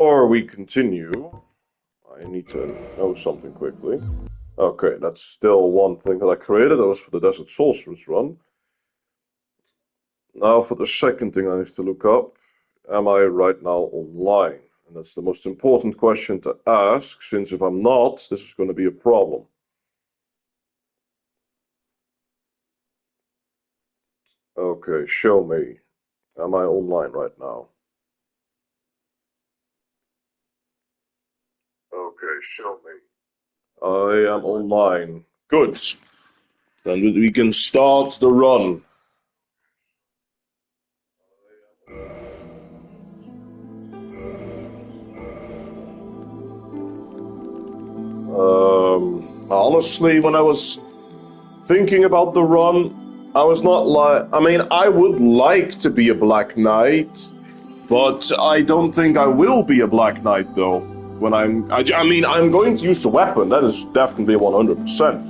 Or we continue. I need to know something quickly. Okay, that's still one thing that I created. That was for the Desert Sorceress run. Now for the second thing I need to look up. Am I right now online? And that's the most important question to ask, since if I'm not, this is going to be a problem. Okay, show me. Am I online right now? Okay, show me. I am online. Good. Then we can start the run. Honestly, when I was thinking about the run, I was not like, I mean, I would like to be a Black Knight, but I don't think I will be a Black Knight though. When I mean, I'm going to use the weapon, that is definitely 100%.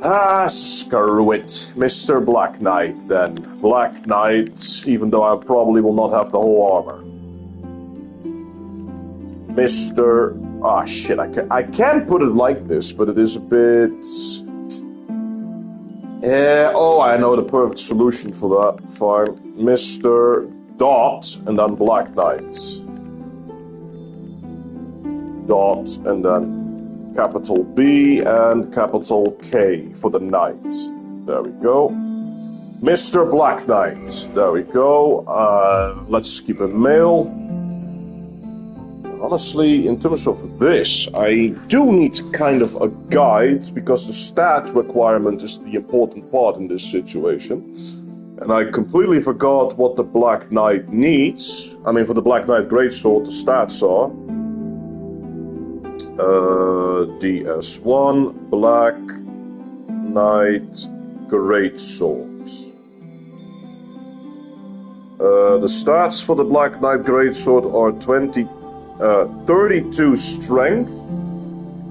Ah, screw it. Mr. Black Knight then. Black Knight, even though I probably will not have the whole armor. Mr. Ah, shit, I can't put it like this, but it is a bit... oh, I know the perfect solution for that. Fine. Mr. Dot, and then Black Knight. Dot, and then capital B and capital K for the Knight. There we go. Mr. Black Knight. There we go. Let's keep it male. Honestly, in terms of this, I do need kind of a guide, because the stat requirement is the important part in this situation. And I completely forgot what the Black Knight needs. I mean, for the Black Knight Greatsword, the stats are... DS1, Black Knight Greatsword. The stats for the Black Knight Greatsword are 32 strength.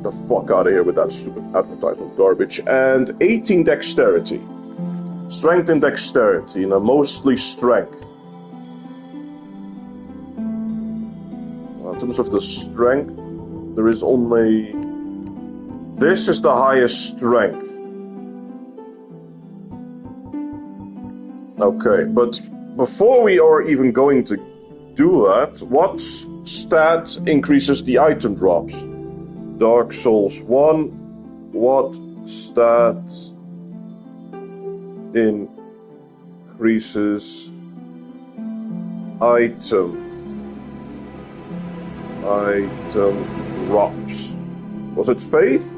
The fuck out of here with that stupid advertisement garbage. And 18 dexterity. Strength and dexterity, and mostly strength. In terms of the strength, there is only... This is the highest strength. Okay, but before we are even going to do that, what stat increases the item drops? Dark Souls 1. What stat increases item drops? Was it faith?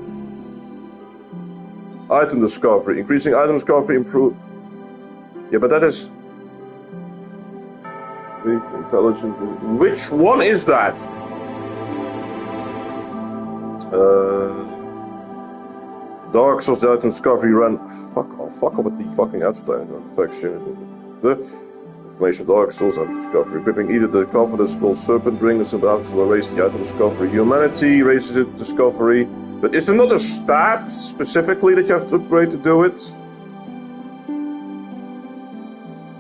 Item discovery. Increasing item discovery improve. Yeah, but that is intelligence. Which one is that? Dark Souls, the item discovery ran. Fuck off with the fucking advertising infection. The information Dark Souls item discovery. Equipping either the confidence called Serpent Ring or some items will raise the item discovery. Humanity raises it discovery. But is there not a stat specifically that you have to upgrade to do it?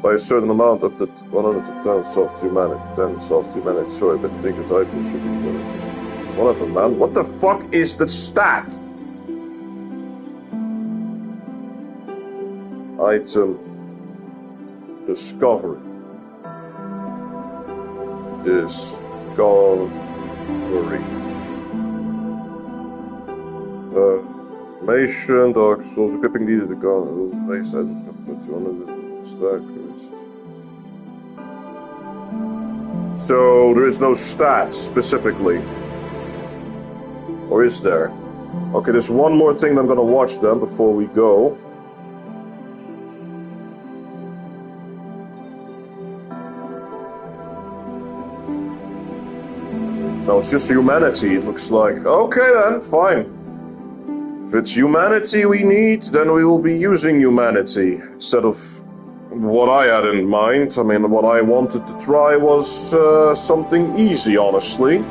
By a certain amount up to 110 soft humanity, 10 soft humanity. Sorry, but I think that item should be 22. Whatever, man. What the fuck is the stat? Item discovery. Discovery. Information, Dark Souls, equipping needed to go. Base item, 200 stack. So there is no stats specifically, or is there? Okay, there's one more thing that I'm gonna watch then before we go. No, it's just humanity, it looks like. Okay then, fine. If it's humanity we need, then we will be using humanity instead of what I had in mind. I mean, what I wanted to try was something easy, honestly.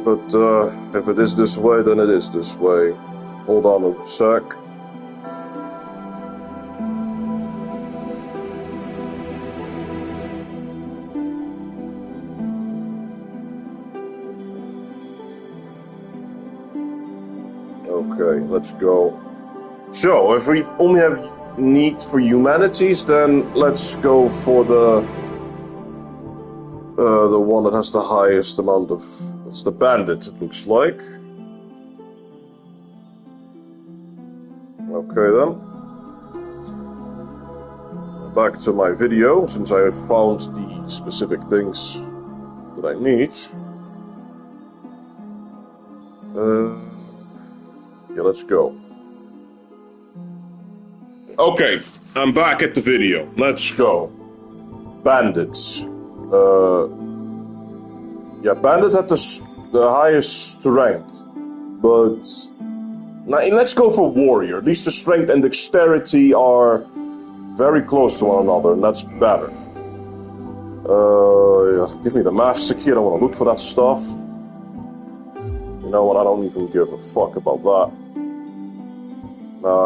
But if it is this way, then it is this way. Hold on a sec. Okay, let's go. So, if we only have need for humanities, then let's go for the one that has the highest amount of... It's the bandit, it looks like. Okay then. Back to my video, since I have found the specific things that I need. Yeah, let's go. Okay, I'm back at the video. Let's go. Bandits. Yeah, bandit had the highest strength, but now, let's go for warrior. At least the strength and dexterity are very close to one another, and that's better. Yeah, give me the master key. I don't want to look for that stuff. You know what? I don't even give a fuck about that.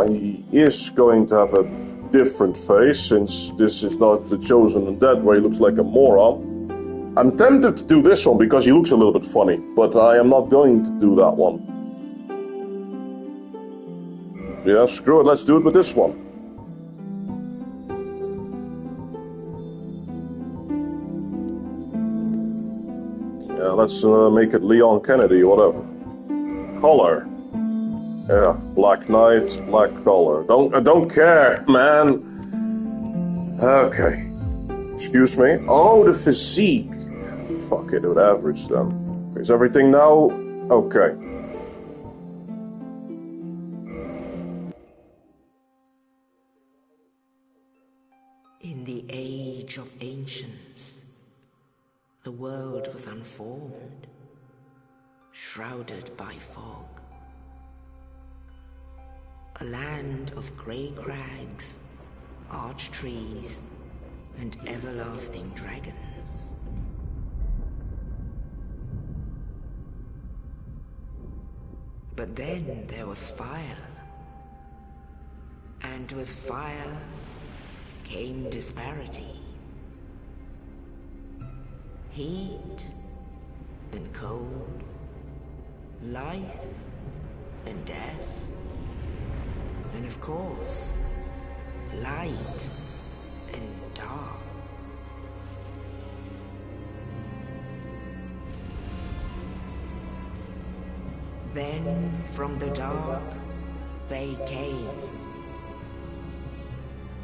He is going to have a different face, since this is not the Chosen Undead, where he looks like a moron. I'm tempted to do this one because he looks a little bit funny, but I am not going to do that one. Yeah, screw it, let's do it with this one. Yeah, let's make it Leon Kennedy, whatever. Color. Yeah, black knight, black collar. I don't care, man. Okay. Excuse me. Oh, the physique. Fuck it, with average then. Is everything now? Okay. In the age of ancients, the world was unformed, shrouded by fog. A land of grey crags, arch trees, and everlasting dragons. But then there was fire, and with fire came disparity. Heat and cold, life and death. And of course, light and dark. Then from the dark they came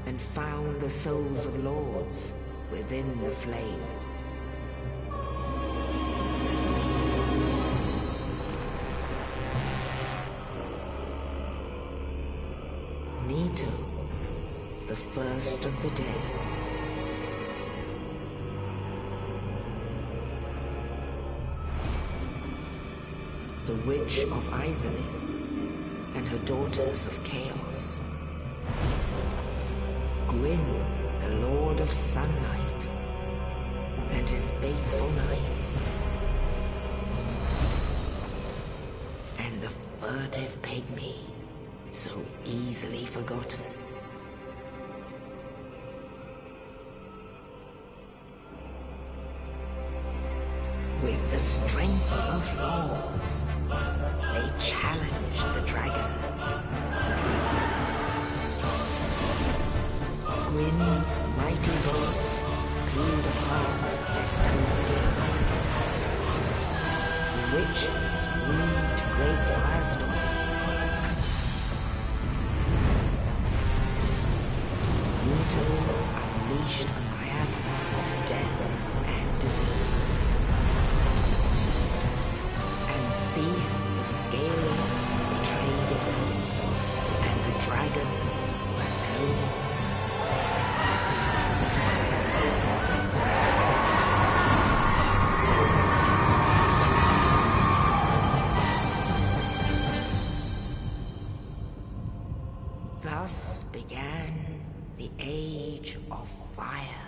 and found the souls of lords within the flame. Nito, the first of the dead. The Witch of Izalith and her daughters of Chaos. Gwyn, the Lord of Sunlight, and his faithful knights. And the furtive pygmy, so easily forgotten. With the strength of lords, they challenged the dragons. Gwyn's mighty bolts peeled apart their stone skins. The witches weaved great firestorms. Nito unleashed a miasma of death and disease. And Seath the Scaleless betrayed his own, and the dragons were no more. Thus began the Age of Fire.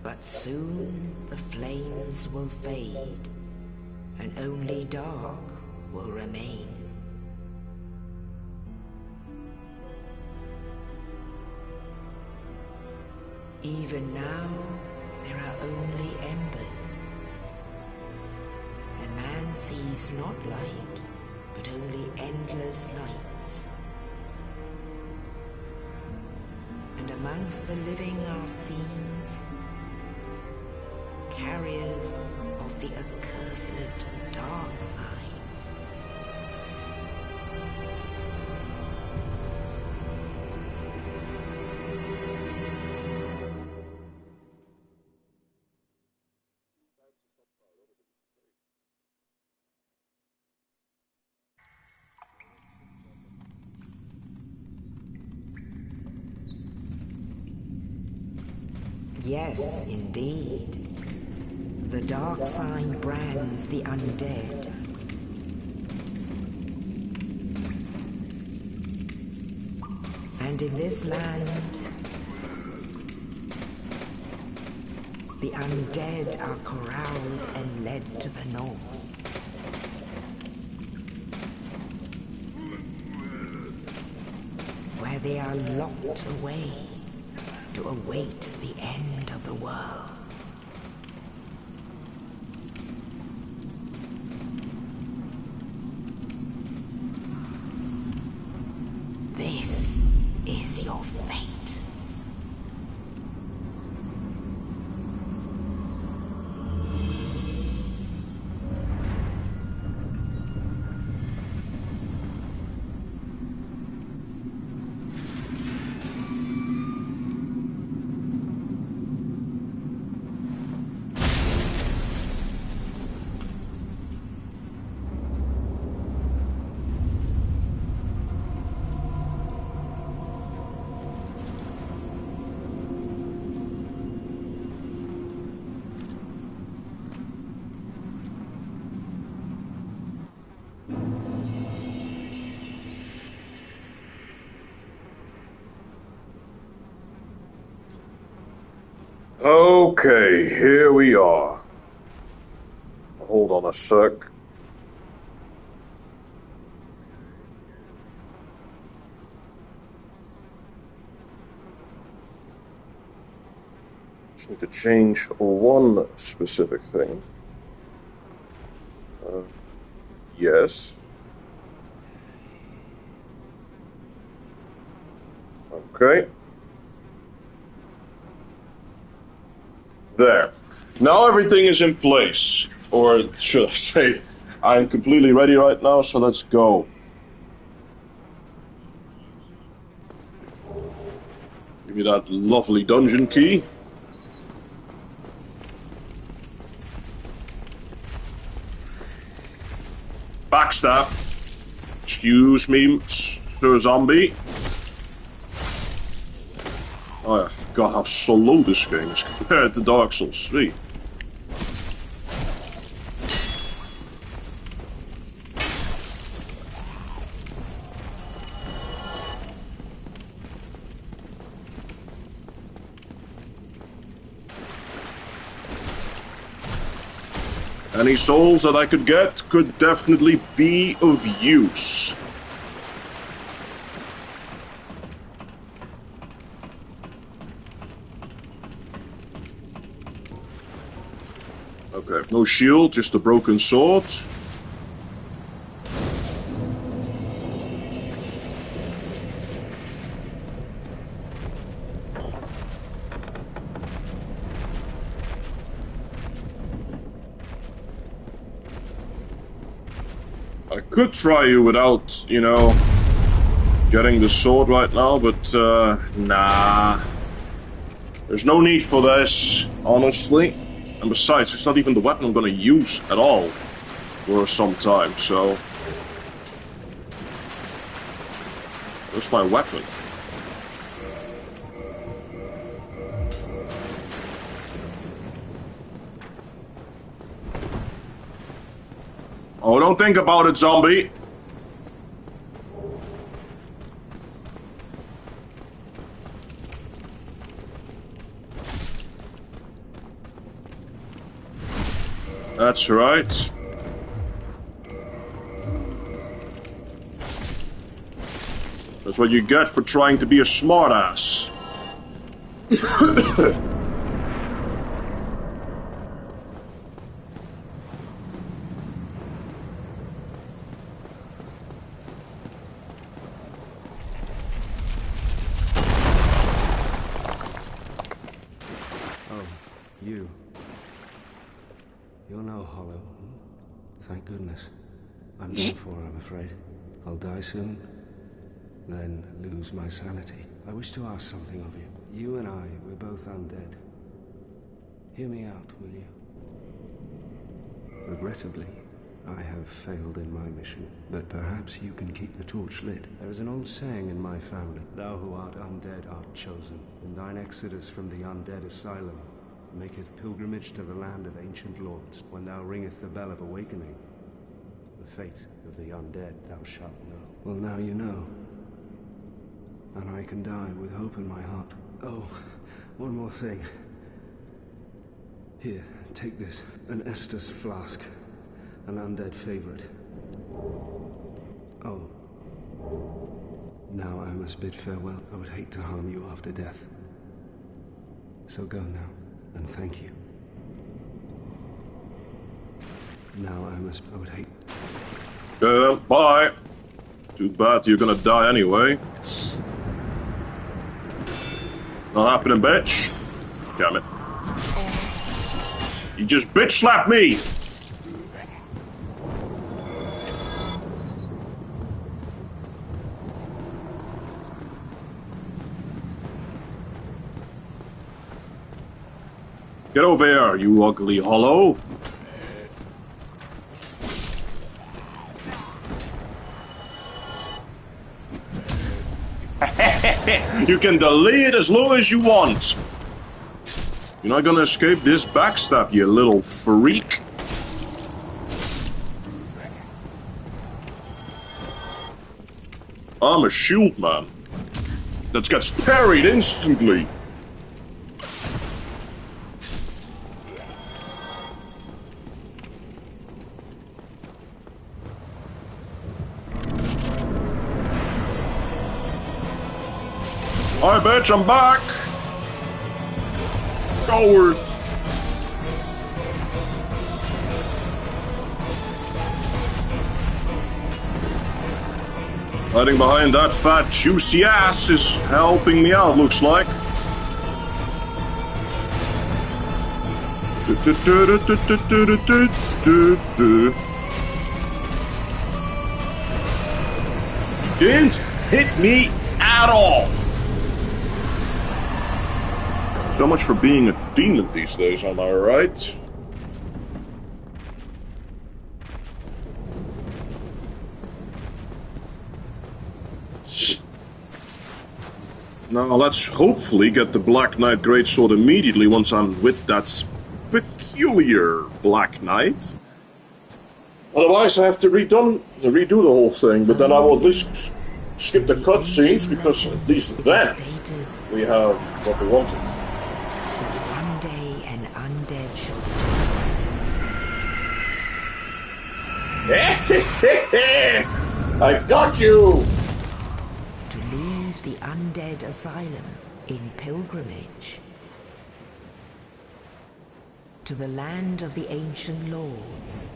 But soon the flames will fade, and only dark will remain. Even now, there are only embers. sees not light, but only endless nights. And amongst the living are seen carriers of the accursed dark side. Yes, indeed. The dark sign brands the undead. And in this land, the undead are corralled and led to the north. Where they are locked away to await the end of the world. This is your fate. Okay, here we are. Hold on a sec. Just need to change one specific thing. Yes. Okay. There. Now everything is in place. Or should I say, I'm completely ready right now, so let's go. Give me that lovely dungeon key. Backstab. Excuse me, Sir Zombie. Oh, I forgot how slow this game is compared to Dark Souls 3. Any souls that I could get could definitely be of use. Okay, I have no shield, just a broken sword. I could try you without, you know, getting the sword right now, but, nah. There's no need for this, honestly. And besides, it's not even the weapon I'm gonna use at all for some time, so... Where's my weapon? Oh, don't think about it, zombie! That's right. That's what you get for trying to be a smartass. Hollow. Thank goodness. I'm done for, I'm afraid. I'll die soon, then lose my sanity. I wish to ask something of you. You and I, we're both undead. Hear me out, will you? Regrettably, I have failed in my mission, but perhaps you can keep the torch lit. There is an old saying in my family, thou who art undead art chosen, and thine exodus from the undead asylum maketh pilgrimage to the land of ancient lords. When thou ringeth the bell of awakening, the fate of the undead thou shalt know. Well, now you know. And I can die with hope in my heart. Oh, one more thing. Here, take this. An Estus flask. An undead favorite. Oh. Now I must bid farewell. I would hate to harm you after death. So go now, and thank you. Now I would hate... Bye. Too bad you're gonna die anyway. Not happening, bitch. Damn it. You just bitch slapped me! Get over here, you ugly hollow. You can delay it as long as you want. You're not gonna escape this backstab, you little freak. I'm a shield man. That gets parried instantly. Hi, bitch, I'm back! Coward! Hiding behind that fat, juicy ass is helping me out, looks like. You didn't hit me at all! So much for being a demon these days, am I right? Now let's hopefully get the Black Knight greatsword immediately once I'm with that peculiar Black Knight. Otherwise I have to redo the whole thing, but then I will at least skip the cutscenes because at least then we have what we wanted. One day an undead shall be I got you! to leave the undead asylum in pilgrimage to the land of the ancient lords.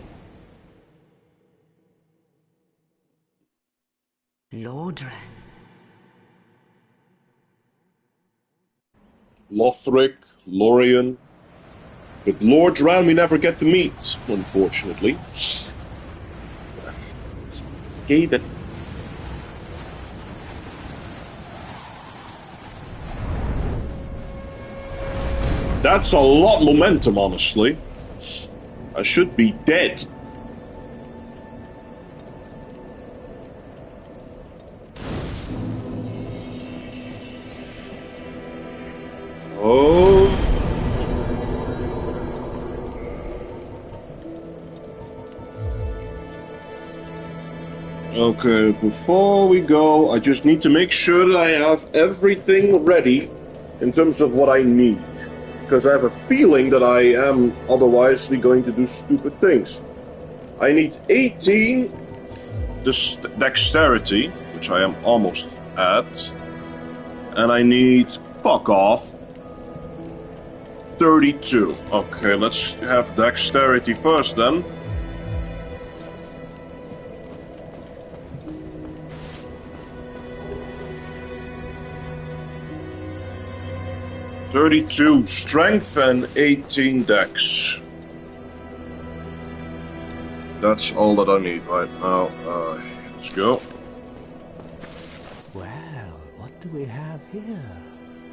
Lordran. Lothric, Lorien. But Lordran we never get to meet, unfortunately. Okay, that... That's a lot of momentum, honestly. I should be dead. Oh. Okay, before we go, I just need to make sure that I have everything ready in terms of what I need. Because I have a feeling that I am otherwise going to do stupid things. I need 18 dexterity, which I am almost at. And I need, fuck off, 32. Okay, let's have dexterity first then. .32 strength and 18 dex. That's all that I need right now. Let's go. Well, what do we have here?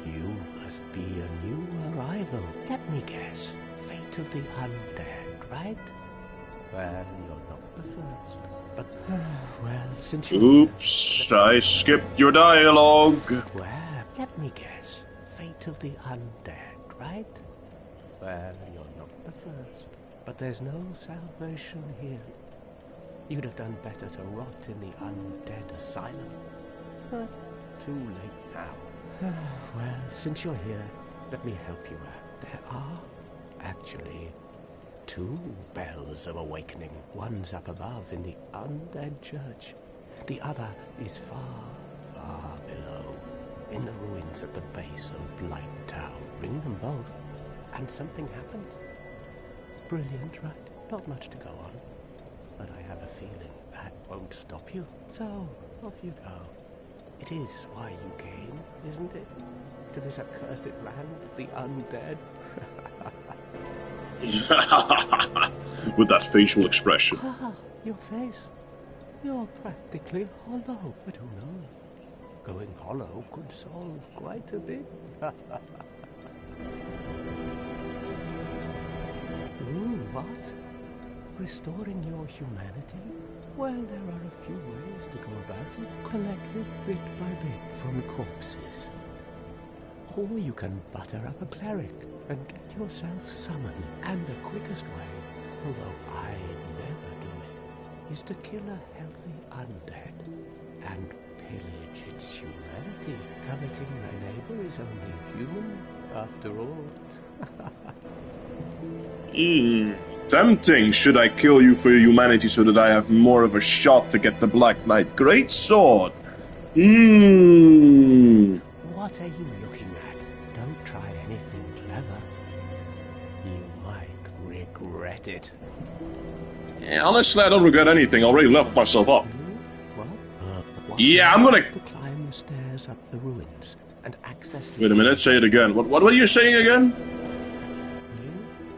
You must be a new arrival. Let me guess. Fate of the undead, right? Well, you're not the first. But, well, since you... Oops, I skipped your dialogue. Well, let me guess. Fate of the undead, right? Well, you're not the first. But there's no salvation here. You'd have done better to rot in the undead asylum. But too late now. Well, since you're here, let me help you out. There are, actually, 2 bells of awakening. One's up above in the undead church. The other is far, far below, in the ruins at the base of Blight Town. Ring them both, and something happens. Brilliant, right? Not much to go on. But I have a feeling that won't stop you. So, off you go. It is why you came, isn't it? To this accursed land, the undead? With that facial expression. Ah, your face. You're practically hollow. But who knows? Going hollow could solve quite a bit. What? Restoring your humanity? Well, there are a few ways to go about it. Collected bit by bit from corpses. Or you can butter up a cleric and get yourself summoned. And the quickest way, although I'd never do it, is to kill a healthy undead and pillage its humanity. Coveting thy neighbor is only human, after all. Tempting. Should I kill you for your humanity so that I have more of a shot to get the Black Knight greatsword? What are you looking at? Don't try anything clever. You might regret it. Yeah, honestly, I don't regret anything. I already leveled myself up. What? Yeah, I'm gonna... To climb the stairs up the ruins and access the... Wait a minute, say it again. What are you saying again?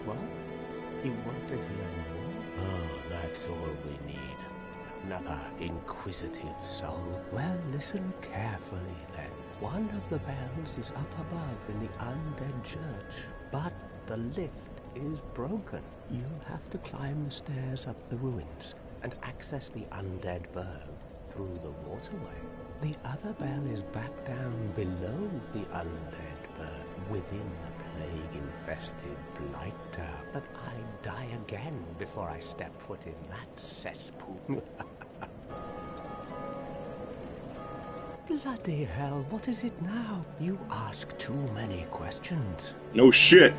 What? You want to hear more? Oh, that's all we need. Another inquisitive soul. Well, listen carefully then. One of the bells is up above in the undead church, but the lift is broken. You'll have to climb the stairs up the ruins and access the undead burg through the waterway. The other bell is back down below the undead burg, within the plague-infested Blight Town. But I'd die again before I step foot in that cesspool. Bloody hell, what is it now? You ask too many questions. No shit.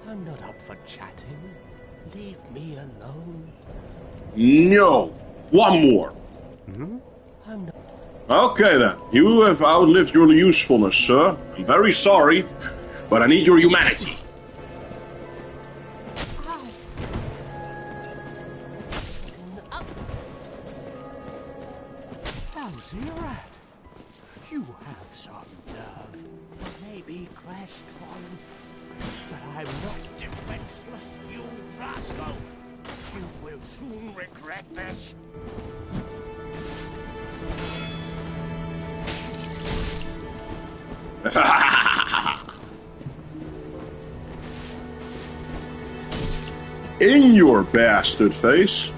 I'm not up for chatting. Leave me alone. No. One more. I'm not... Okay then. You have outlived your usefulness, sir. I'm very sorry, but I need your humanity. How's your at? You have some nerve. Maybe crestfallen. But I'm not defenseless, you rascal. You will soon regret this. In your bastard face.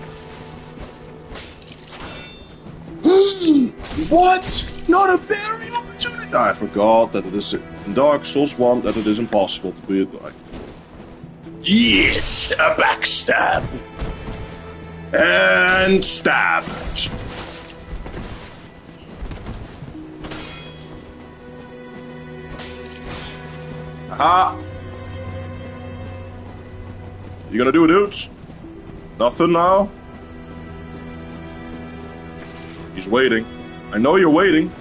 What? Not a very opportunity. I forgot that it is in Dark Souls 1 that it is impossible to be a dog. Yes, a backstab. And stab. Aha. You gonna do it, dudes? Nothing now? He's waiting. I know you're waiting.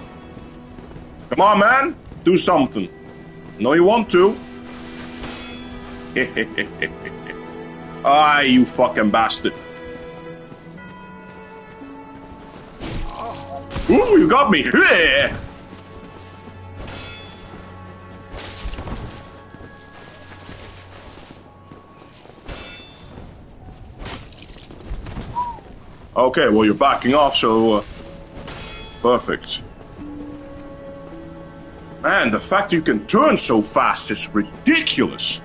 Come on, man. Do something. I know you want to. Ah, you fucking bastard. Ooh, you got me. Okay, well, you're backing off, so... perfect. Man, the fact you can turn so fast is ridiculous.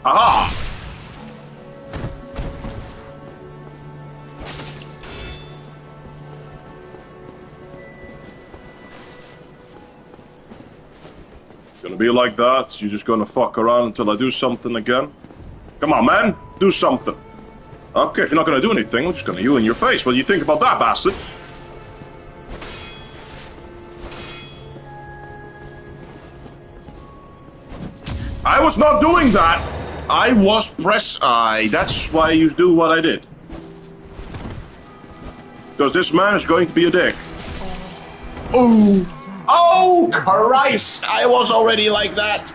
Aha! Gonna be like that? You're just gonna fuck around until I do something again? Come on, man! Do something! Okay, if you're not gonna do anything, I'm just gonna heal in your face. What do you think about that, bastard? I was not doing that! I was that's why you do what I did. Because this man is going to be a dick. Oh! Oh, Christ! I was already like that!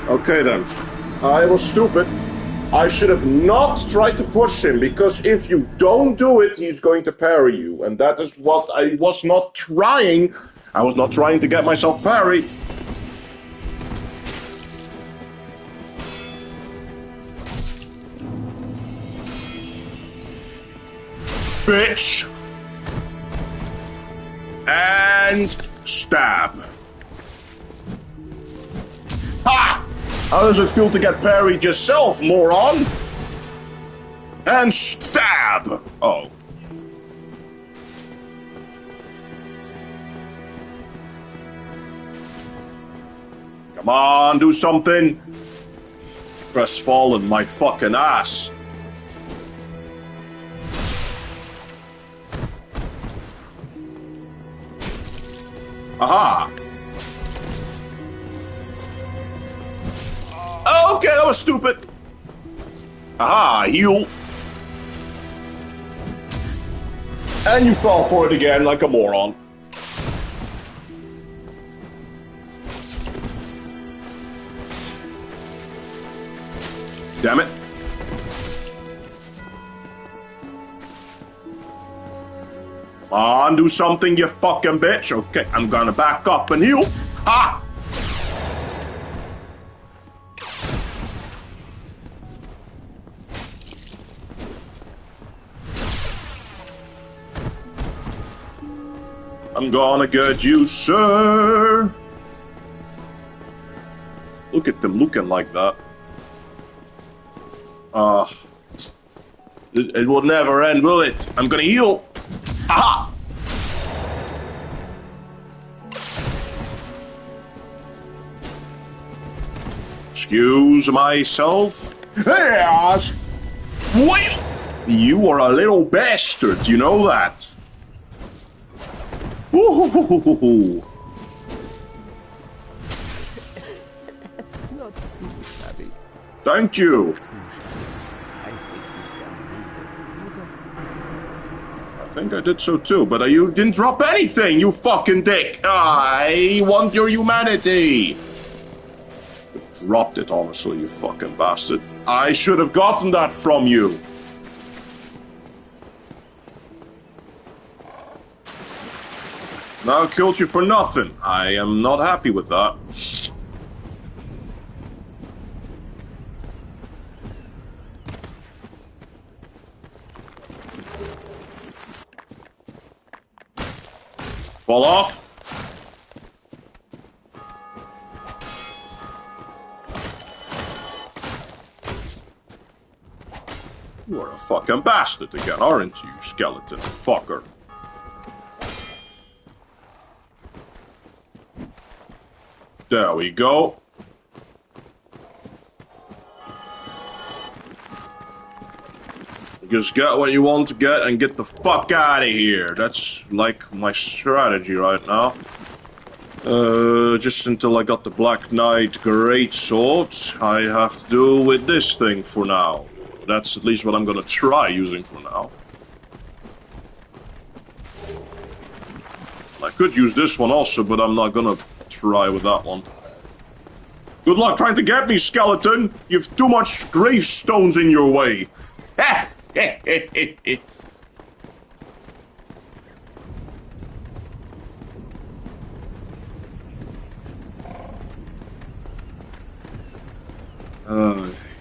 Okay then. I was stupid. I should have not tried to push him, because if you don't do it, he's going to parry you. And that is what I was not trying. I was not trying to get myself parried. Bitch! And stab. Ha! How does it feel to get parried yourself, moron? And stab! Oh. Come on, do something. Press fallen my fucking ass. Aha! Okay, that was stupid. Aha, heal. And you fell for it again like a moron. Damn it. Come on, do something, you fucking bitch. Okay, I'm gonna back up and heal. Ha! I'm gonna get you, sir. Look at them looking like that. It will never end, will it? I'm gonna heal. Aha! Excuse myself. Yes. What? You are a little bastard, you know that. Ooh. Thank you. I think I did so too, but you didn't drop anything, you fucking dick. I want your humanity. You've dropped it, honestly, you fucking bastard. I should have gotten that from you. Now I killed you for nothing. I am not happy with that. Fall off. You are a fucking bastard again, aren't you, skeleton fucker? There we go. Just get what you want to get and get the fuck out of here. That's like my strategy right now. Just until I got the Black Knight greatsword, I have to do with this thing for now. That's at least what I'm gonna try using for now. I could use this one also, but I'm not gonna try with that one. Good luck trying to get me, skeleton! You've too much gravestones in your way.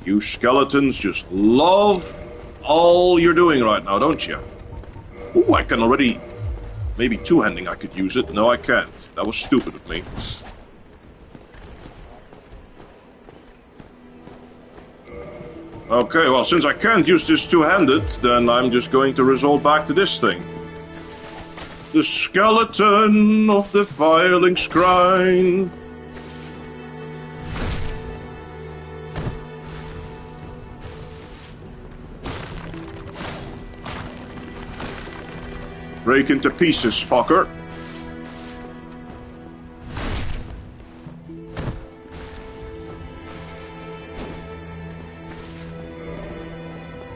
You skeletons just love all you're doing right now, don't you? Ooh, I can already... Maybe two-handing I could use it. No, I can't. That was stupid of me. Okay, well, since I can't use this two-handed, then I'm just going to resort back to this thing. The skeleton of the filing shrine. Break into pieces, fucker.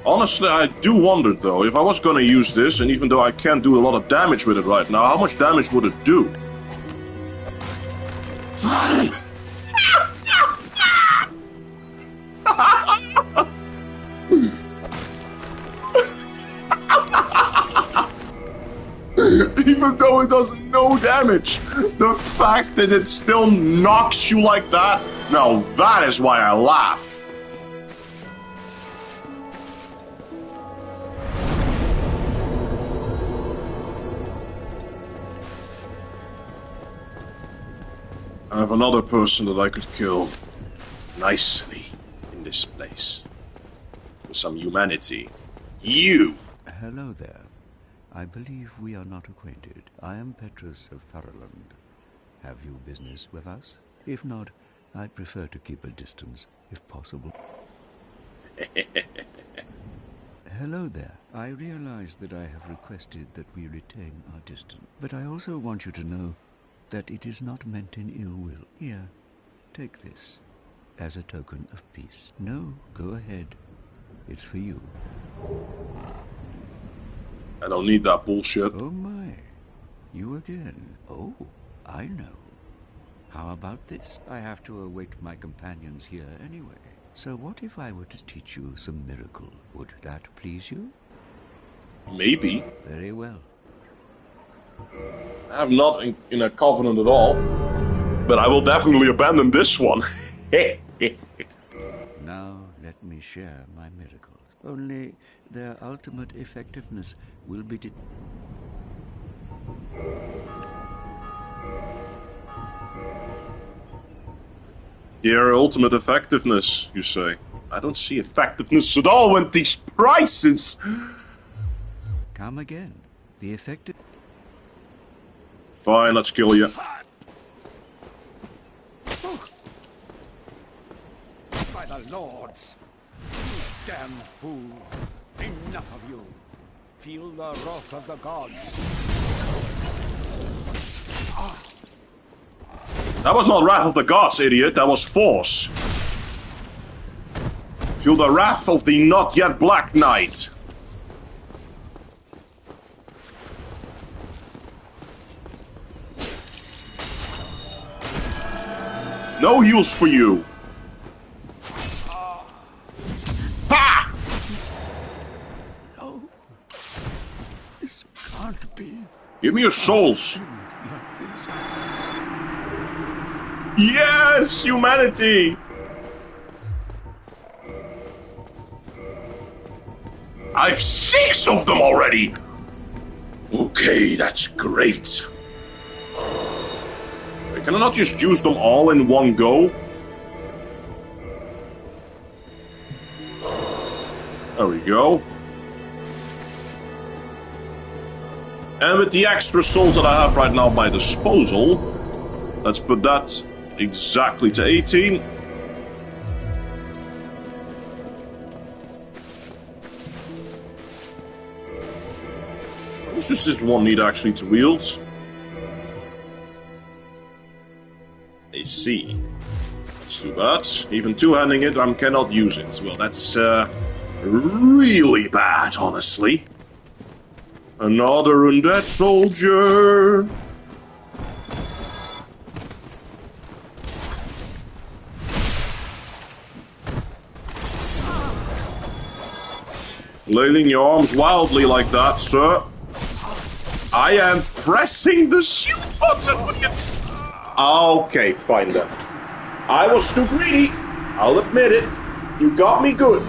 Honestly, I do wonder though, if I was gonna use this, and even though I can't do a lot of damage with it right now, how much damage would it do? Even though it does no damage, the fact that it still knocks you like that, now that is why I laugh. I have another person that I could kill nicely in this place. With some humanity. You! Hello there. I believe we are not acquainted. I am Petrus of Tharaland. Have you business with us? If not, I'd prefer to keep a distance, if possible. Hello there. I realize that I have requested that we retain our distance, but I also want you to know that it is not meant in ill will. Here, take this, as a token of peace. No, go ahead. It's for you. I don't need that bullshit. Oh my, you again. Oh, I know. How about this? I have to await my companions here anyway. So what if I were to teach you some miracle? Would that please you? Maybe. Very well. I'm not in a covenant at all. But I will definitely abandon this one. Now let me share my miracles. Only their ultimate effectiveness will be Their ultimate effectiveness, you say? I don't see effectiveness at all with these prices. Come again. The effective... Fine, let's kill you. By the lords! You damn fool! Enough of you! Feel the wrath of the gods! That was not wrath of the gods, idiot. That was force. Feel the wrath of the not yet Black Knight. No heals for you. Ha! No. This can't be. Give me your souls. Like this. Yes, humanity. I've 6 of them already. Okay, that's great. Can I not just use them all in one go? There we go. And with the extra souls that I have right now at my disposal, let's put that exactly to 18. How much does this one need actually to wield? I see. That's too bad. Even two-handing it, I cannot use it. Well, that's really bad, honestly. Another undead soldier. Flailing your arms wildly like that, sir. I am pressing the shoot button. Okay, fine then. I was too greedy. I'll admit it. You got me good.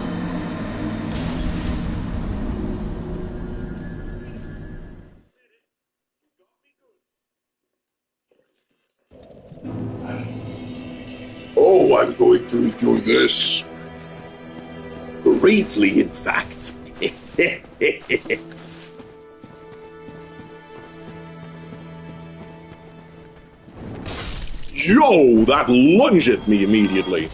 Oh, I'm going to enjoy this. Greatly, in fact. Yo, that lunged at me immediately.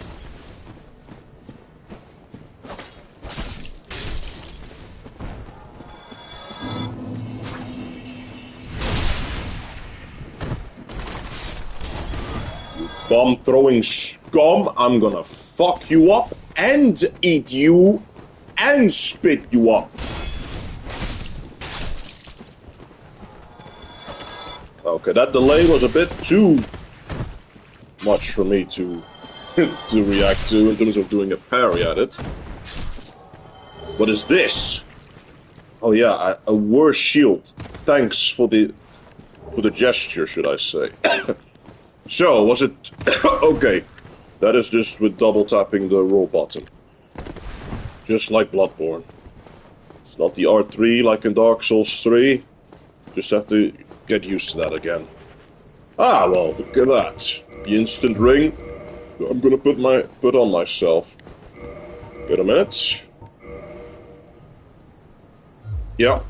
You bomb-throwing scum, I'm gonna fuck you up and eat you and spit you up. Okay, that delay was a bit too much for me to to react to in terms of doing a parry at it. What is this? Oh yeah, a worse shield. Thanks for the gesture, should I say. So, was it... okay, that is just with double tapping the roll button. Just like Bloodborne. It's not the R3 like in Dark Souls 3. Just have to get used to that again. Ah, well, look at that. The instant ring. I'm gonna put on myself. Wait a minute. Yeah.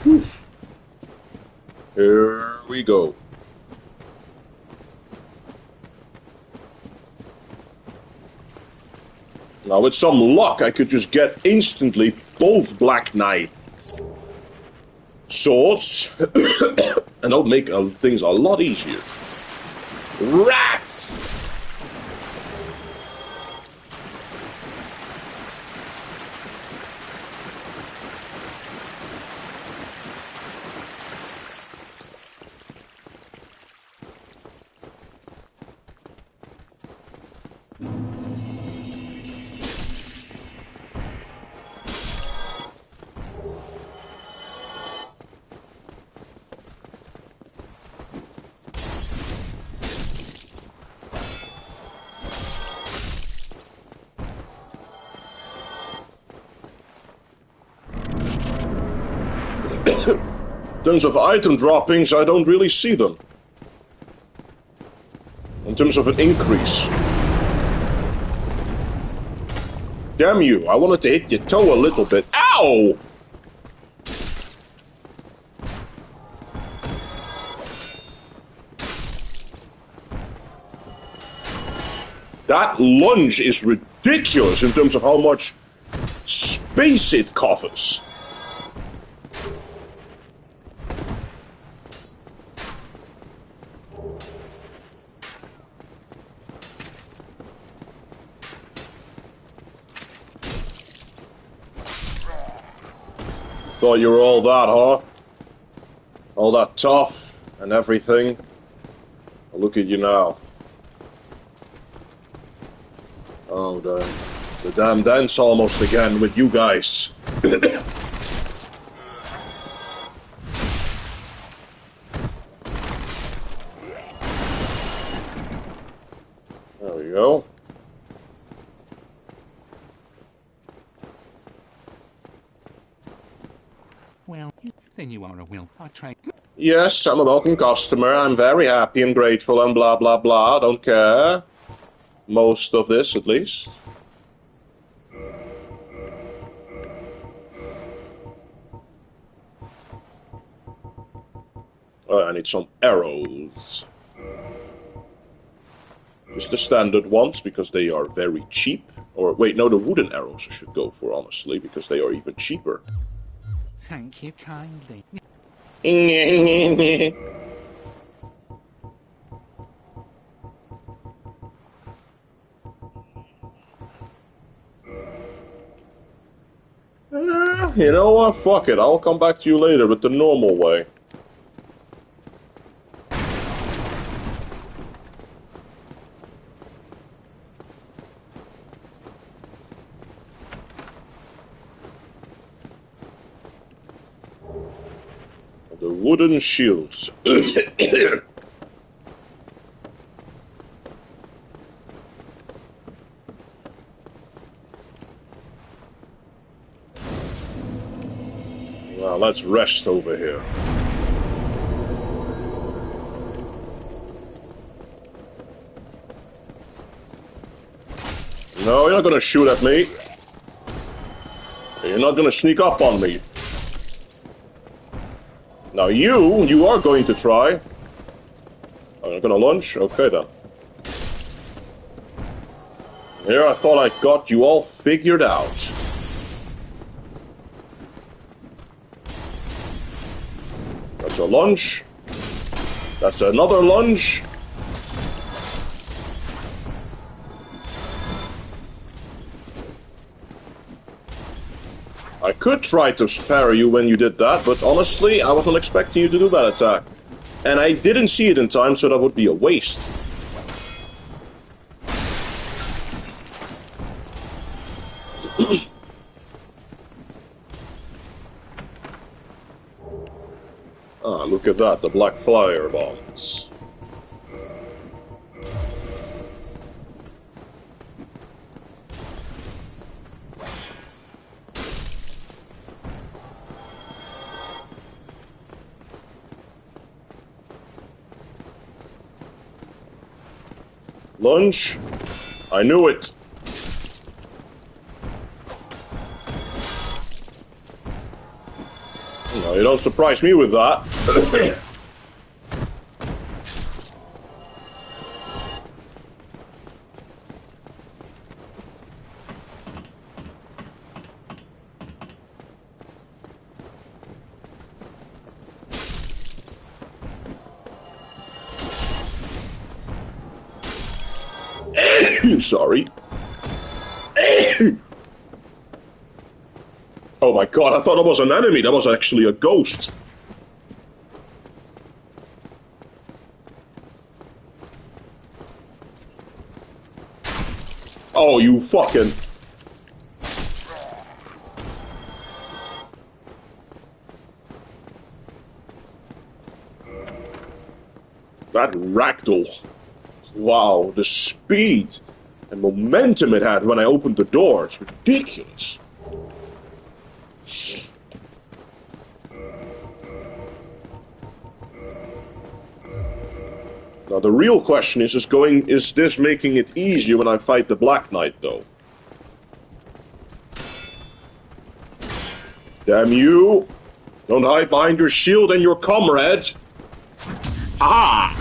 Oof. Here we go. Now, with some luck, I could just get instantly both Black Knights swords, and that'll make things a lot easier. Rats! In terms of item droppings, I don't really see them. In terms of an increase. Damn you, I wanted to hit your toe a little bit. Ow! That lunge is ridiculous in terms of how much space it covers. Thought you were all that, huh? All that tough and everything. Well, look at you now. Oh, the damn dance almost again with you guys. There we go. Well, then you are a will. I trade. Yes, I'm a welcome customer. I'm very happy and grateful and blah blah blah. Don't care. Most of this, at least. Oh, I need some arrows. Just the standard ones, because they are very cheap. Or, wait, no, the wooden arrows I should go for, honestly, because they are even cheaper. Thank you kindly. You know what? Fuck it. I'll come back to you later with the normal way. The wooden shields. Now let's rest over here. No, you're not gonna shoot at me. You're not gonna sneak up on me. Now you are going to try. I'm not gonna lunge? Okay then. Here, I thought I got you all figured out. That's a lunge. That's another lunge. I could try to spare you when you did that, but honestly, I wasn't expecting you to do that attack. And I didn't see it in time, so that would be a waste. Ah, look at that, the black fire bombs. Lunge? I knew it. No, you don't surprise me with that. Sorry. Oh my god, I thought it was an enemy. That was actually a ghost. Oh, you fucking... That ragdoll. Wow, the speed and momentum it had when I opened the door. It's ridiculous. Now the real question is this making it easier when I fight the Black Knight, though? Damn you! Don't hide behind your shield and your comrade! Aha!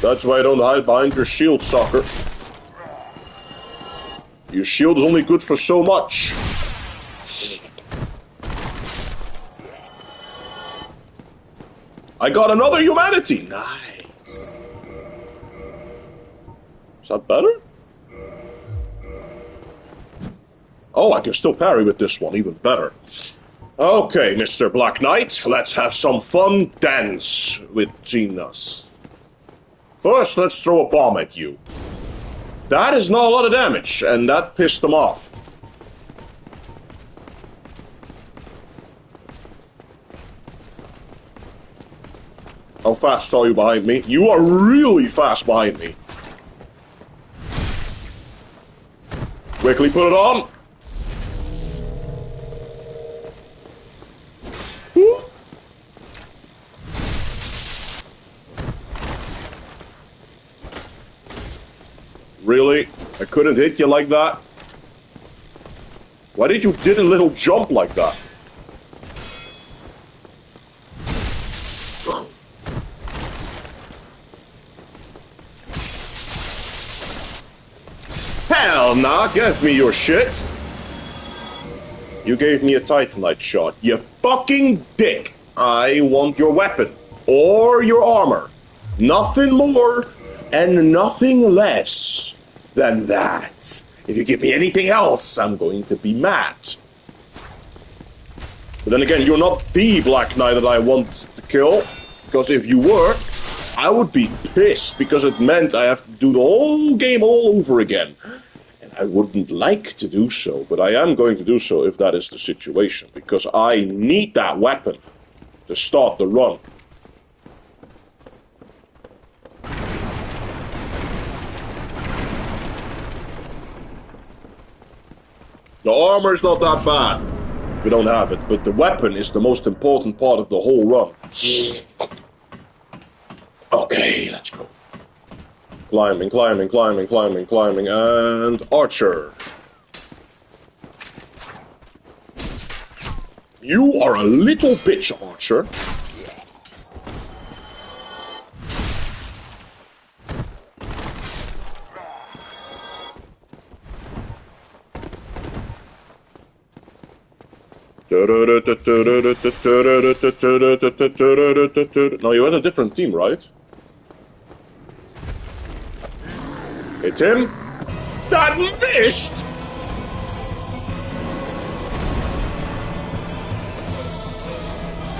That's why I don't hide behind your shield, sucker. Your shield is only good for so much. I got another humanity! Nice. Is that better? Oh, I can still parry with this one, even better. Okay, Mr. Black Knight, let's have some fun dance with us. First, let's throw a bomb at you. That is not a lot of damage, and that pissed them off. How fast are you behind me? You are really fast behind me. Quickly put it on. Really? I couldn't hit you like that? Why did you did a little jump like that? Hell nah, give me your shit. You gave me a Titanite shot, you fucking dick. I want your weapon, or your armor. Nothing more, and nothing less than that. If you give me anything else, I'm going to be mad. But then again, you're not the Black Knight that I want to kill, because if you were, I would be pissed, because it meant I have to do the whole game all over again. And I wouldn't like to do so, but I am going to do so if that is the situation, because I need that weapon to start the run. The armor's not that bad. We don't have it, but the weapon is the most important part of the whole run. Okay, let's go. Climbing, climbing, climbing, climbing, climbing, and archer. You are a little bitch, archer. No, you had a different team, right? Hit him. That missed!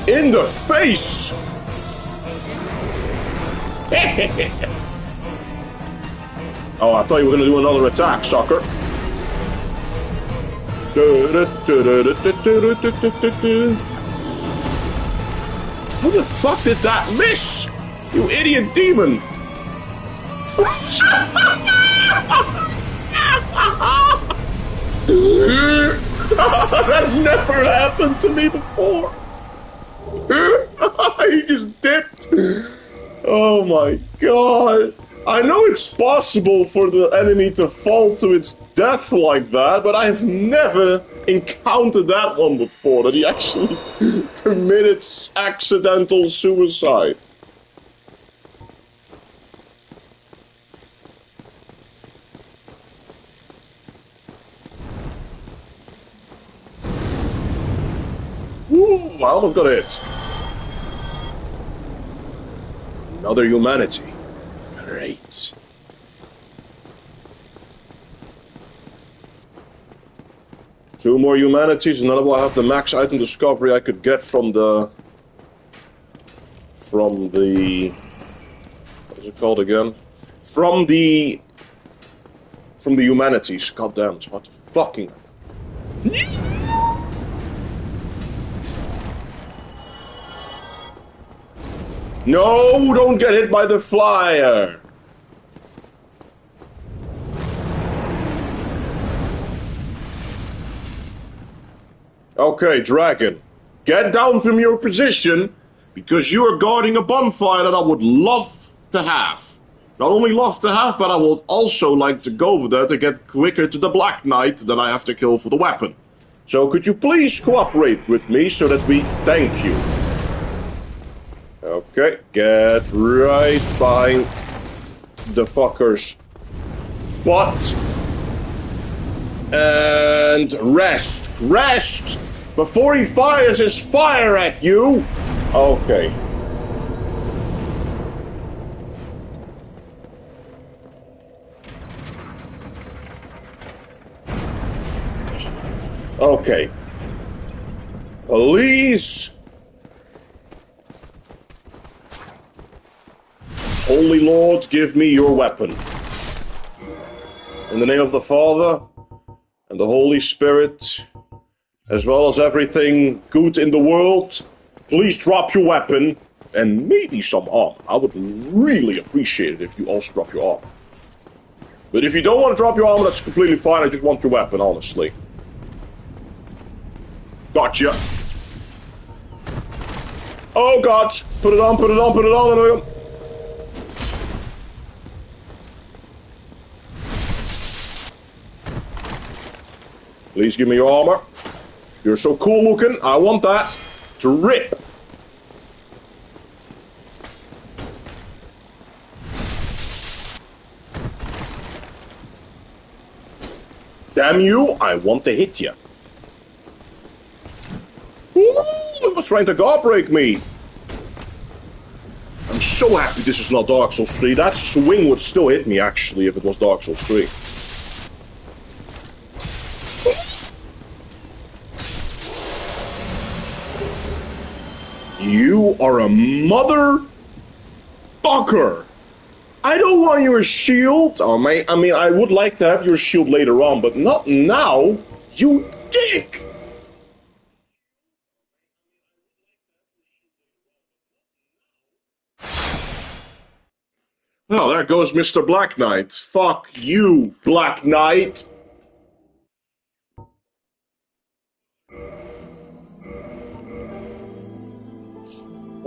In the face! Oh, I thought you were going to do another attack, sucker. How the fuck did that miss? You idiot demon! That never happened to me before. He just dipped. Oh my god. I know it's possible for the enemy to fall to its death like that, but I've never encountered that one before, that he actually committed accidental suicide. Ooh, I almost got hit. Another humanity. Great. Two more humanities, and then I will have the max item discovery I could get from the... what is it called again? From the humanities. God damn it, what the fucking... No, don't get hit by the flyer. Okay, dragon. Get down from your position, because you are guarding a bonfire that I would love to have. Not only love to have, but I would also like to go over there to get quicker to the Black Knight than I have to kill for the weapon. So could you please cooperate with me so that we thank you? Okay, get right behind the fucker's butt. And rest. Rest! Before he fires his fire at you! Okay. Okay. Please. Holy Lord, give me your weapon. In the name of the Father, and the Holy Spirit, as well as everything good in the world, please drop your weapon, and maybe some armor. I would really appreciate it if you also drop your armor. But if you don't want to drop your armor, that's completely fine. I just want your weapon, honestly. Gotcha. Oh god! Put it on, put it on, put it on! Please give me your armor. You're so cool looking. I want that to rip. Damn you, I want to hit you. Ooh, he was trying to guard break me. I'm so happy this is not Dark Souls 3. That swing would still hit me, actually, if it was Dark Souls 3. You are a motherfucker! I don't want your shield! Oh, I mean, I would like to have your shield later on, but not now! You dick! Well, there goes Mr. Black Knight. Fuck you, Black Knight!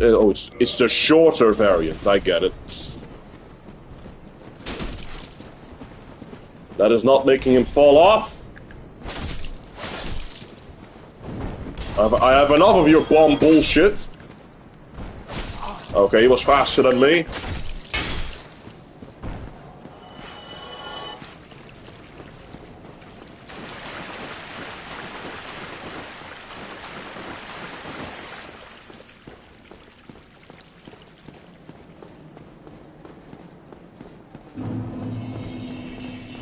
Oh, it's the shorter variant. I get it. That is not making him fall off. I have enough of your bomb bullshit. Okay, he was faster than me.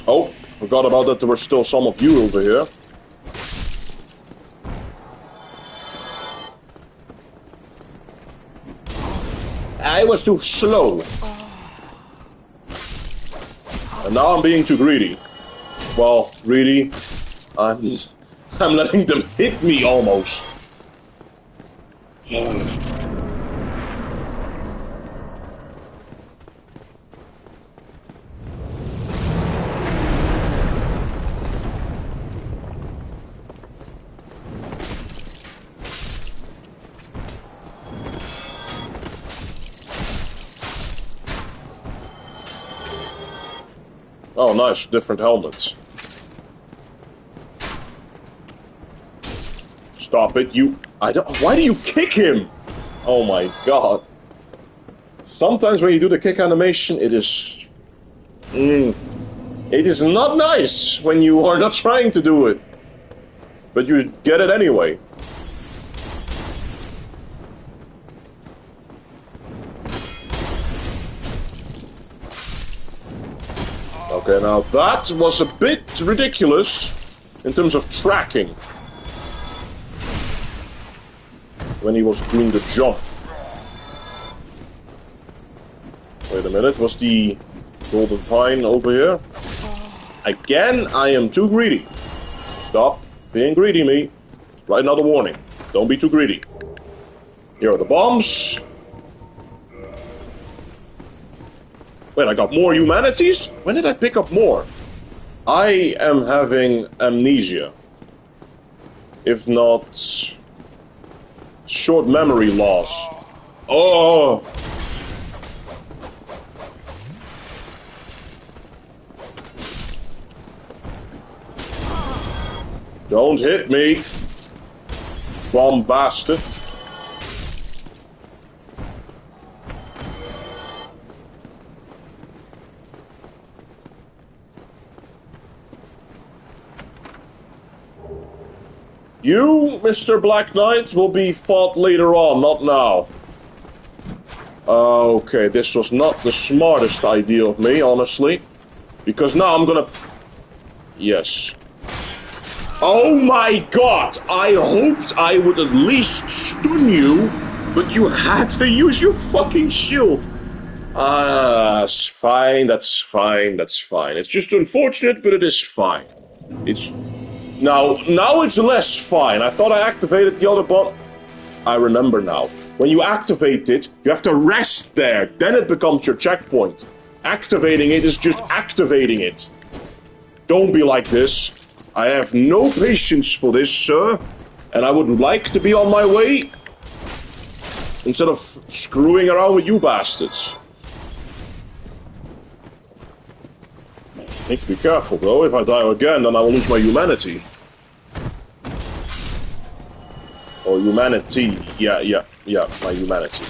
Oh, forgot about that. There were still some of you over here. I was too slow. And now I'm being too greedy. Well, greedy. I'm letting them hit me almost. Oh, nice. Different helmets. Stop it, you... Why do you kick him? Oh my god. Sometimes when you do the kick animation, it is... it is not nice when you are not trying to do it. But you get it anyway. Okay, now that was a bit ridiculous in terms of tracking. When he was doing the jump. Wait a minute, was the golden pine over here? Again, I am too greedy. Stop being greedy, me. Write another warning. Don't be too greedy. Here are the bombs. Wait, I got more humanities? When did I pick up more? I am having amnesia. If not... short memory loss. Oh! Don't hit me, bomb bastard. You, Mr. Black Knight, will be fought later on, not now. Okay, this was not the smartest idea of me, honestly. Because now I'm gonna... Yes. Oh my god! I hoped I would at least stun you, but you had to use your fucking shield. That's fine, that's fine, that's fine. It's just unfortunate, but it is fine. It's... Now it's less fine. I thought I activated the other button. I remember now. When you activate it, you have to rest there. Then it becomes your checkpoint. Activating it is just activating it. Don't be like this. I have no patience for this, sir. And I would like to be on my way. Instead of screwing around with you bastards. Need to be careful, though. If I die again, then I will lose my humanity. Or humanity. Yeah, my humanity.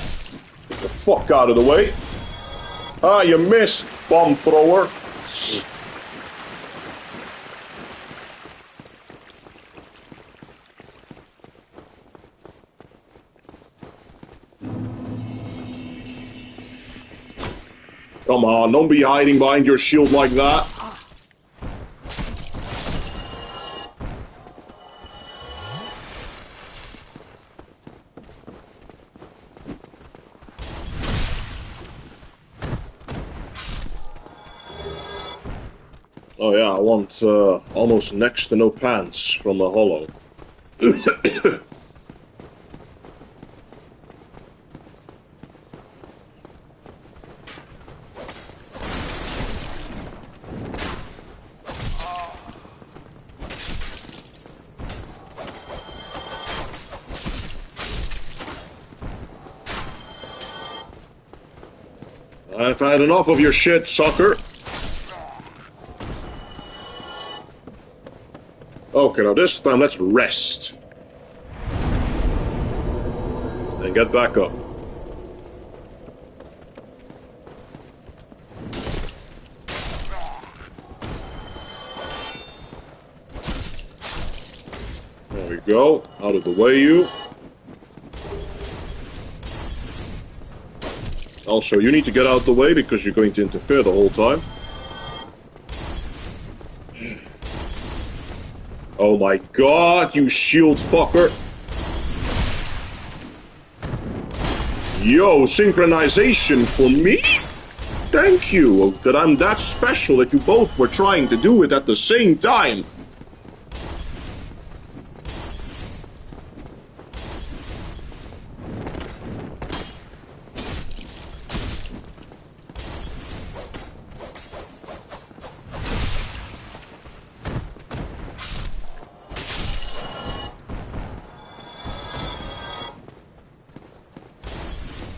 Get the fuck out of the way. Ah, you missed, bomb thrower. Come on, don't be hiding behind your shield like that. Oh yeah, I want almost next to no pants from a hollow. I've had enough of your shit, sucker. Okay, now this time let's rest. And get back up. There we go. Out of the way, you. Also, you need to get out of the way because you're going to interfere the whole time. Oh my god, you shield fucker. Yo, synchronization for me? Thank you, that I'm that special that you both were trying to do it at the same time.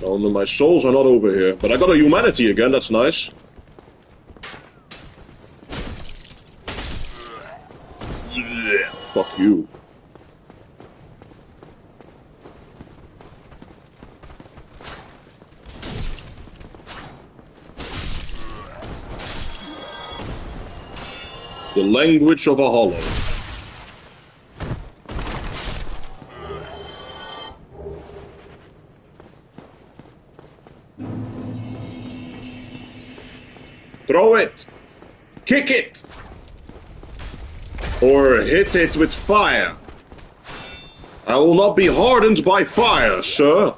Oh, no, my souls are not over here, but I got a humanity again, that's nice. Yeah, fuck you. The language of a hollow. Throw it! Kick it! Or hit it with fire. I will not be hardened by fire, sir.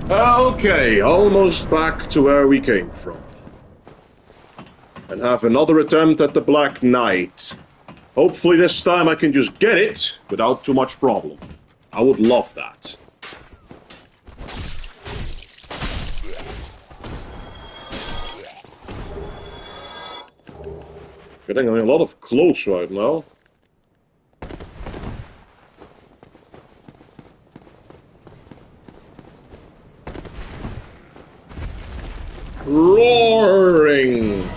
Okay, almost back to where we came from. And have another attempt at the Black Knight. Hopefully this time I can just get it without too much problem. I would love that. Getting a lot of clothes right now. Roaring!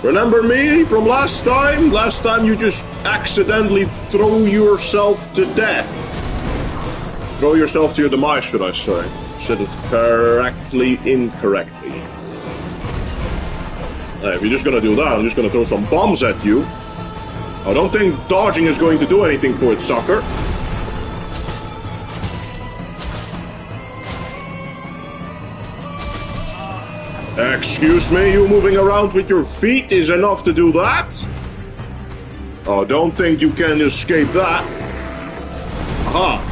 Remember me from last time? Last time you just accidentally throw yourself to death. Throw yourself to your demise, should I say. Said it correctly, incorrectly. If you're just gonna do that, I'm just gonna throw some bombs at you. I don't think dodging is going to do anything for it, sucker. Excuse me, you moving around with your feet is enough to do that? Oh, don't think you can escape that. Aha.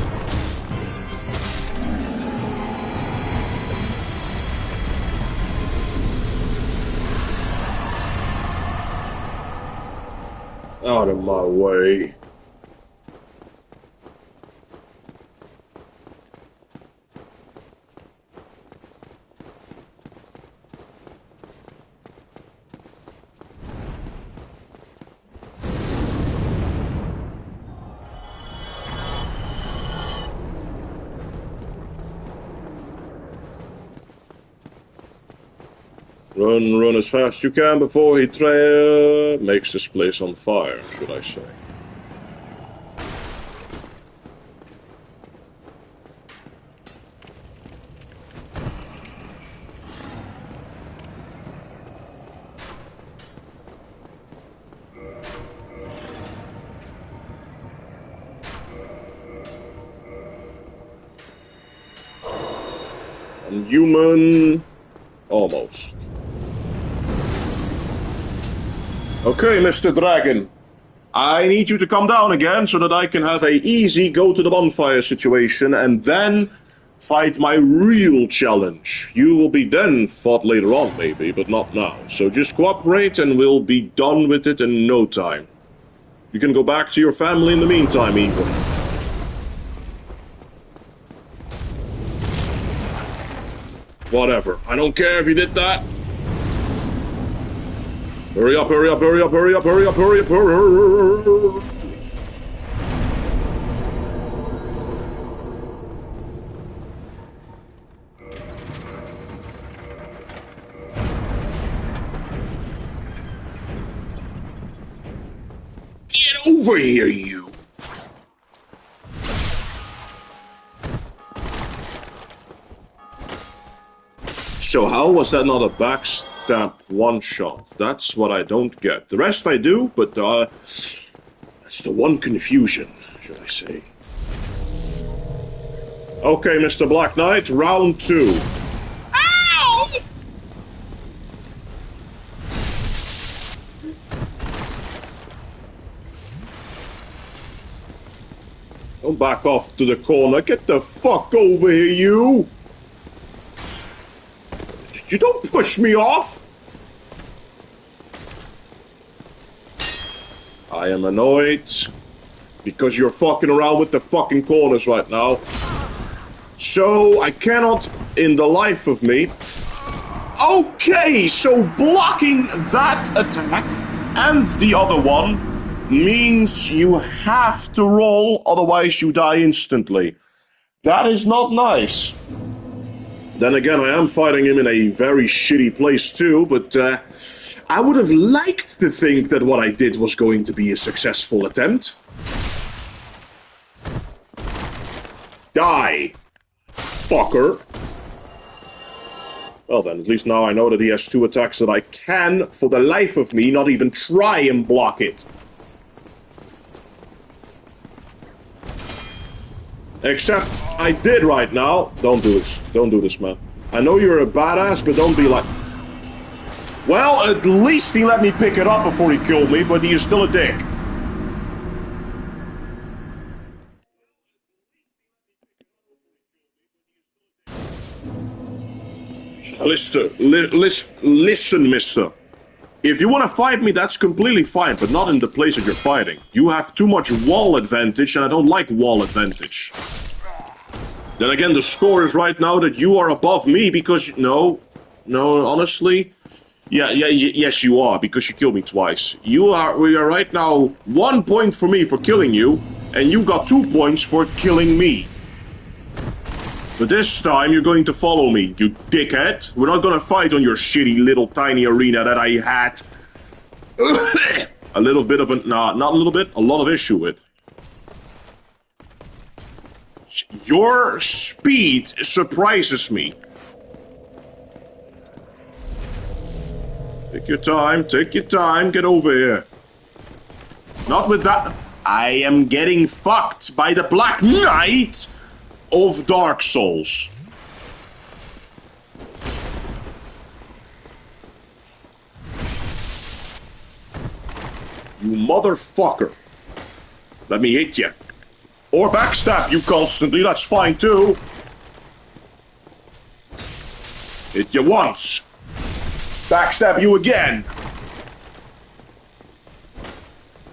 Out of my way. Run as fast as you can before he makes this place on fire, should I say. Unhuman... almost. Okay, Mr. Dragon. I need you to come down again so that I can have a easy go to the bonfire situation and then fight my real challenge. You will be then fought later on, maybe, but not now. So just cooperate and we'll be done with it in no time. You can go back to your family in the meantime, even. Whatever. I don't care if you did that. Hurry up, hurry up, hurry up, hurry up, hurry up, hurry up, hurry up. Get over here, you! So how was that not a backstab one-shot? That's what I don't get. The rest I do, but that's the one confusion, should I say. Okay, Mr. Black Knight, round 2. Ow! Don't back off to the corner. Get the fuck over here, you! You don't push me off! I am annoyed because you're fucking around with the fucking corners right now. So I cannot, in the life of me... Okay, so blocking that attack and the other one means you have to roll, otherwise you die instantly. That is not nice. Then again, I am fighting him in a very shitty place too, but I would have liked to think that what I did was going to be a successful attempt. Die, fucker. Well then, at least now I know that he has 2 attacks that I can, for the life of me, not even try and block it. Except, I did right now. Don't do this. Don't do this, man. I know you're a badass, but don't be like... Well, at least he let me pick it up before he killed me, but he is still a dick. Listen, mister. If you want to fight me, that's completely fine, but not in the place that you're fighting. You have too much wall advantage, and I don't like wall advantage. Then again, the score is right now that you are above me because... No, honestly... Yes, you are, because you killed me twice. We are right now 1 point for me for killing you, and you got 2 points for killing me. But this time, you're going to follow me, you dickhead. We're not gonna fight on your shitty little tiny arena that I had a little bit of a... Nah, not a little bit, a lot of issue with. Your speed surprises me. Take your time, get over here. Not with that. I am getting fucked by the Black Knight of Dark Souls. You motherfucker. Let me hit you. Or backstab you constantly, that's fine too. Hit you once. Backstab you again.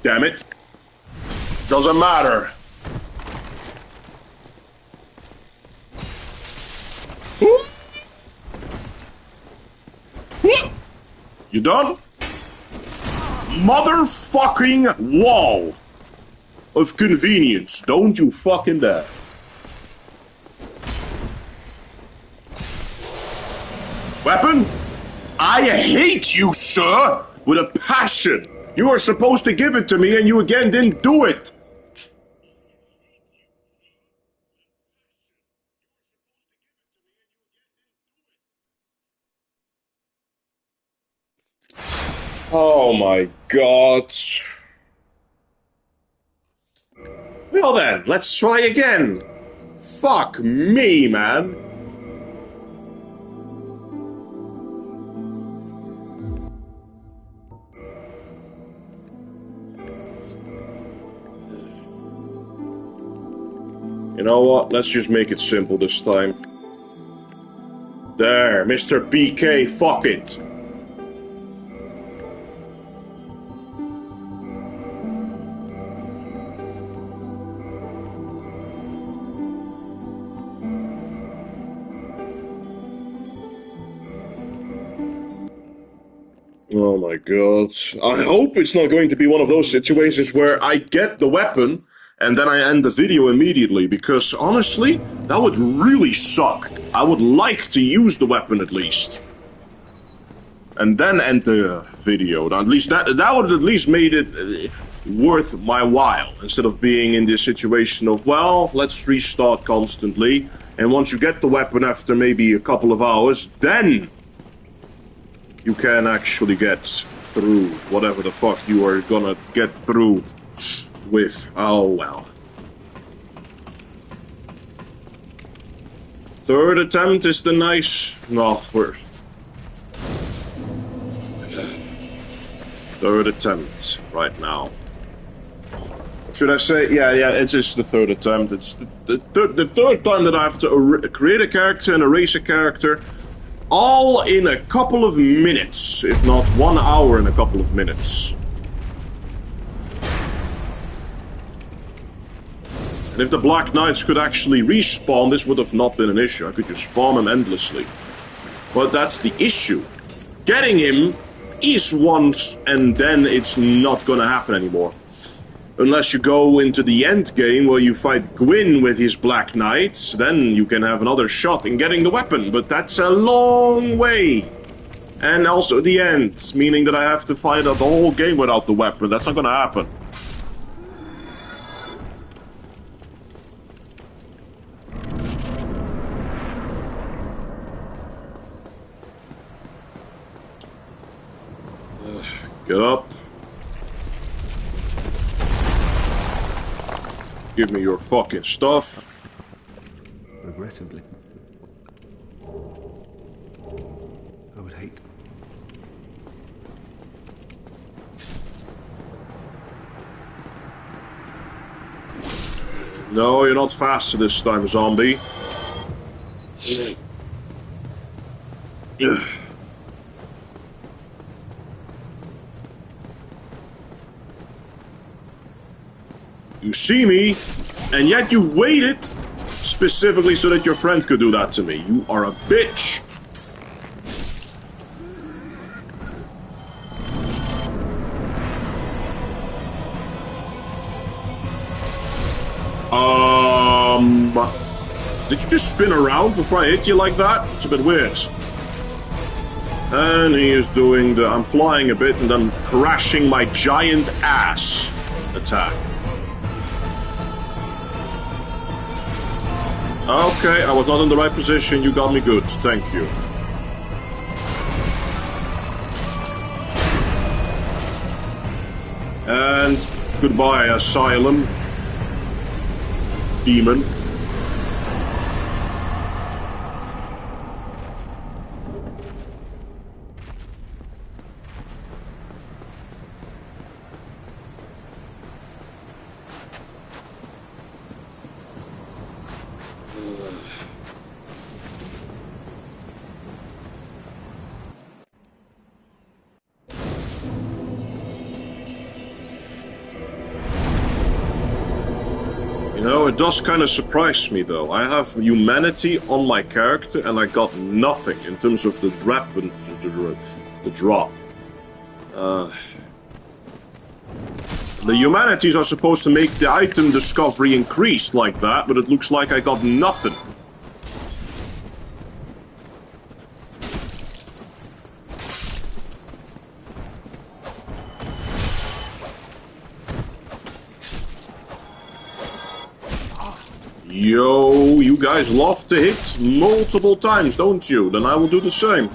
Damn it. Doesn't matter. You done? Motherfucking wall of convenience. Don't you fucking dare. Weapon? I hate you, sir, with a passion. You were supposed to give it to me and you again didn't do it. Oh my god. Well then, let's try again. Fuck me, man. You know what? Let's just make it simple this time. There, Mr. BK, fuck it. Oh my god. I hope it's not going to be one of those situations where I get the weapon and then I end the video immediately, because honestly, that would really suck. I would like to use the weapon at least. And then end the video. At least that would at least made it worth my while, instead of being in this situation of, well, let's restart constantly, and once you get the weapon after maybe a couple of hours, then you can actually get through whatever the fuck you are gonna get through with. Oh well. Third attempt is the nice... No, we're... Third attempt right now. Should I say? Yeah, it's just the third attempt. It's the third time that I have to create a character and erase a character, all in a couple of minutes, if not 1 hour in a couple of minutes. And if the Black Knights could actually respawn, this would have not been an issue. I could just farm him endlessly. But that's the issue. Getting him is once, and then it's not gonna happen anymore. Unless you go into the end game where you fight Gwyn with his Black Knights, then you can have another shot in getting the weapon, but that's a long way. And also the end, meaning that I have to fight out the whole game without the weapon. That's not gonna happen. Get up. Give me your fucking stuff. Regrettably. I would hate... No, you're not faster this time, zombie. You see me, and yet you waited specifically so that your friend could do that to me. You are a bitch. Did you just spin around before I hit you like that? It's a bit weird. And he is doing the... I'm flying a bit and then crashing my giant ass attack. Okay, I was not in the right position. You got me good. Thank you. And goodbye, Asylum. Demon. You know, it does kind of surprise me, though. I have humanity on my character, and I got nothing in terms of the drop. The humanities are supposed to make the item discovery increased like that, but it looks like I got nothing. Yo, you guys love to hit multiple times, don't you? Then I will do the same.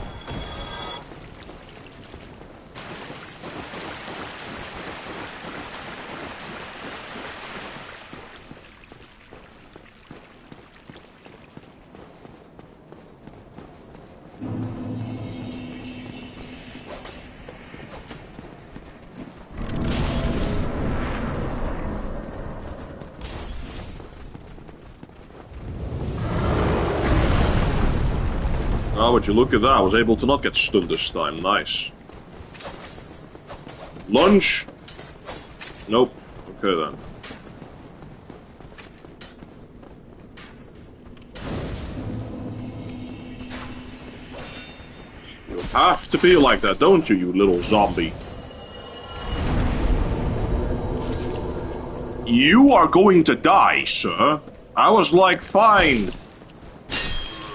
Oh, would you look at that? I was able to not get stunned this time. Nice. Lunge? Nope. Okay then. Your Have to be like that, don't you, you little zombie? You are going to die, sir. I was like, fine.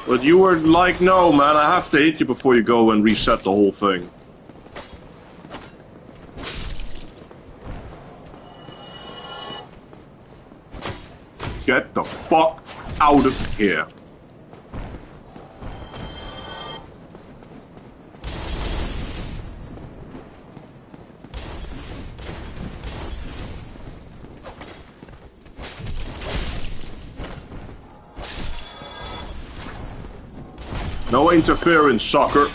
But you were like, no, man, I have to hit you before you go and reset the whole thing. Get the fuck out of here. No interference, sucker.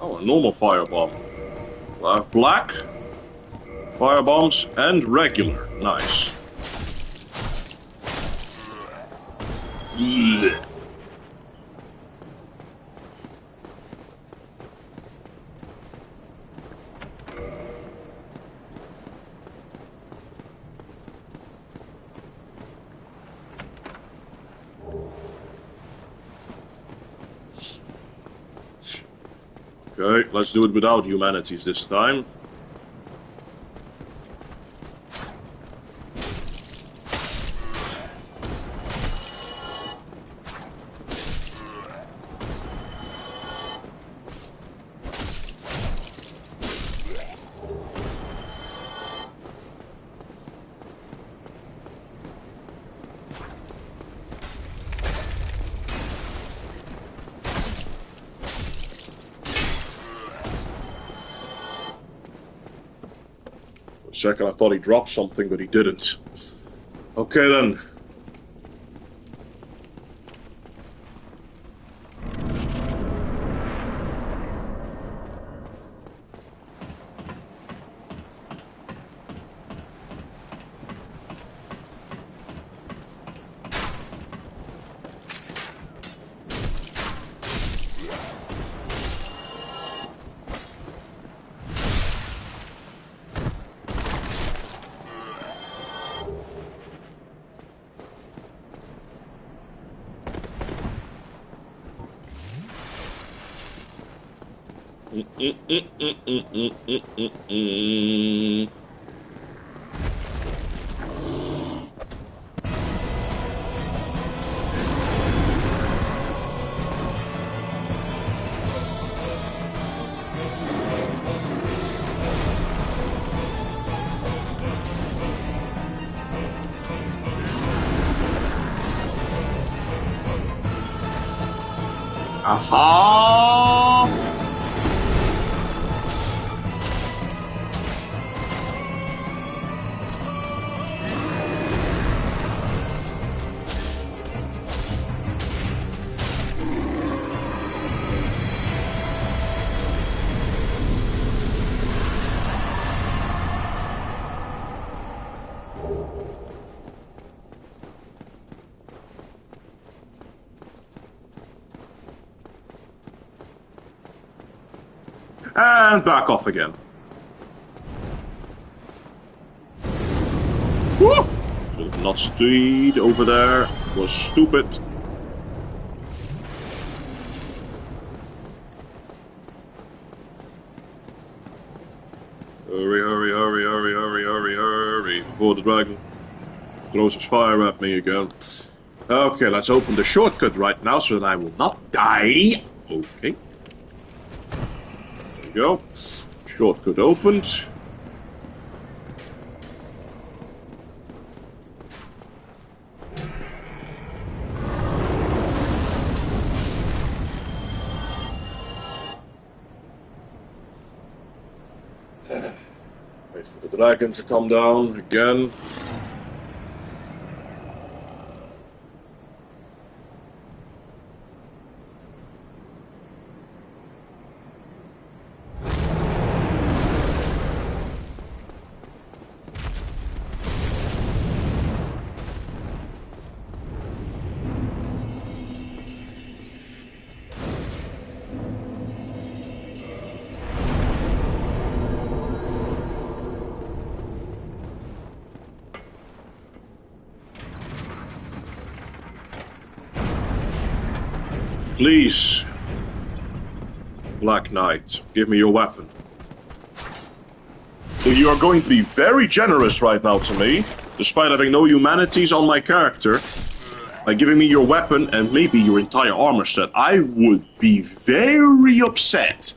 Oh, a normal firebomb. I have black, firebombs, and regular. Nice. Blech. Okay, let's do it without humanities this time. For a second I thought he dropped something, but he didn't. Okay then. Aha! And back off again. Woo! Should have not stayed over there. It was stupid. Hurry, hurry, hurry, hurry, hurry, hurry, hurry. Before the dragon throws his fire at me again. Okay, let's open the shortcut right now so that I will not die. Okay. There we go. Shortcut opened. Wait for the dragon to come down again. Please, Black Knight, give me your weapon. You are going to be very generous right now to me, despite having no humanities on my character. By giving me your weapon and maybe your entire armor set, I would be very upset.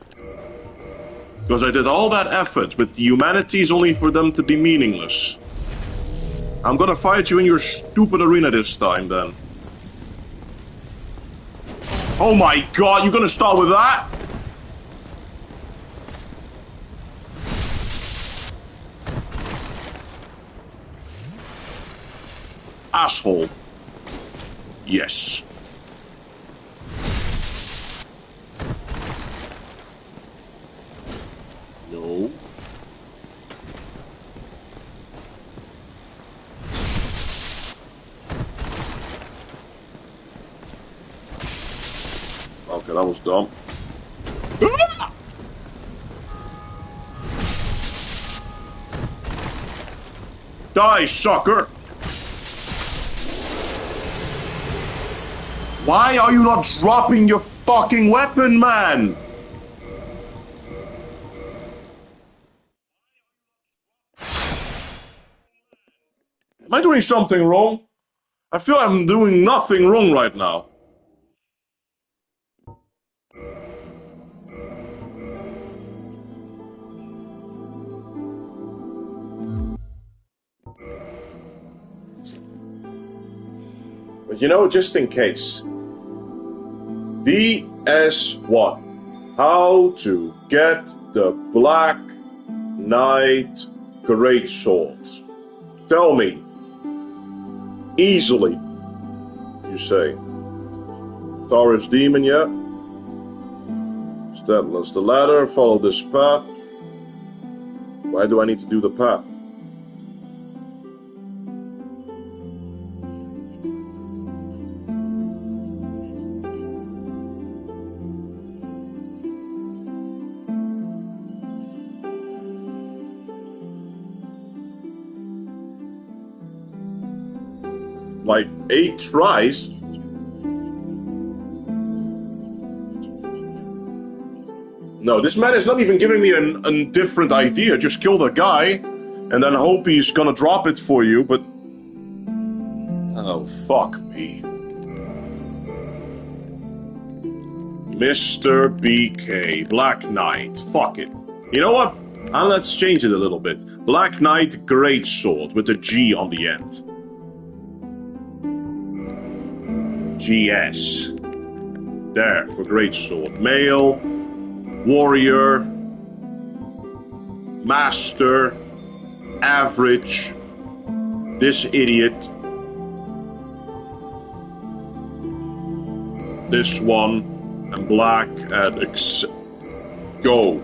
Because I did all that effort with the humanities only for them to be meaningless. I'm gonna fight you in your stupid arena this time, then. Oh my god, you're gonna start with that? Asshole. Yes. No. Okay, that was dumb. Die, sucker! Why are you not dropping your fucking weapon, man? Am I doing something wrong? I feel I'm doing nothing wrong right now. But you know, just in case. DS1. How to get the Black Knight greatsword. Tell me. Easily. You say. Taurus demon, yeah? Establish the ladder, follow this path. Why do I need to do the path? Like 8 tries? No, this man is not even giving me a different idea. Just kill the guy, and then hope he's gonna drop it for you, but... Oh, fuck me. Mr. BK, Black Knight, fuck it. You know what? Let's change it a little bit. Black Knight Greatsword, with a G on the end. GS. There, for greatsword. Male, warrior, master, average, this idiot, this one, and black, and go.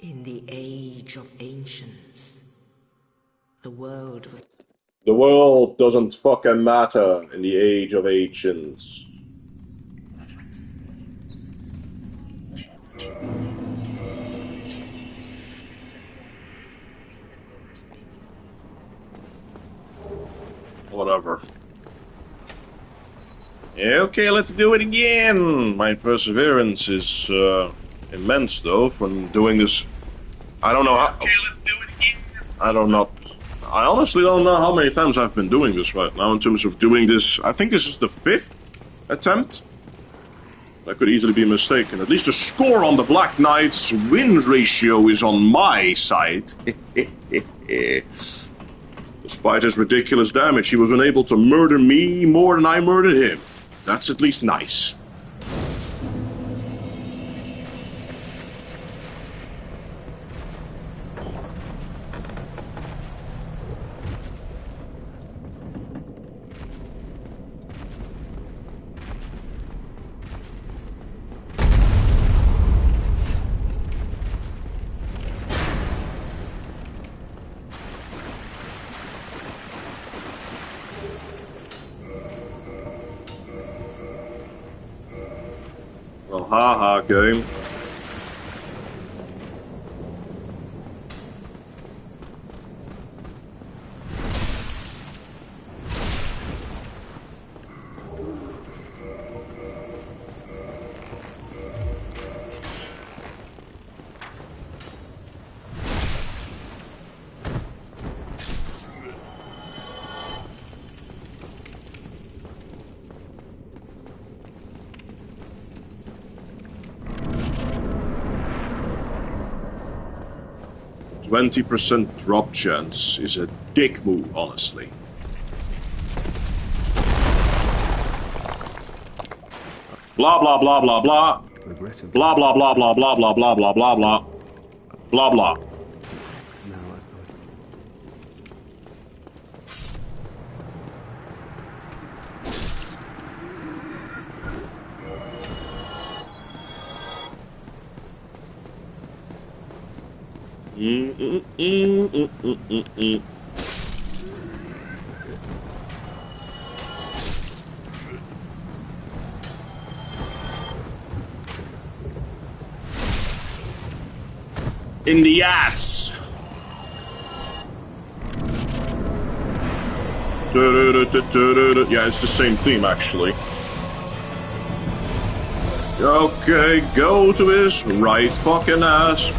In the age of ancients, the world was... The world doesn't fucking matter in the age of ancients. Whatever. Okay, let's do it again. My perseverance is immense, though, from doing this. I don't know how. Okay, let's do it again. I don't know. I honestly don't know how many times I've been doing this right now in terms of doing this. I think this is the 5th attempt. I could easily be mistaken. At least the score on the Black Knight's win ratio is on my side. Despite his ridiculous damage, he was unable to murder me more than I murdered him. That's at least nice. Well, haha, game. %20 drop chance is a dick move, honestly. Blah blah blah blah blah. Regrettably, Blah blah blah blah blah blah blah blah blah blah. Blah blah. now I've got In the ass. Yeah, it's the same theme actually. Okay, go to his right fucking ass.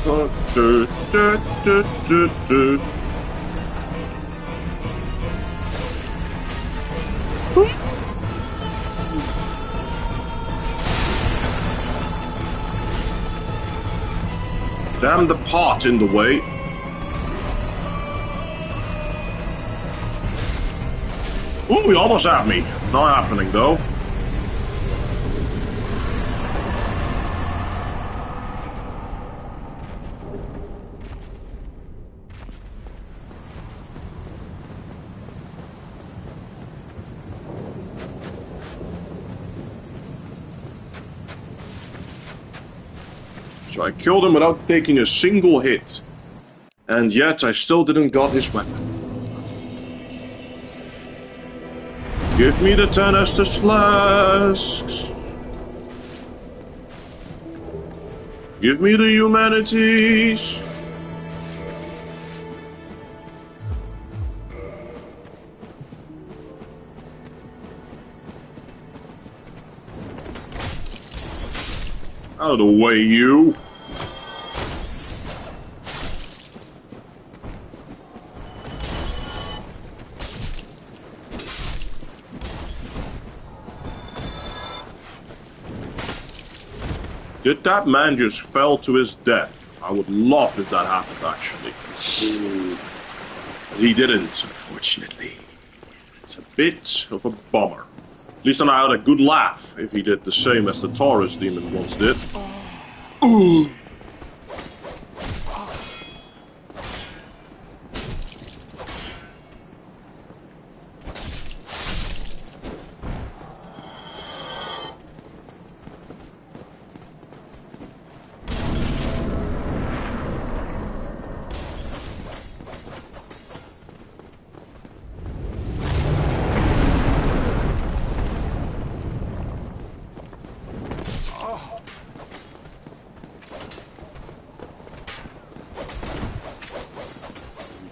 Damn the pot in the way. Ooh, he almost had me. Not happening though. So I killed him without taking a single hit. And yet I still didn't got his weapon. Give me the 10 Estus flasks. Give me the humanities. Out of the way, you. Did that man just fell to his death? I would love if that happened, actually. He didn't, unfortunately. It's a bit of a bummer. At least I had a good laugh if he did the same as the Taurus demon once did. Ooh.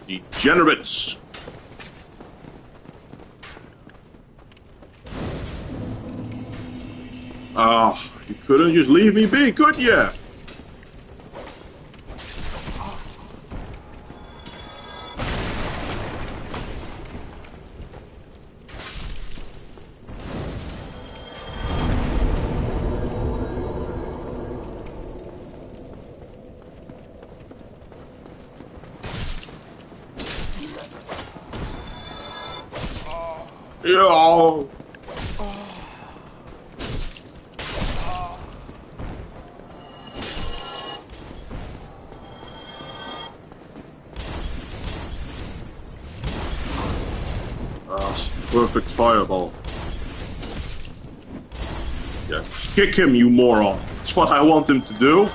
Degenerates! Oh, you couldn't just leave me be, could ya? Yeah. Perfect fireball. Yeah, kick him, you moron. That's what I want him to do.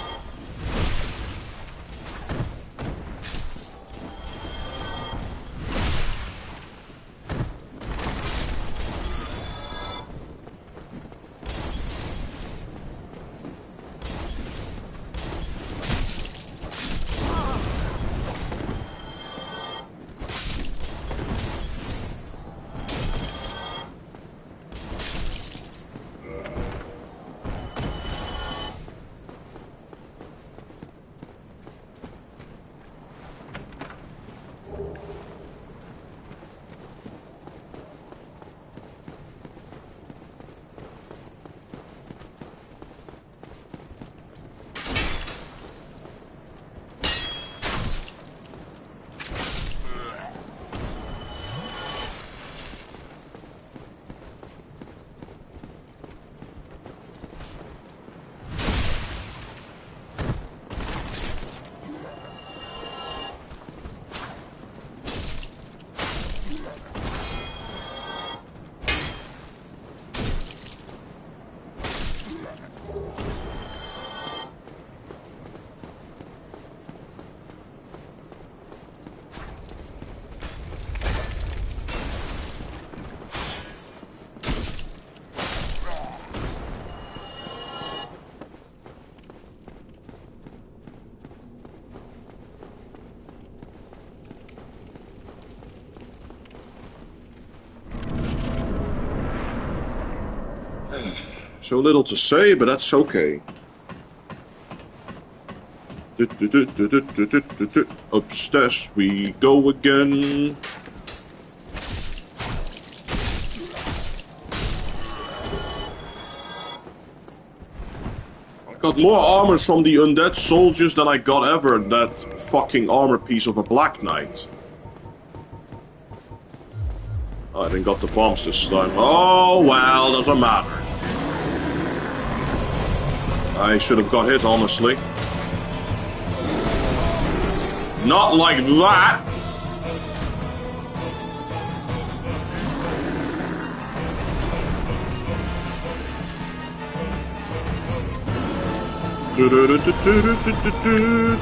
So little to say, but that's okay. Upstairs we go again. I got more armor from the undead soldiers than I got ever in that fucking armor piece of a Black Knight. Oh, I didn't got the bombs this time. Oh well, doesn't matter. I should have got hit, honestly. Not like that!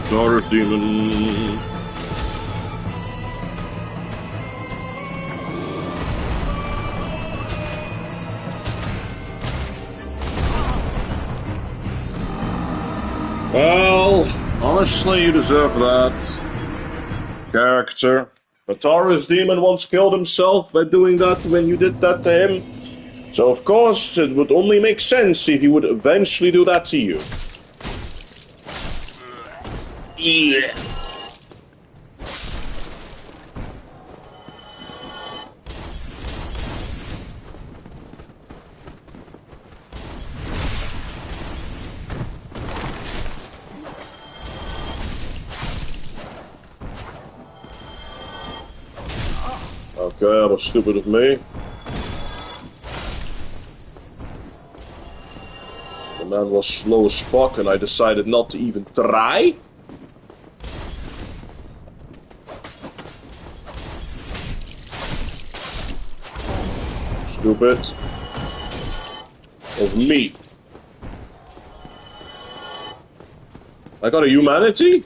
Taurus Demon. Well, honestly, you deserve that. Character. But Taurus Demon once killed himself by doing that when you did that to him. So of course, it would only make sense if he would eventually do that to you. Yeah. Okay, that was stupid of me. The man was slow as fuck and I decided not to even try. Stupid. Of me. I got a humanity?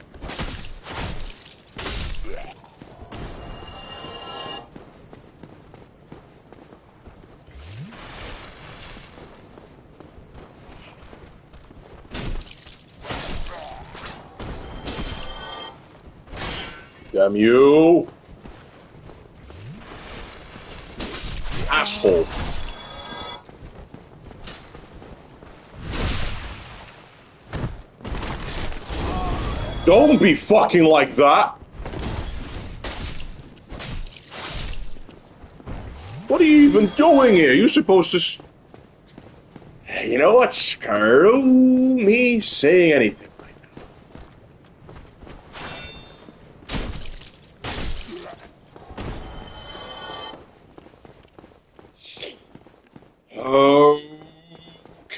Damn you! Asshole! Don't be fucking like that! What are you even doing here? You're supposed to... You know what? Screw me saying anything.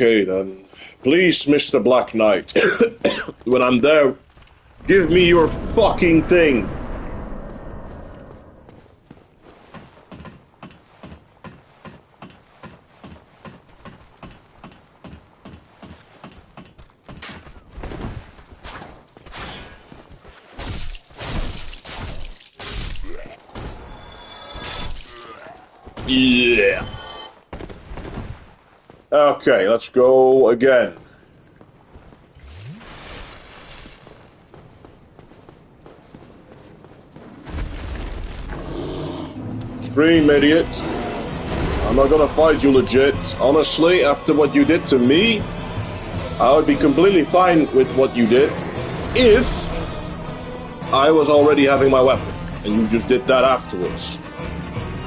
Okay then. Please, Mr. Black Knight, when I'm there, give me your fucking thing. Yeah. Okay, let's go again. Scream, idiot. I'm not gonna fight you legit. Honestly, after what you did to me, I would be completely fine with what you did if I was already having my weapon and you just did that afterwards.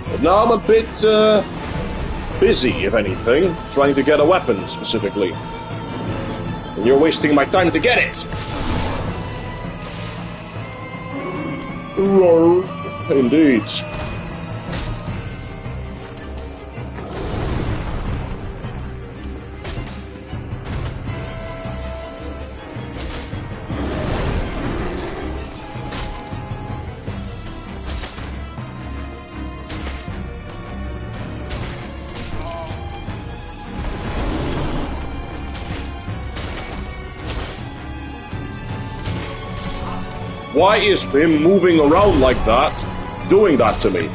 But now I'm a bit, busy, if anything, trying to get a weapon, specifically. And you're wasting my time to get it! Roar. Indeed. Why is him moving around like that, doing that to me?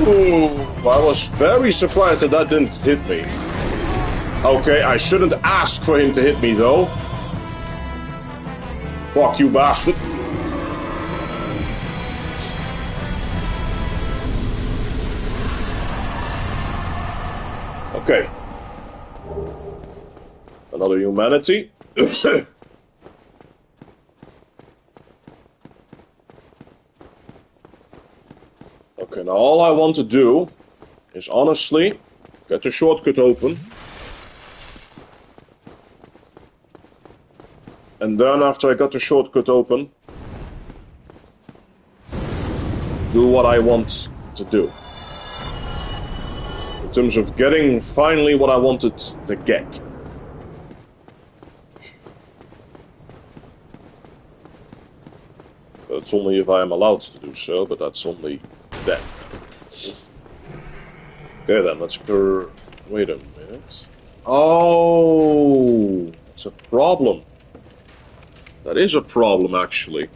Ooh, I was very surprised that that didn't hit me. Okay, I shouldn't ask for him to hit me though. Fuck you, bastard. Okay. Another humanity. Okay, now all I want to do is honestly get the shortcut open. And then after I got the shortcut open, do what I want to do. In terms of getting finally what I wanted to get. But it's only if I am allowed to do so, but that's only then. Okay then, let's go... Wait a minute. Oh! It's a problem. That is a problem, actually.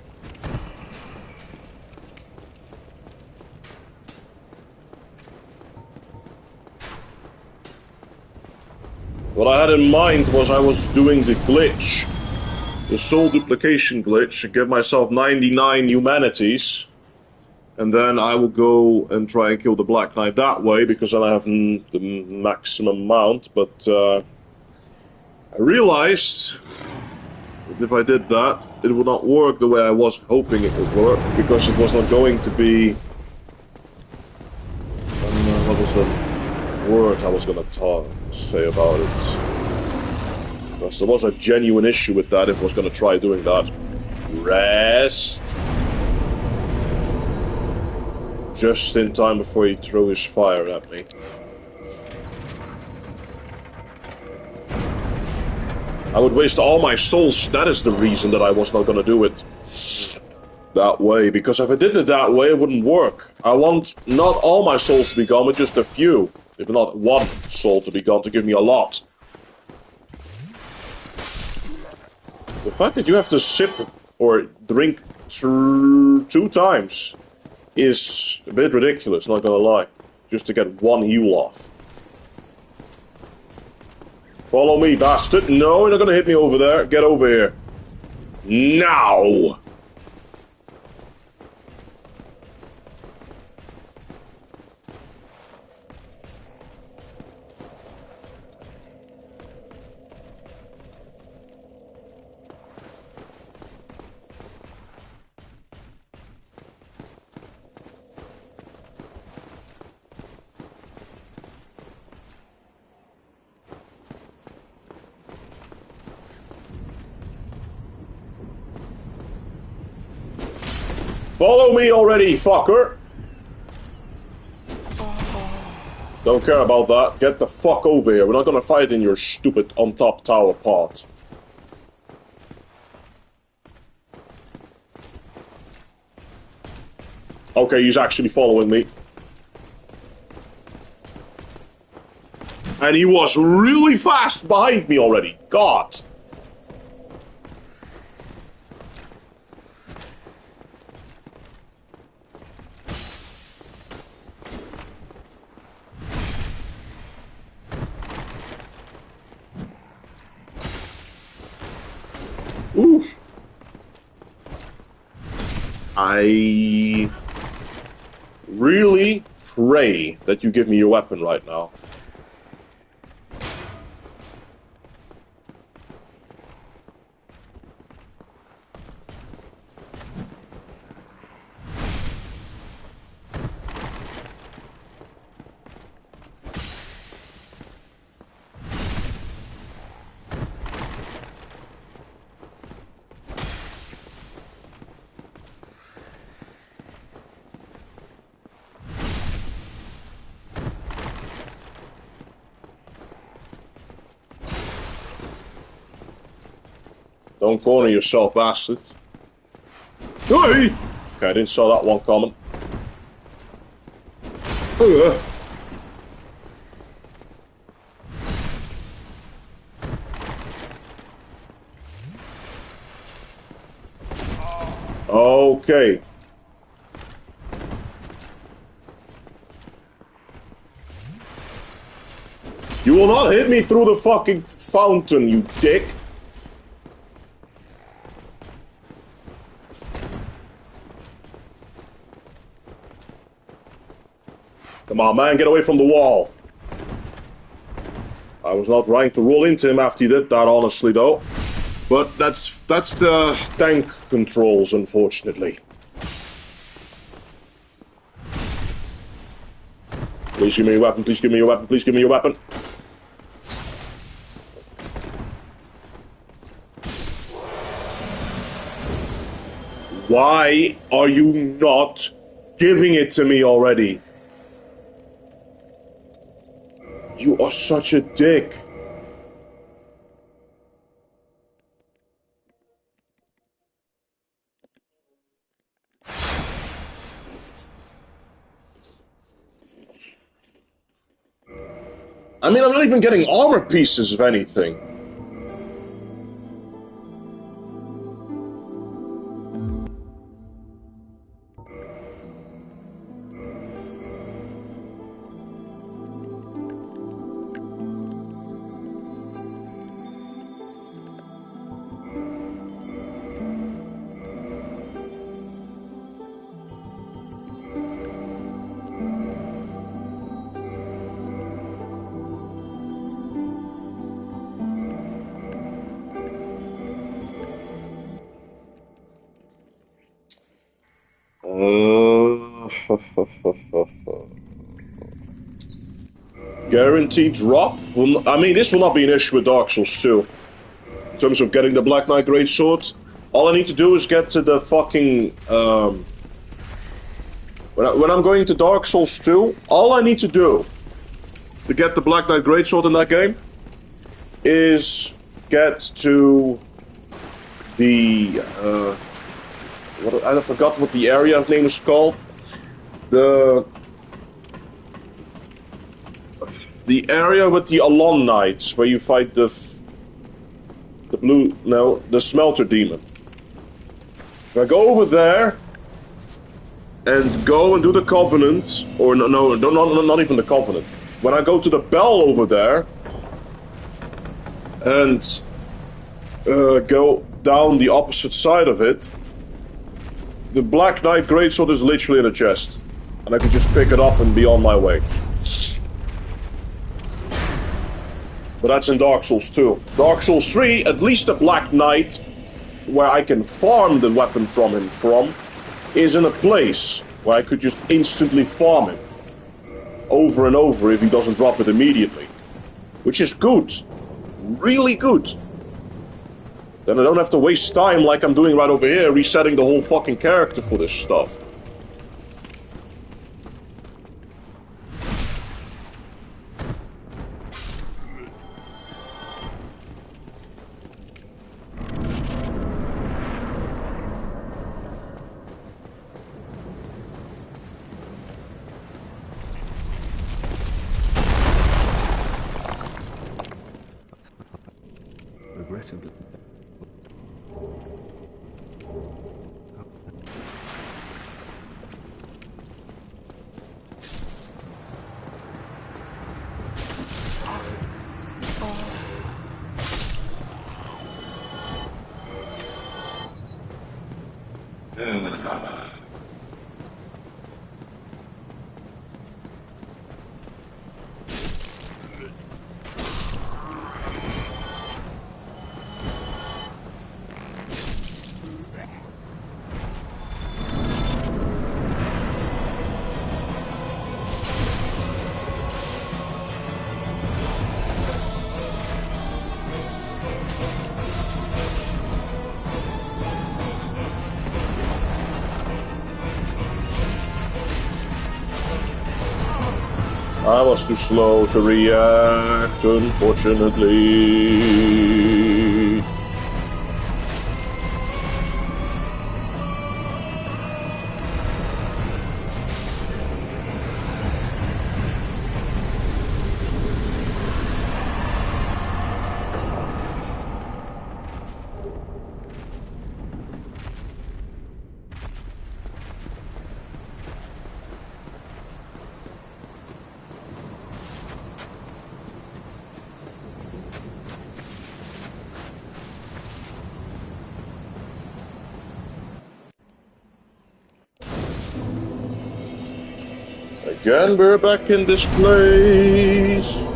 What I had in mind was I was doing the glitch. The soul duplication glitch to give myself 99 humanities. And then I will go and try and kill the Black Knight that way, because then I have the maximum amount. But I realized that if I did that, it would not work the way I was hoping it would work, because it was not going to be... what was the words I was going to say about it? Because there was a genuine issue with that if I was going to try doing that. Rest. Just in time before he threw his fire at me. I would waste all my souls. That is the reason that I was not going to do it that way. Because if I did it that way, it wouldn't work. I want not all my souls to be gone, but just a few. If not one soul to be gone to give me a lot. The fact that you have to sip or drink 2 times is a bit ridiculous, not gonna lie. Just to get one heal off. Follow me, bastard. No, you're not gonna hit me over there. Get over here. Now! Follow me already, fucker! Don't care about that. Get the fuck over here. We're not gonna fight in your stupid on top tower part. Okay, he's actually following me. And he was really fast behind me already. God. Oof. I really pray that you give me your weapon right now. Don't corner yourself, bastard. Hey! Okay, I didn't saw that one coming. Okay. You will not hit me through the fucking fountain, you dick. Come on, man, get away from the wall. I was not trying to roll into him after he did that, honestly, though. But that's the tank controls, unfortunately. Please give me your weapon, please give me your weapon, please give me your weapon. Why are you not giving it to me already? You are such a dick. I mean, I'm not even getting armor pieces, if anything. Guaranteed drop? Well, I mean, this will not be an issue with Dark Souls 2. In terms of getting the Black Knight Greatsword, all I need to do is get to the fucking... When I'm going to Dark Souls 2, all I need to do to get the Black Knight Greatsword in that game is get to the... I forgot what the area name is called. The area with the Alon Knights, where you fight the Smelter Demon. If I go over there and go and do the Covenant, or no, not even the Covenant. When I go to the bell over there and go down the opposite side of it, the Black Knight Greatsword is literally in a chest, and I can just pick it up and be on my way. But that's in Dark Souls 2. Dark Souls 3, at least the Black Knight, where I can farm the weapon from him is in a place where I could just instantly farm him. Over and over if he doesn't drop it immediately. Which is good. Really good. Then I don't have to waste time like I'm doing right over here, resetting the whole fucking character for this stuff. Regrettably. I was too slow to react, unfortunately. Again, we're back in this place.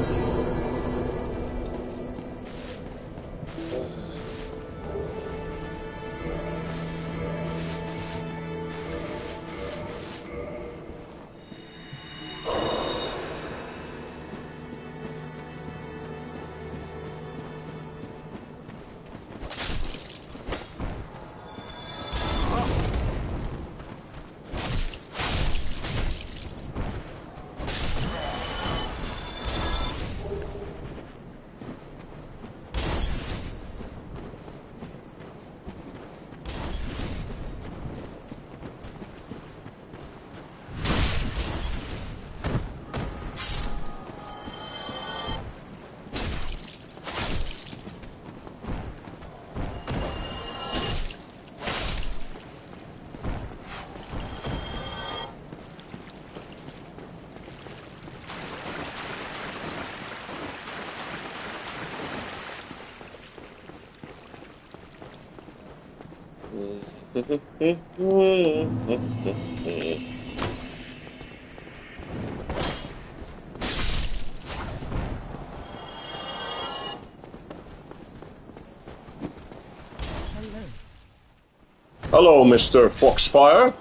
Hello, Mr. Foxfire.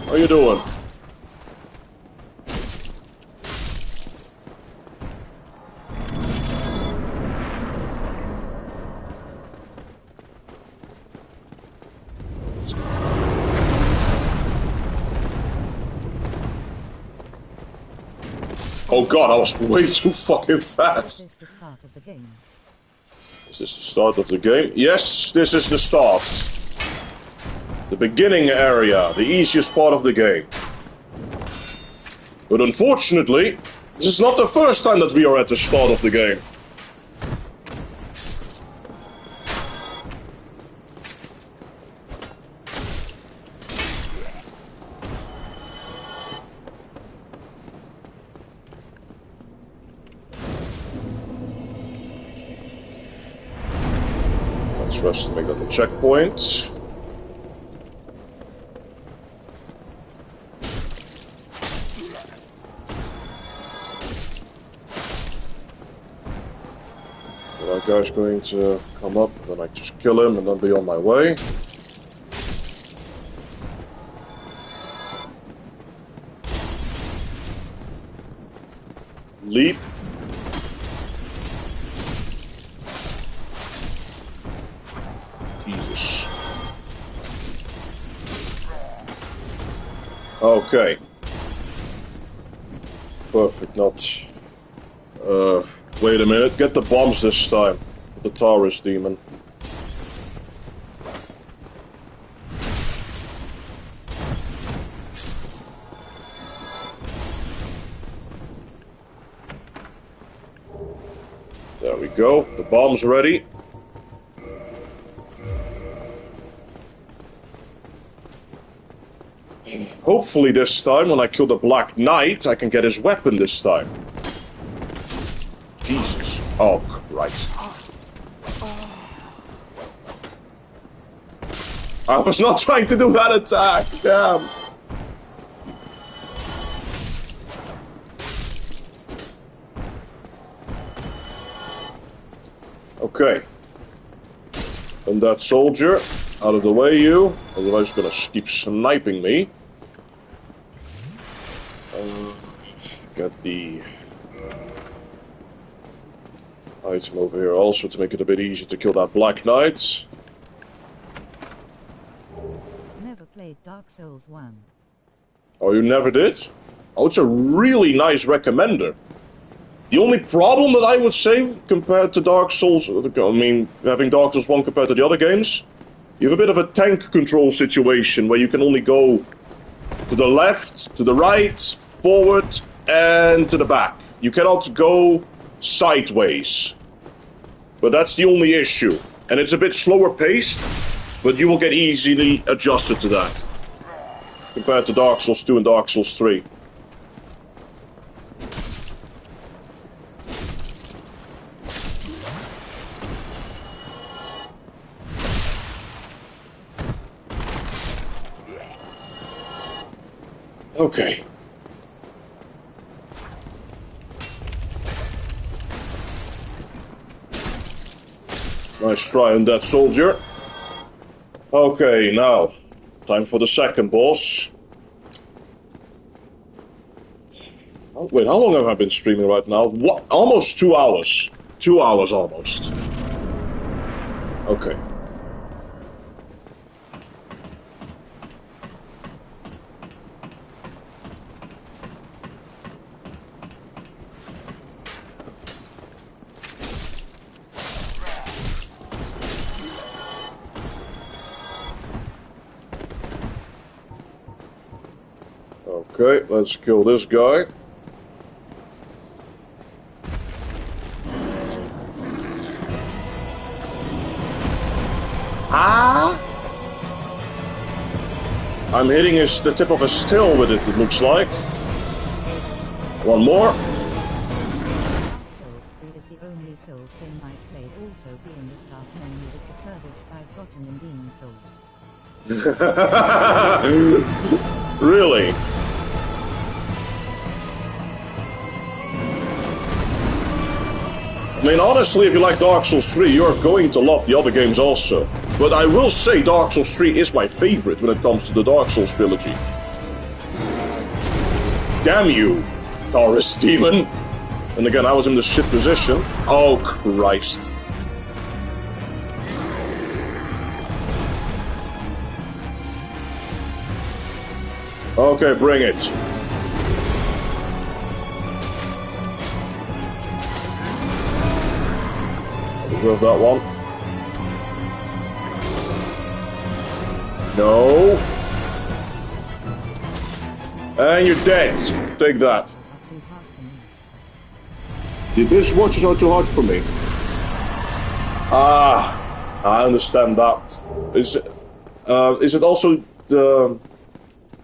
How you doing? Oh god, I was way too fucking fast. Is this the start of the game? Is this the start of the game? Yes, this is the start. The beginning area, the easiest part of the game. But unfortunately, this is not the first time that we are at the start of the game. Let's rest and make that the checkpoint. That guy's going to come up, then I just kill him and then be on my way. Leap. Jesus. Okay. Perfect, not... wait a minute, get the bombs this time. The Taurus demon. There we go, the bomb's ready. Hopefully this time, when I kill the Black Knight, I can get his weapon this time. Jesus. Oh, Christ. I was not trying to do that attack. Damn. Okay. And that soldier, out of the way, you. Otherwise, he's gonna keep sniping me. Get the item over here also to make it a bit easier to kill that Black Knight. Never played Dark Souls 1. Oh, you never did? Oh, it's a really nice recommender. The only problem that I would say compared to Dark Souls, I mean, having Dark Souls 1 compared to the other games, you have a bit of a tank control situation where you can only go to the left, to the right, forward, and to the back. You cannot go sideways. But that's the only issue. And it's a bit slower paced, but you will get easily adjusted to that. Compared to Dark Souls 2 and Dark Souls 3. Okay. Nice try on that soldier. Okay, now, time for the second boss. Oh, wait, how long have I been streaming right now? What? Almost 2 hours. 2 hours almost. Okay. Okay, let's kill this guy. Ah! I'm hitting the tip of his tail with it, it looks like. One more. Souls 3 is the only Souls game I've played, also being the start menu is the furthest I've gotten in Demon Souls. Really? I mean, honestly, if you like Dark Souls 3, you're going to love the other games also. But I will say Dark Souls 3 is my favorite when it comes to the Dark Souls trilogy. Damn you, Taurus Demon. And again, I was in the shit position. Oh, Christ. Okay, bring it. Deserve that one. No. And you're dead. Take that. The Abyss Watchers are too hard for me. Ah, I understand that. Is it also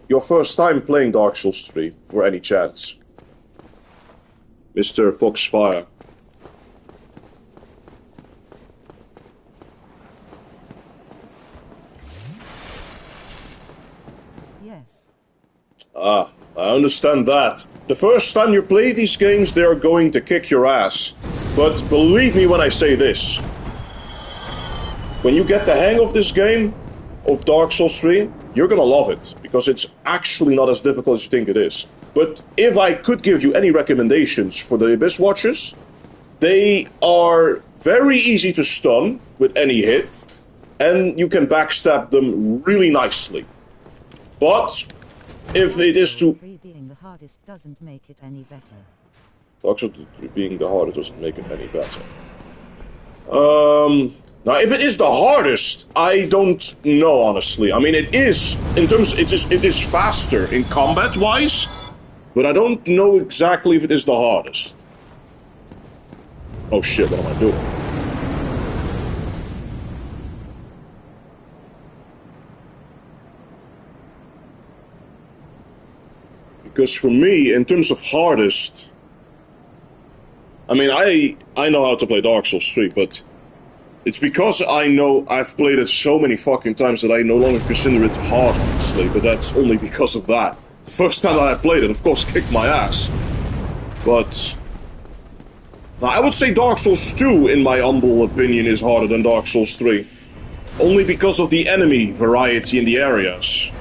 your first time playing Dark Souls 3, for any chance? Mr. Foxfire. Yes. Ah, I understand that. The first time you play these games, they are going to kick your ass. But believe me when I say this. When you get the hang of this game, of Dark Souls 3, you're gonna love it. Because it's actually not as difficult as you think it is. But if I could give you any recommendations for the Abyss Watchers, they are very easy to stun with any hit. And you can backstab them really nicely. But if it is to... being the hardest doesn't make it any better. Dark Souls being the hardest doesn't make it any better. Now, if it is the hardest, I don't know, honestly. I mean, it is, in terms, it is faster in combat-wise, but I don't know exactly if it is the hardest. Oh shit, what am I doing? Because for me, in terms of hardest, I mean, I know how to play Dark Souls 3, but it's because I know I've played it so many fucking times that I no longer consider it hard, honestly, but that's only because of that. The first time that I played it, of course, kicked my ass. But now, I would say Dark Souls 2, in my humble opinion, is harder than Dark Souls 3. Only because of the enemy variety in the areas.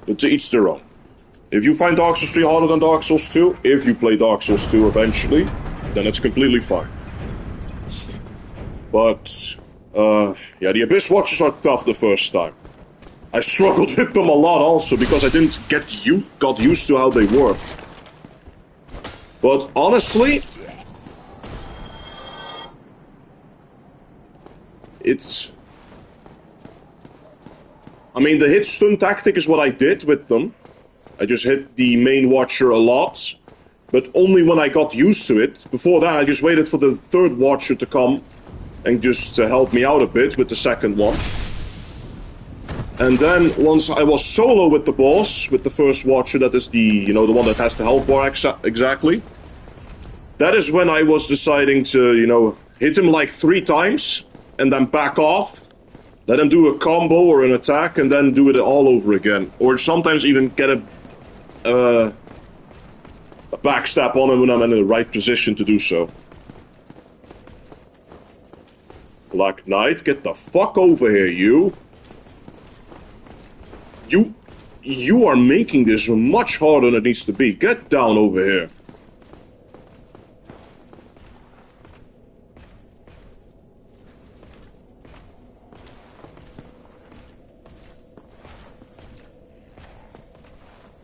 But to each their own. If you find Dark Souls 3 harder than Dark Souls 2, if you play Dark Souls 2 eventually, then it's completely fine. But, yeah, the Abyss Watchers are tough the first time. I struggled with them a lot also, because I didn't got used to how they worked. But, honestly, it's... I mean, the hit stun tactic is what I did with them. I just hit the main watcher a lot, but only when I got used to it. Before that, I just waited for the third watcher to come and just help me out a bit with the second one. And then, once I was solo with the boss, with the first watcher, that is the, you know, the one that has the health bar exactly, that is when I was deciding to, you know, hit him like 3 times, and then back off, let him do a combo or an attack, and then do it all over again. Or sometimes even get a a backstab on him when I'm in the right position to do so. Black Knight, get the fuck over here, you. You are making this much harder than it needs to be. Get down over here.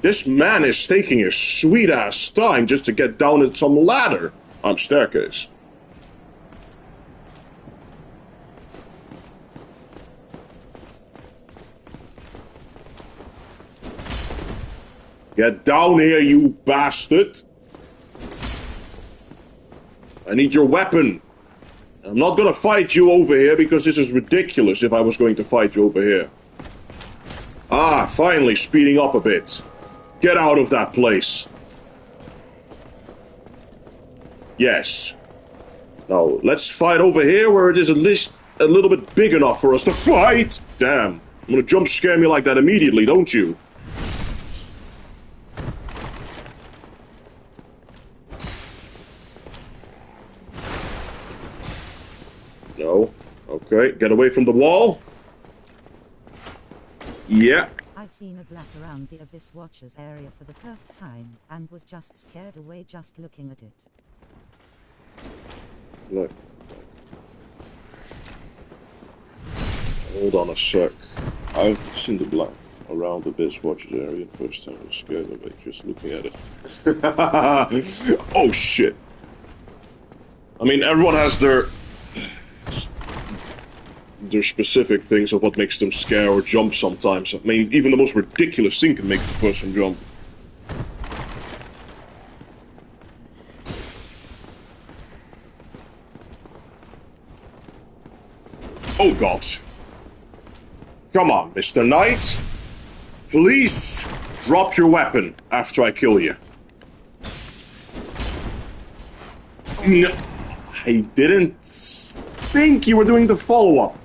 This man is taking his sweet-ass time just to get down at some ladder. Staircase. Get down here, you bastard. I need your weapon. I'm not gonna fight you over here because this is ridiculous if I was going to fight you over here. Ah, finally speeding up a bit. Get out of that place. Yes. Now, let's fight over here where it is at least a little bit big enough for us to fight. Damn. I'm gonna jump scare me like that immediately, don't you? No. Okay, get away from the wall. Yeah. I've seen a black around the Abyss Watchers area for the first time, and was just scared away just looking at it. Look. Hold on a sec. I've seen the black around the Abyss Watchers area the first time I was scared away just looking at it. Oh shit. I mean, everyone has their specific things of what makes them scare or jump sometimes. I mean, even the most ridiculous thing can make the person jump. Oh god. Come on, Mr. Knight. Please drop your weapon after I kill you. No, I didn't think you were doing the follow-up.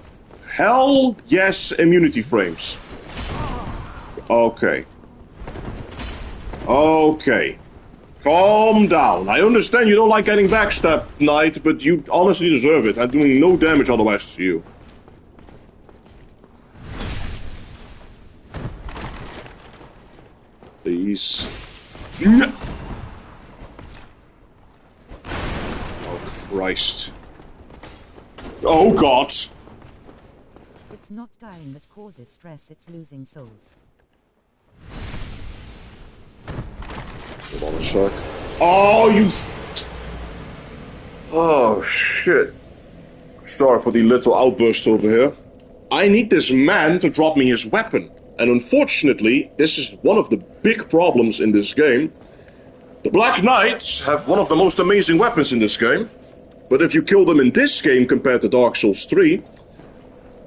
Hell yes, immunity frames. Okay. Okay. Calm down. I understand you don't like getting backstabbed, Knight, but you honestly deserve it. I'm doing no damage otherwise to you. Please. No. Oh, Christ. Oh, God. It's not dying that causes stress, it's losing souls. Hold on a sec. Oh, you... Oh, shit. Sorry for the little outburst over here. I need this man to drop me his weapon. And unfortunately, this is one of the big problems in this game. The Black Knights have one of the most amazing weapons in this game. But if you kill them in this game compared to Dark Souls 3,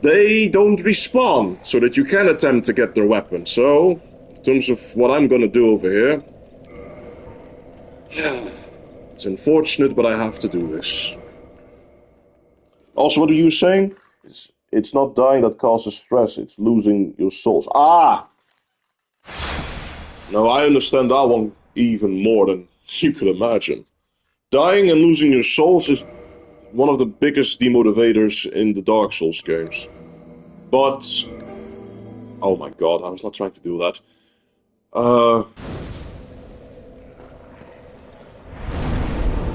they don't respawn, so that you can attempt to get their weapon. So, in terms of what I'm gonna do over here... It's unfortunate, but I have to do this. Also, what are you saying? It's not dying that causes stress, it's losing your souls. Ah! Now, I understand that one even more than you could imagine. Dying and losing your souls is one of the biggest demotivators in the Dark Souls games. But... Oh my god, I was not trying to do that.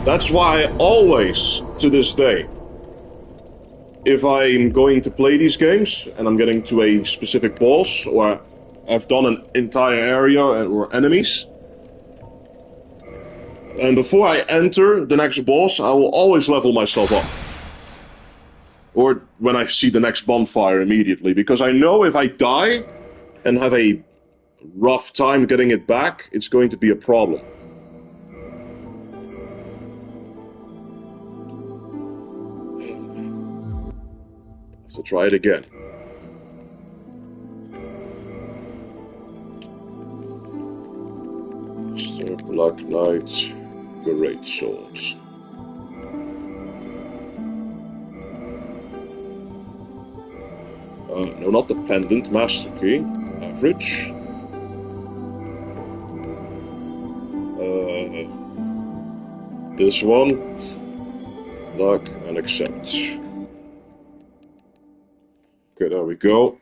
That's why I always, to this day, if I'm going to play these games, and I'm getting to a specific boss, or I've done an entire area or enemies, and before I enter the next boss, I will always level myself up. Or when I see the next bonfire immediately, because I know if I die and have a rough time getting it back, it's going to be a problem. So try it again. Mr. Black Knight, greatsword. No, not the pendant, master key. Average. This one. Lock and accept. Okay, there we go.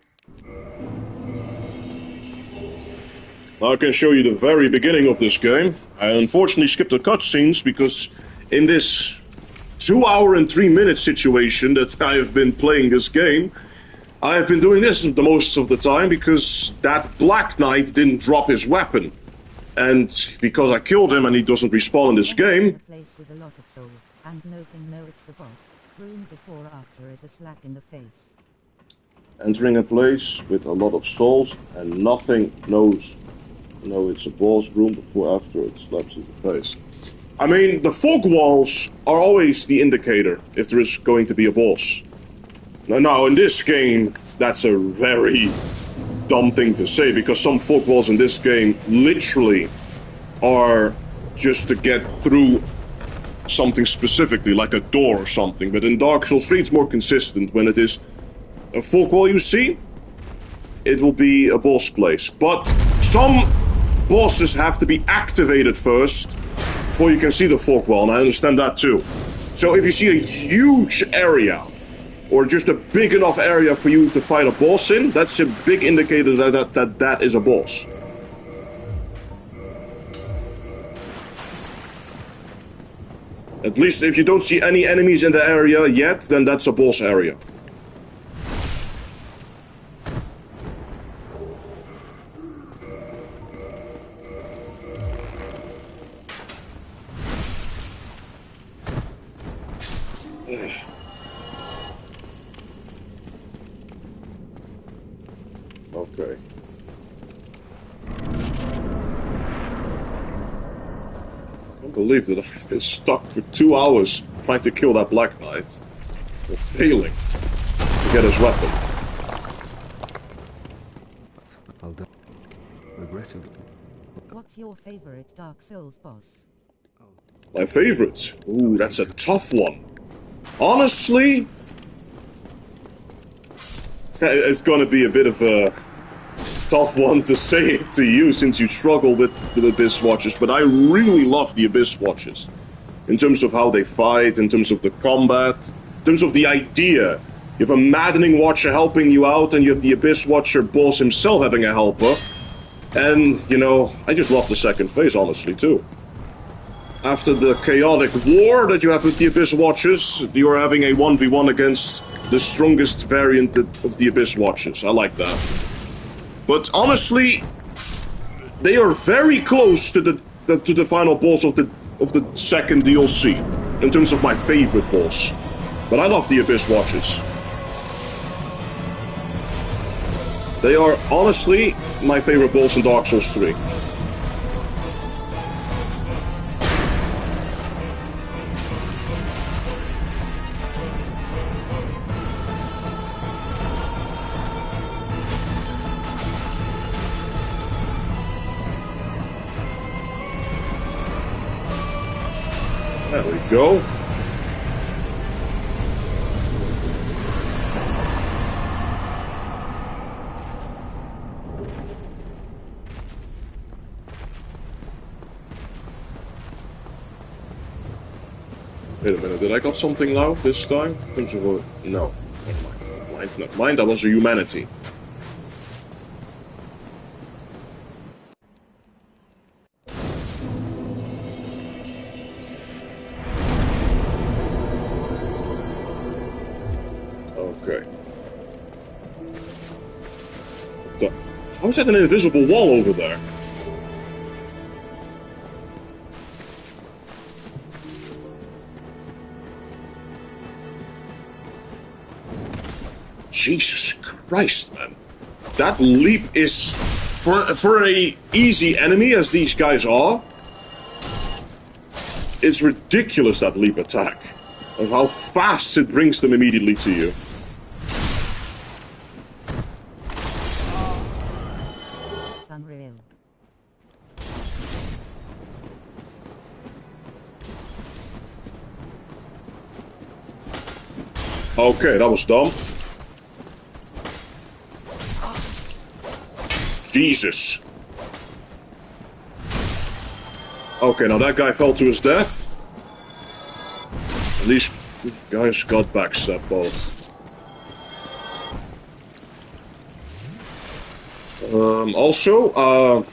Now I can show you the very beginning of this game. I unfortunately skipped the cutscenes because in this 2 hour and 3 minute situation that I have been playing this game, I have been doing this the most of the time because that Black Knight didn't drop his weapon. And because I killed him and he doesn't respawn in this game... A place with a lot of souls, and noting no it's a boss, room before or after is a slap in the face. Entering a place with a lot of souls and nothing knows... No, it's a boss, room before after it slaps in the face. I mean, the fog walls are always the indicator if there is going to be a boss. Now in this game, that's a very dumb thing to say, because some fog walls in this game literally are just to get through something specifically, like a door or something. But in Dark Souls 3, it's more consistent. When it is a fog wall you see, it will be a boss place. But some bosses have to be activated first before you can see the fog wall, and I understand that too. So if you see a huge area, or just a big enough area for you to fight a boss in, that's a big indicator that is a boss. At least if you don't see any enemies in the area yet, then that's a boss area. Okay. I can't believe that I've been stuck for 2 hours trying to kill that Black Knight. Or failing to get his weapon. I'll die. Regrettably. What's your favorite Dark Souls boss? My favorite? Ooh, that's a tough one. Honestly, it's gonna be a bit of a tough one to say it to you since you struggle with the Abyss Watchers, but I really love the Abyss Watchers. In terms of how they fight, in terms of the combat, in terms of the idea. You have a Maddening Watcher helping you out, and you have the Abyss Watcher boss himself having a helper. And, you know, I just love the second phase, honestly, too. After the chaotic war that you have with the Abyss Watchers, you are having a 1v1 against the strongest variant of the Abyss Watchers. I like that. But honestly, they are very close to the final boss of the second DLC in terms of my favorite boss. But I love the Abyss Watchers. They are honestly my favorite boss in Dark Souls 3. There we go. Wait a minute, did I got something now this time? No, never mind. Never mind, that was a humanity. Okay. How is that an invisible wall over there? Jesus Christ, man. That leap is, for a easy enemy as these guys are, it's ridiculous, that leap attack. Of how fast it brings them immediately to you. It's unreal. Okay, that was dumb. Jesus. Okay, now that guy fell to his death. These guys got backstab both. Also, I'm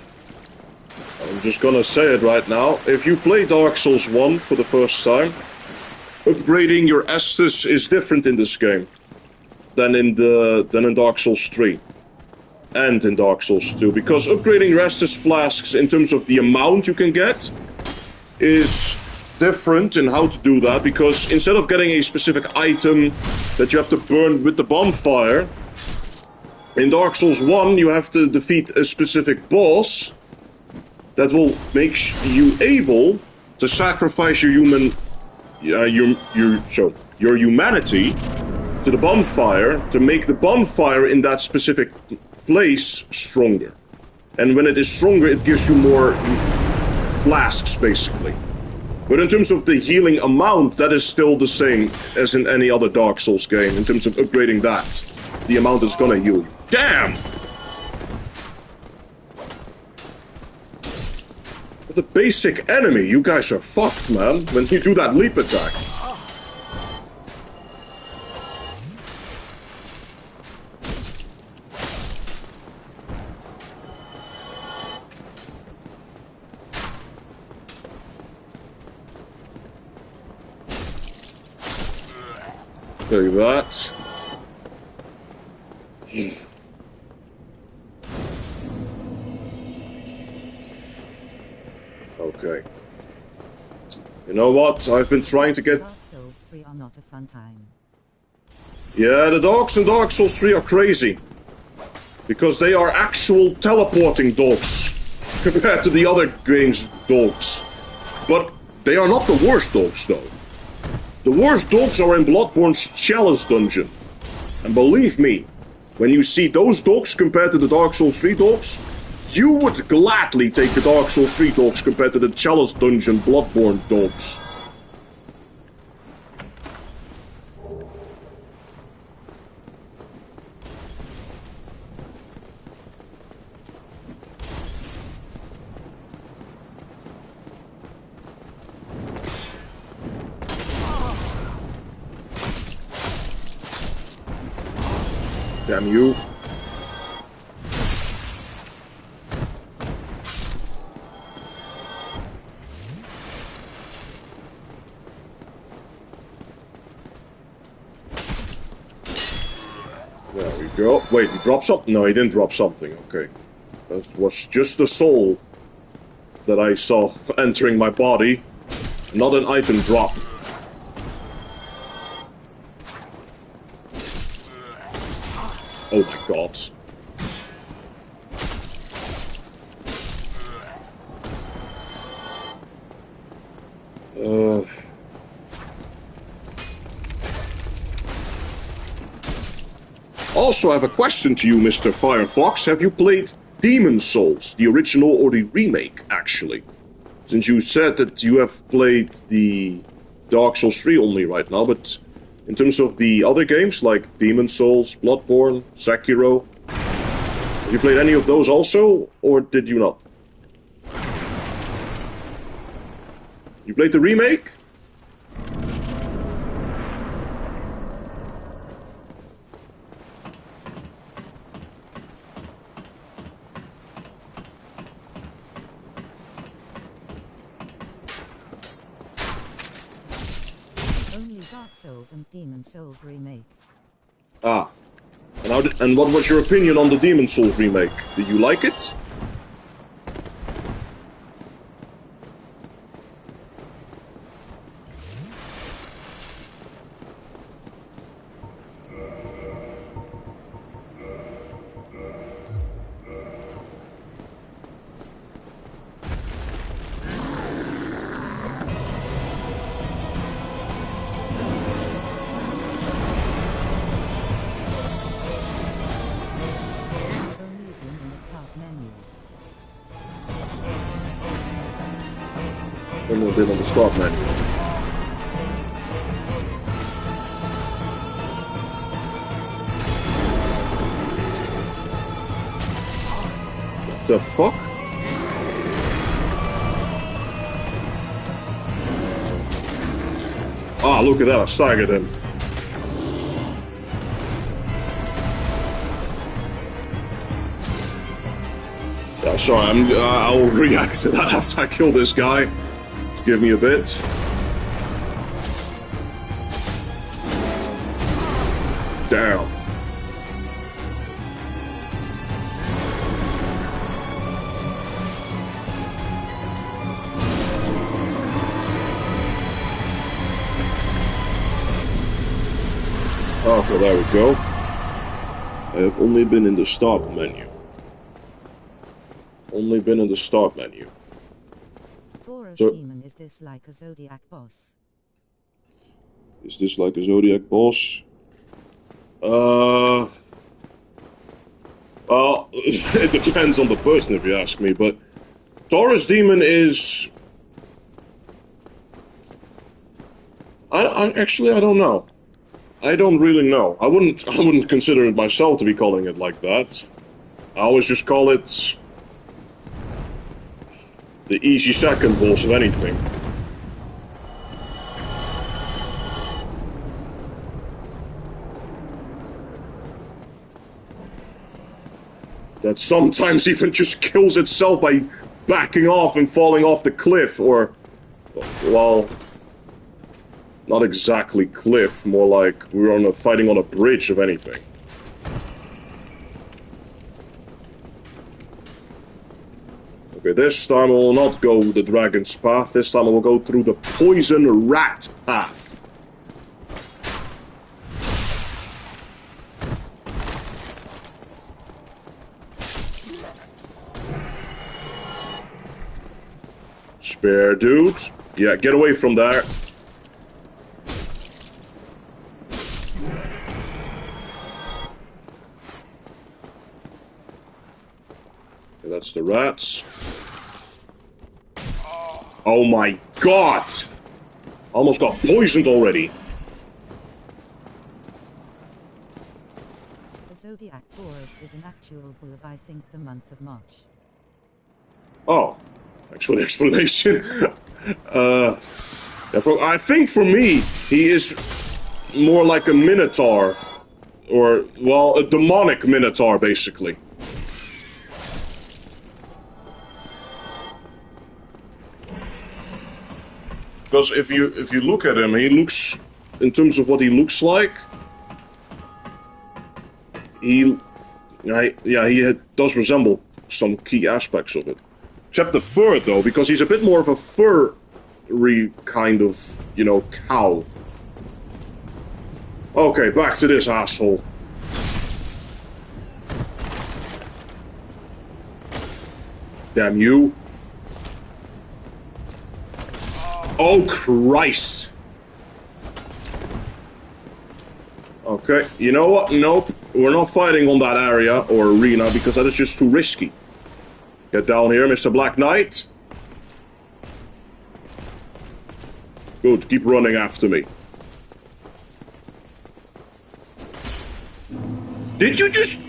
just gonna say it right now. If you play Dark Souls 1 for the first time, upgrading your Estus is different in this game than in Dark Souls 3 and in Dark Souls 2, because upgrading your Estus flasks in terms of the amount you can get is different in how to do that, because instead of getting a specific item that you have to burn with the bonfire, in Dark Souls 1 you have to defeat a specific boss that will make you able to sacrifice your humanity to the bonfire to make the bonfire in that specific place stronger. And when it is stronger, it gives you more flasks, basically. But in terms of the healing amount, that is still the same as in any other Dark Souls game. In terms of upgrading that, the amount is gonna heal you. Damn! For the basic enemy, you guys are fucked, man, when you do that leap attack. Take that. Okay. You know what? I've been trying to get... Dark Souls 3 are not a fun time. Yeah, the dogs in Dark Souls 3 are crazy. Because they are actual teleporting dogs. Compared to the other game's dogs. But they are not the worst dogs, though. The worst dogs are in Bloodborne's Chalice dungeon. And believe me, when you see those dogs compared to the Dark Souls 3 dogs, you would gladly take the Dark Souls 3 dogs compared to the Chalice dungeon Bloodborne dogs. Damn you. There we go. Wait, he dropped something? No, he didn't drop something. Okay. That was just the soul that I saw entering my body. Not an item drop. Oh my god. Also, I have a question to you, Mr. Firefox. Have you played Demon Souls, the original or the remake, actually? Since you said that you have played the Dark Souls 3 only right now, but in terms of the other games, like Demon Souls, Bloodborne, Sekiro, have you played any of those also, or did you not? You played the remake? Only Dark Souls and Demon Souls remake. Ah. And what was your opinion on the Demon Souls remake? Did you like it? Only in the start menu. Only a bit on the start menu. What the fuck? Ah, look at that, I staggered him. Yeah, sorry, I'll react to that after I kill this guy. Just give me a bit. Damn. Okay, there we go. I have only been in the start menu. Only been in the start menu. Taurus So, demon, is this like a Zodiac boss? is this like a Zodiac boss? Well, it depends on the person if you ask me, but Taurus demon is... Actually, I don't know. I don't really know. I wouldn't consider it myself to be calling it like that. I always just call it the easy second boss of anything. That sometimes even just kills itself by backing off and falling off the cliff, or, well, not exactly cliff, more like we're fighting on a bridge, if anything. Okay, this time I will not go the dragon's path, this time I will go through the poison rat path. Spare dude. Yeah, get away from there. Okay, that's the rats. Oh my god! Almost got poisoned already. The Zodiac Taurus is an actual bull of, I think, the month of March. Oh. Actual explanation. I think for me, he is more like a minotaur. Or, well, a demonic minotaur, basically. Because if you look at him, he looks, in terms of what he looks like, he does resemble some key aspects of it. Except the fur, though, because he's a bit more of a furry kind of, cow. Okay, back to this asshole. Damn you. Oh, Christ. Okay, you know what? Nope. We're not fighting on that area or arena because that is just too risky. Get down here, Mr. Black Knight. Good, keep running after me. Did you just...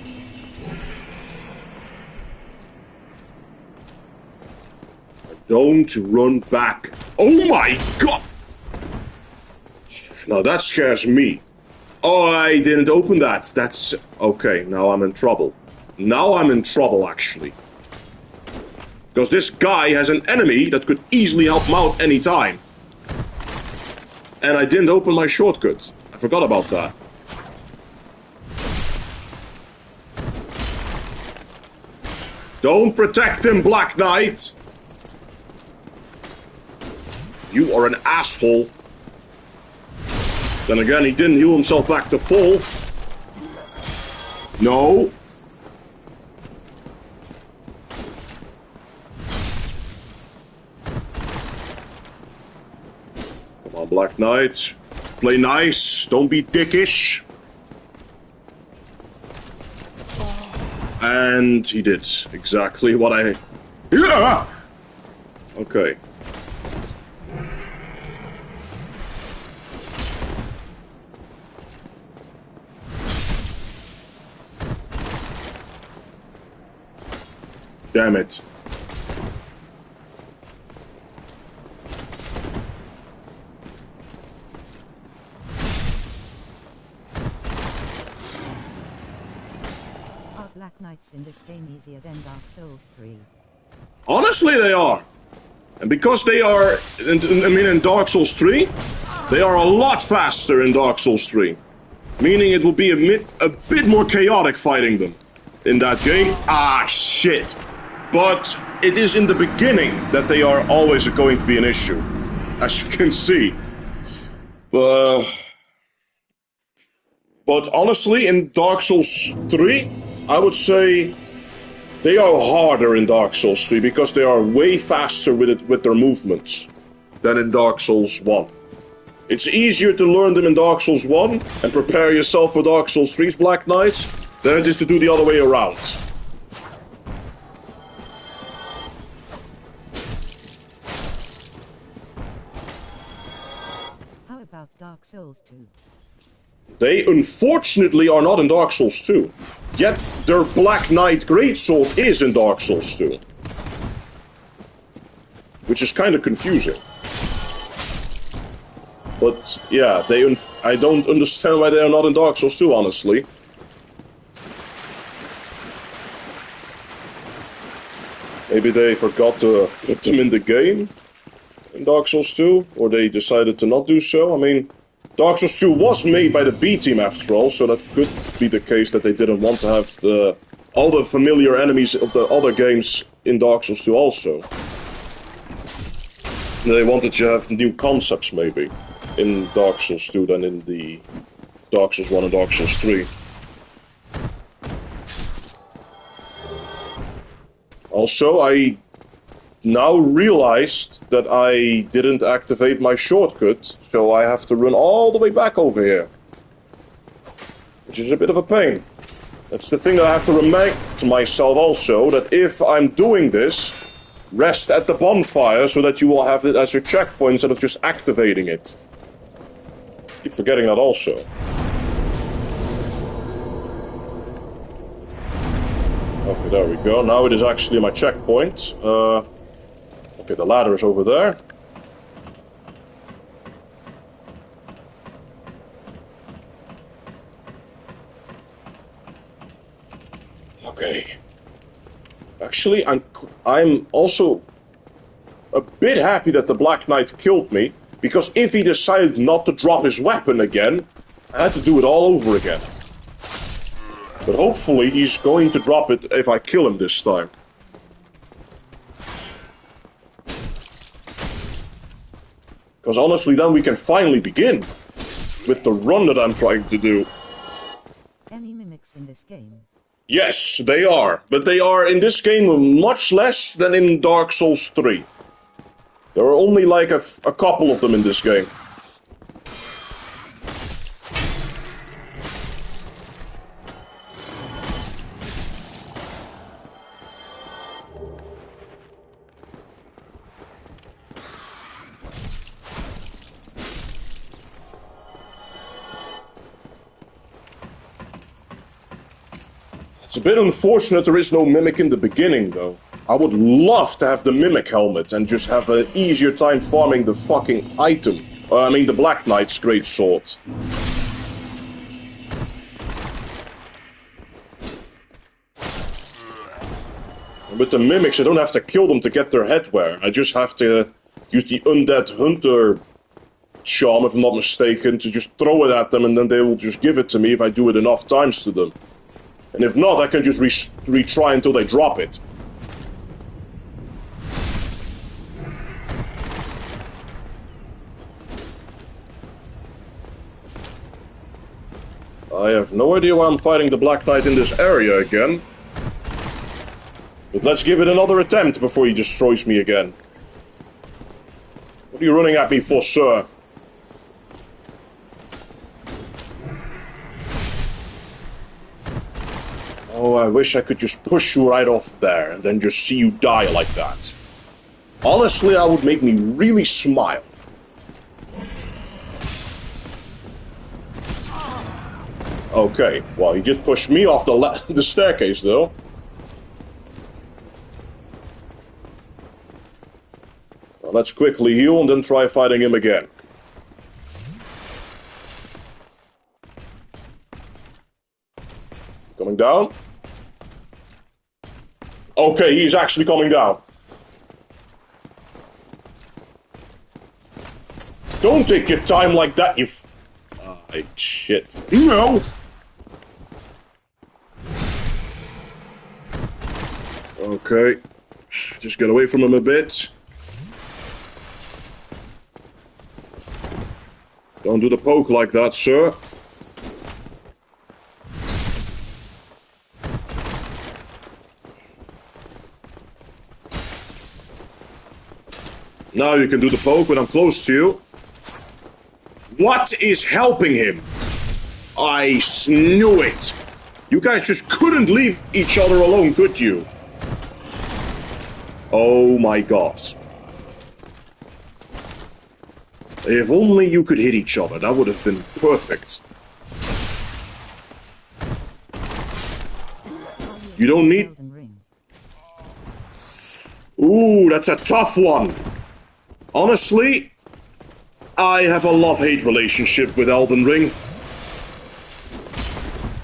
Don't run back. Oh my god! Now that scares me. Oh, I didn't open that. That's... Okay, now I'm in trouble. Now I'm in trouble, actually. Because this guy has an enemy that could easily help him out any time. And I didn't open my shortcut. I forgot about that. Don't protect him, Black Knight! You are an asshole. Then again, he didn't heal himself back to full. No. Come on, Black Knight. Play nice. Don't be dickish. And he did exactly what I... Yeah! Okay. Damn it. Black Knights in this game easier than Dark Souls 3? Honestly, they are. And because they are, in Dark Souls 3, they are a lot faster in Dark Souls 3. Meaning it will be a bit more chaotic fighting them in that game. Ah, shit. But it is in the beginning that they are always going to be an issue, as you can see. But honestly, in Dark Souls 3, I would say they are harder in Dark Souls 3 because they are way faster with their movements than in Dark Souls 1. It's easier to learn them in Dark Souls 1 and prepare yourself for Dark Souls 3's Black Knights than it is to do the other way around. How about Dark Souls 2? They unfortunately are not in Dark Souls 2. Yet their Black Knight greatsword is in Dark Souls 2. Which is kind of confusing. But yeah, I don't understand why they are not in Dark Souls 2, honestly. Maybe they forgot to put them in the game in Dark Souls 2, or they decided to not do so. I mean, Dark Souls 2 was made by the B team after all, so that could be the case that they didn't want to have all the familiar enemies of the other games in Dark Souls 2 also. They wanted to have new concepts, maybe, in Dark Souls 2 than in the Dark Souls 1 and Dark Souls 3. Also, I now realized that I didn't activate my shortcut, so I have to run all the way back over here. Which is a bit of a pain. That's the thing that I have to remind myself also, that if I'm doing this, rest at the bonfire so that you will have it as your checkpoint instead of just activating it. Keep forgetting that also. Okay, there we go. Now it is actually my checkpoint. Okay, the ladder is over there. Okay. Actually, I'm also a bit happy that the Black Knight killed me, because if he decided not to drop his weapon again, I had to do it all over again. But hopefully he's going to drop it if I kill him this time. Because honestly, then we can finally begin with the run that I'm trying to do. Any mimics in this game? Yes, they are. But they are in this game much less than in Dark Souls 3. There are only like a couple of them in this game. It's a bit unfortunate there is no Mimic in the beginning, though. I would love to have the Mimic helmet and just have an easier time farming the fucking item. I mean, the Black Knight's great sword. With the Mimics, I don't have to kill them to get their headwear. I just have to use the Undead Hunter charm, if I'm not mistaken, to just throw it at them, and then they will just give it to me if I do it enough times to them. And if not, I can just retry until they drop it. I have no idea why I'm fighting the Black Knight in this area again. But let's give it another attempt before he destroys me again. What are you running at me for, sir? Oh, I wish I could just push you right off there and then just see you die like that. Honestly, that would make me really smile. Okay, well, he did push me off the staircase, though. Well, let's quickly heal and then try fighting him again. Coming down. Okay, he is actually coming down. Don't take your time like that, you shit. No! Okay. Just get away from him a bit. Don't do the poke like that, sir. Now you can do the poke when I'm close to you. What is helping him? I knew it. You guys just couldn't leave each other alone, could you? Oh my god. If only you could hit each other, that would have been perfect. You don't need... Ooh, that's a tough one. Honestly, I have a love-hate relationship with Elden Ring.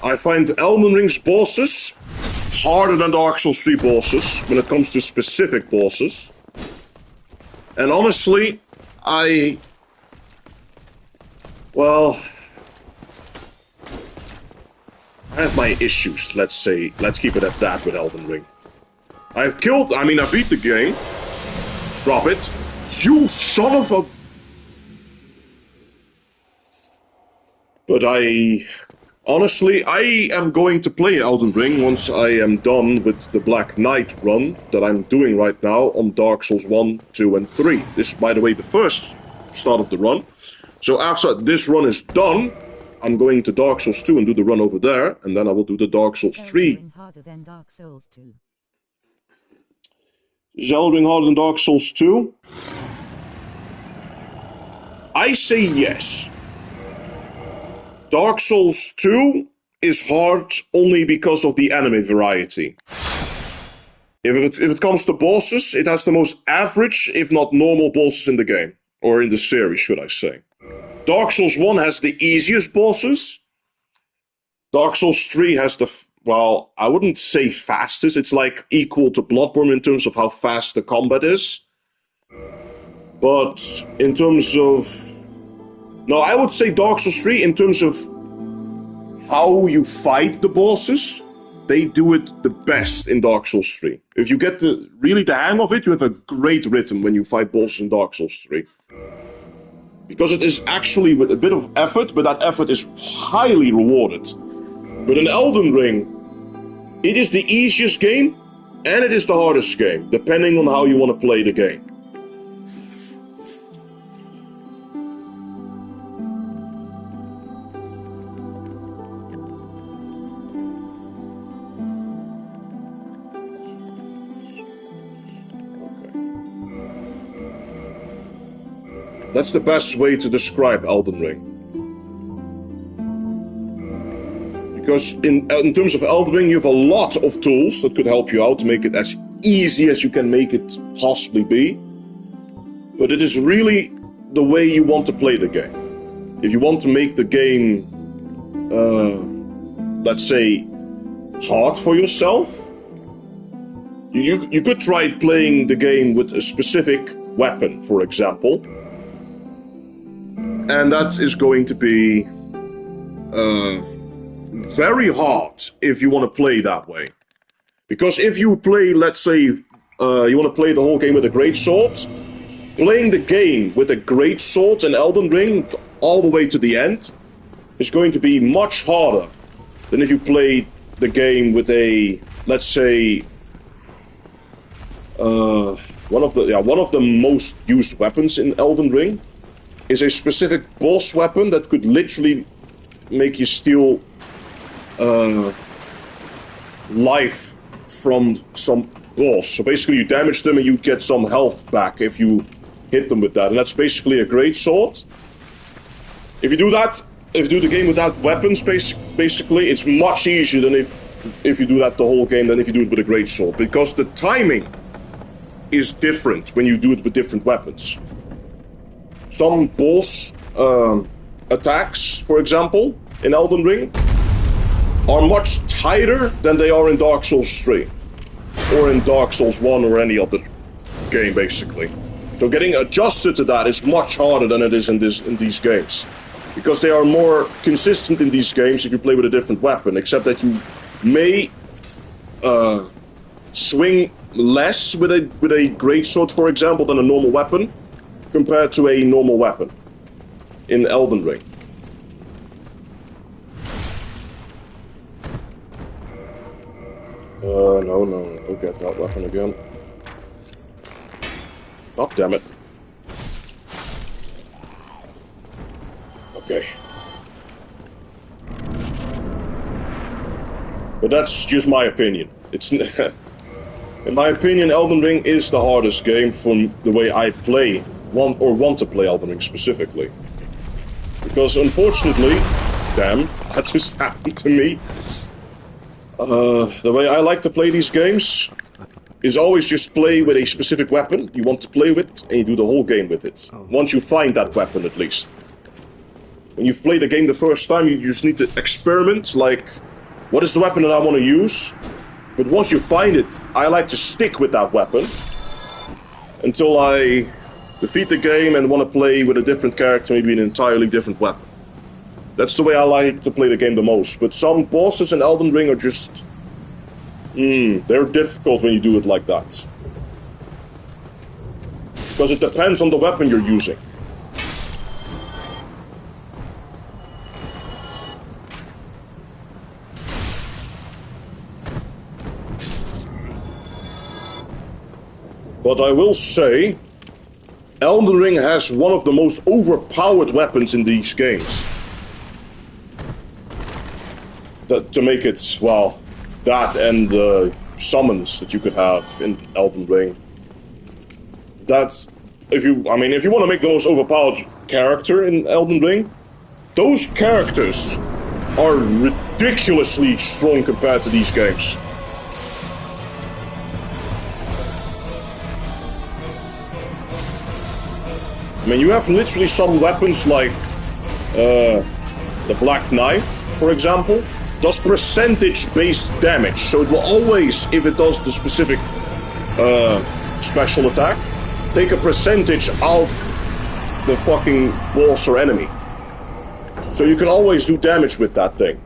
I find Elden Ring's bosses harder than Dark Souls 3 bosses when it comes to specific bosses. And honestly, well, I have my issues, let's say. Let's keep it at that with Elden Ring. I beat the game. Drop it. You son of a... But honestly, I am going to play Elden Ring once I am done with the Black Knight run that I'm doing right now on Dark Souls 1, 2, and 3. This is, by the way, the first start of the run. So after this run is done, I'm going to Dark Souls 2 and do the run over there, and then I will do the Dark Souls 3. Harder than Dark Souls 2. Is Elden Ring harder than Dark Souls 2? I say yes. Dark Souls 2 is hard only because of the enemy variety. If it comes to bosses, it has the most average, if not normal, bosses in the game. Or in the series, should I say. Dark Souls 1 has the easiest bosses. Dark Souls 3 has the, well, I wouldn't say fastest. It's like equal to Bloodborne in terms of how fast the combat is. But in terms of... No, I would say Dark Souls 3 in terms of how you fight the bosses. They do it the best in Dark Souls 3. If you get really the hang of it, you have a great rhythm when you fight bosses in Dark Souls 3. Because it is actually with a bit of effort, but that effort is highly rewarded. But in Elden Ring, it is the easiest game, and it is the hardest game, depending on how you want to play the game. That's the best way to describe Elden Ring. Because in terms of Elden Ring, you have a lot of tools that could help you out to make it as easy as you can make it possibly be. But it is really the way you want to play the game. If you want to make the game, let's say, hard for yourself, you could try playing the game with a specific weapon, for example. And that is going to be very hard if you want to play that way. Because if you play, let's say, you want to play the whole game with a greatsword, playing the game with a greatsword in Elden Ring all the way to the end is going to be much harder than if you play the game with a, let's say, one of the most used weapons in Elden Ring is a specific boss weapon that could literally make you steal life from some boss. So basically you damage them and you get some health back if you hit them with that. And that's basically a great sword. If you do that, if you do the game without weapons, basically it's much easier than if you do that the whole game than if you do it with a great sword. Because the timing is different when you do it with different weapons. Some boss attacks, for example, in Elden Ring, are much tighter than they are in Dark Souls 3. or in Dark Souls 1 or any other game, basically. So getting adjusted to that is much harder than it is in these games. Because they are more consistent in these games if you play with a different weapon, except that you may swing less with a greatsword, for example, than a normal weapon, compared to a normal weapon in Elden Ring. No, don't get that weapon again. God damn it. Okay. But that's just my opinion. It's in my opinion, Elden Ring is the hardest game from the way I play, want to play Elden Ring specifically. Because unfortunately, damn, that just happened to me. The way I like to play these games is always just play with a specific weapon you want to play with, and you do the whole game with it. Once you find that weapon, at least. When you've played the game the first time, you just need to experiment, like, what is the weapon that I want to use? But once you find it, I like to stick with that weapon until I defeat the game and want to play with a different character, maybe an entirely different weapon. That's the way I like to play the game the most. But some bosses in Elden Ring are just... they're difficult when you do it like that. Because it depends on the weapon you're using. But I will say, Elden Ring has one of the most overpowered weapons in these games. To make it, well, that and the summons that you could have in Elden Ring. That's, if you want to make the most overpowered character in Elden Ring, those characters are ridiculously strong compared to these games. I mean, you have literally some weapons like the Black Knife, for example, does percentage-based damage, so it will always, if it does the specific special attack, take a percentage of the fucking boss or enemy. So you can always do damage with that thing,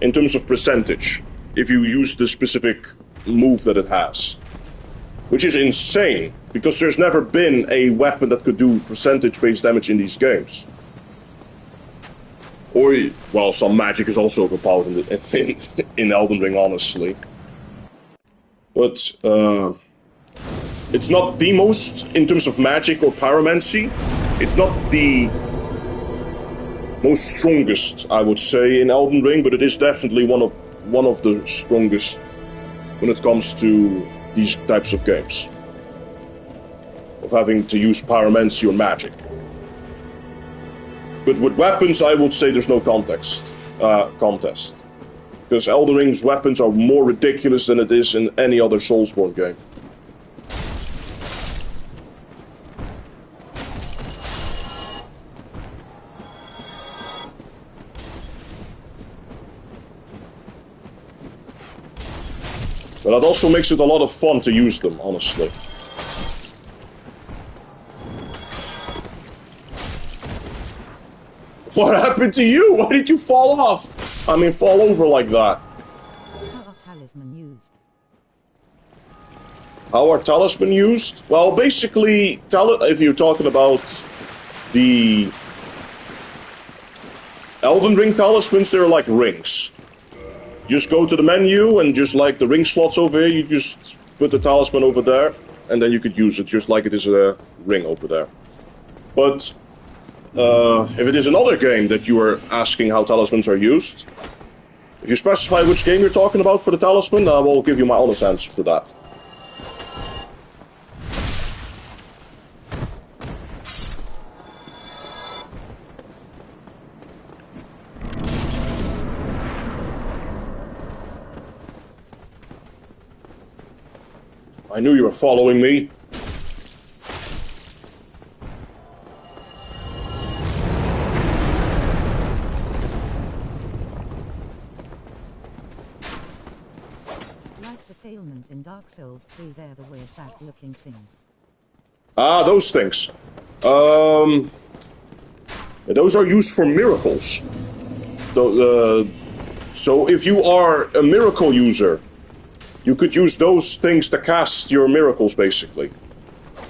in terms of percentage, if you use the specific move that it has. Which is insane, because there's never been a weapon that could do percentage-based damage in these games. Or, well, some magic is also overpowered in Elden Ring, honestly. But, it's not the most, in terms of magic or pyromancy, it's not the most strongest, I would say, in Elden Ring, but it is definitely one of the strongest when it comes to these types of games. Of having to use pyromancy or magic. But with weapons, I would say there's no contest. Because Elden Ring's weapons are more ridiculous than it is in any other Soulsborne game. But that also makes it a lot of fun to use them, honestly. What happened to you? Why did you fall off? I mean, fall over like that. How are talisman used? How are talisman used? Well, basically, if you're talking about the Elden Ring talismans, they're like rings. You just go to the menu, and just like the ring slots over here, you just put the talisman over there, and then you could use it just like it is a ring over there. But if it is another game that you are asking how talismans are used, if you specify which game you're talking about for the talisman, I will give you my honest answer to that. I knew you were following me. Like the ailments in Dark Souls 3, they're the weird back-looking things. Ah, those things. Those are used for miracles. So if you are a miracle user, you could use those things to cast your miracles, basically.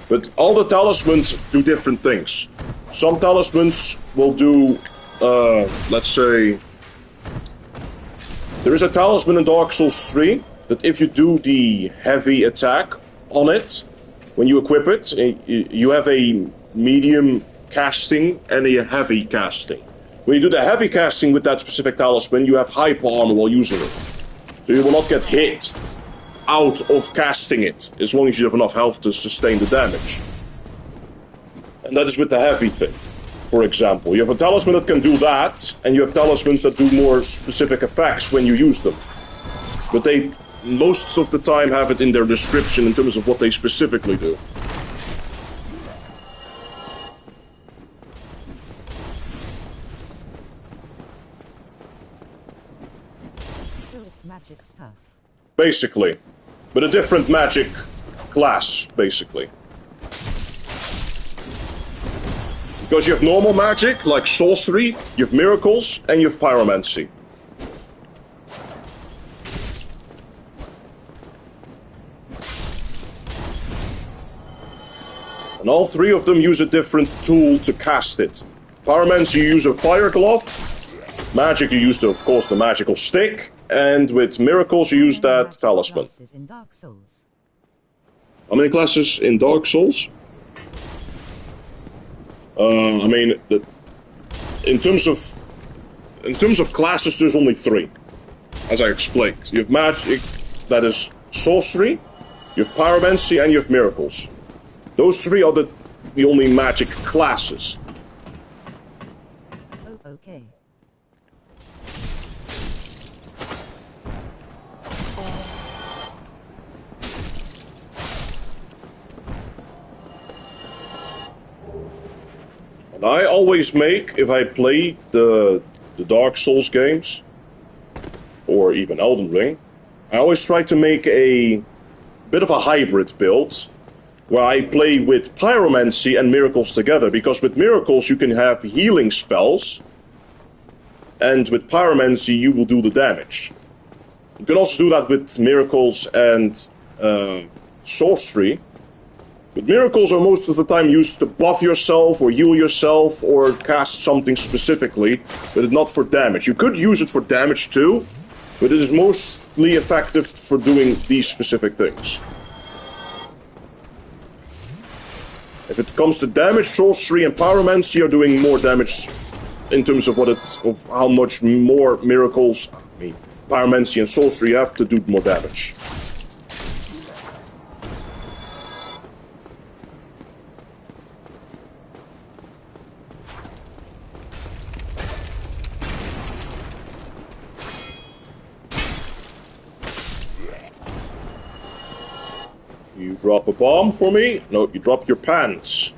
But all the talismans do different things. Some talismans will do, let's say... There is a talisman in Dark Souls 3 that if you do the heavy attack on it, when you equip it, you have a medium casting and a heavy casting. When you do the heavy casting with that specific talisman, you have hyper armor while using it. So you will not get hit out of casting it, as long as you have enough health to sustain the damage. And that is with the heavy thing, for example. You have a talisman that can do that, and you have talismans that do more specific effects when you use them. But they, most of the time, have it in their description in terms of what they specifically do. So it's magic stuff. Basically. But a different magic class, basically. Because you have normal magic, like sorcery, you have miracles, and you have pyromancy. And all three of them use a different tool to cast it. Pyromancy, you use a fire glove. Magic, you use, of course, the magical stick. And with miracles, you use that talisman. In Dark Souls. How many classes in Dark Souls? I mean, in terms of classes, there's only 3, as I explained. You have magic, that is sorcery. You have pyromancy, and you have miracles. Those 3 are the only magic classes. Oh, okay. And I always make, if I play the Dark Souls games, or even Elden Ring, I always try to make a bit of a hybrid build, where I play with pyromancy and miracles together, because with miracles you can have healing spells, and with pyromancy you will do the damage. You can also do that with miracles and sorcery. But miracles are most of the time used to buff yourself, or heal yourself, or cast something specifically, but not for damage. You could use it for damage too, but it is mostly effective for doing these specific things. If it comes to damage, sorcery and pyromancy are doing more damage in terms of of how much more miracles, pyromancy and sorcery have to do more damage. You drop a bomb for me? No, you drop your pants.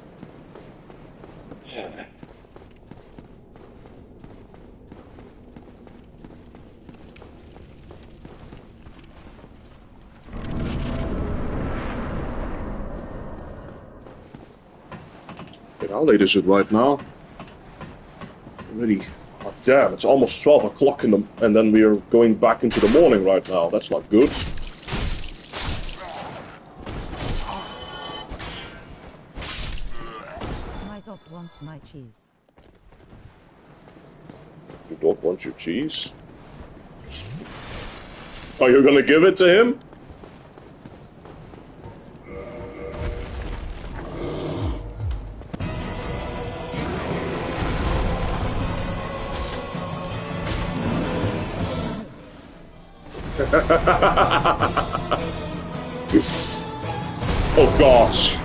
How late is it right now? Already, oh, damn, it's almost 12 o'clock and then we are going back into the morning right now. That's not good. My dog wants my cheese. Your dog wants your cheese? Are you gonna give it to him? Oh gosh.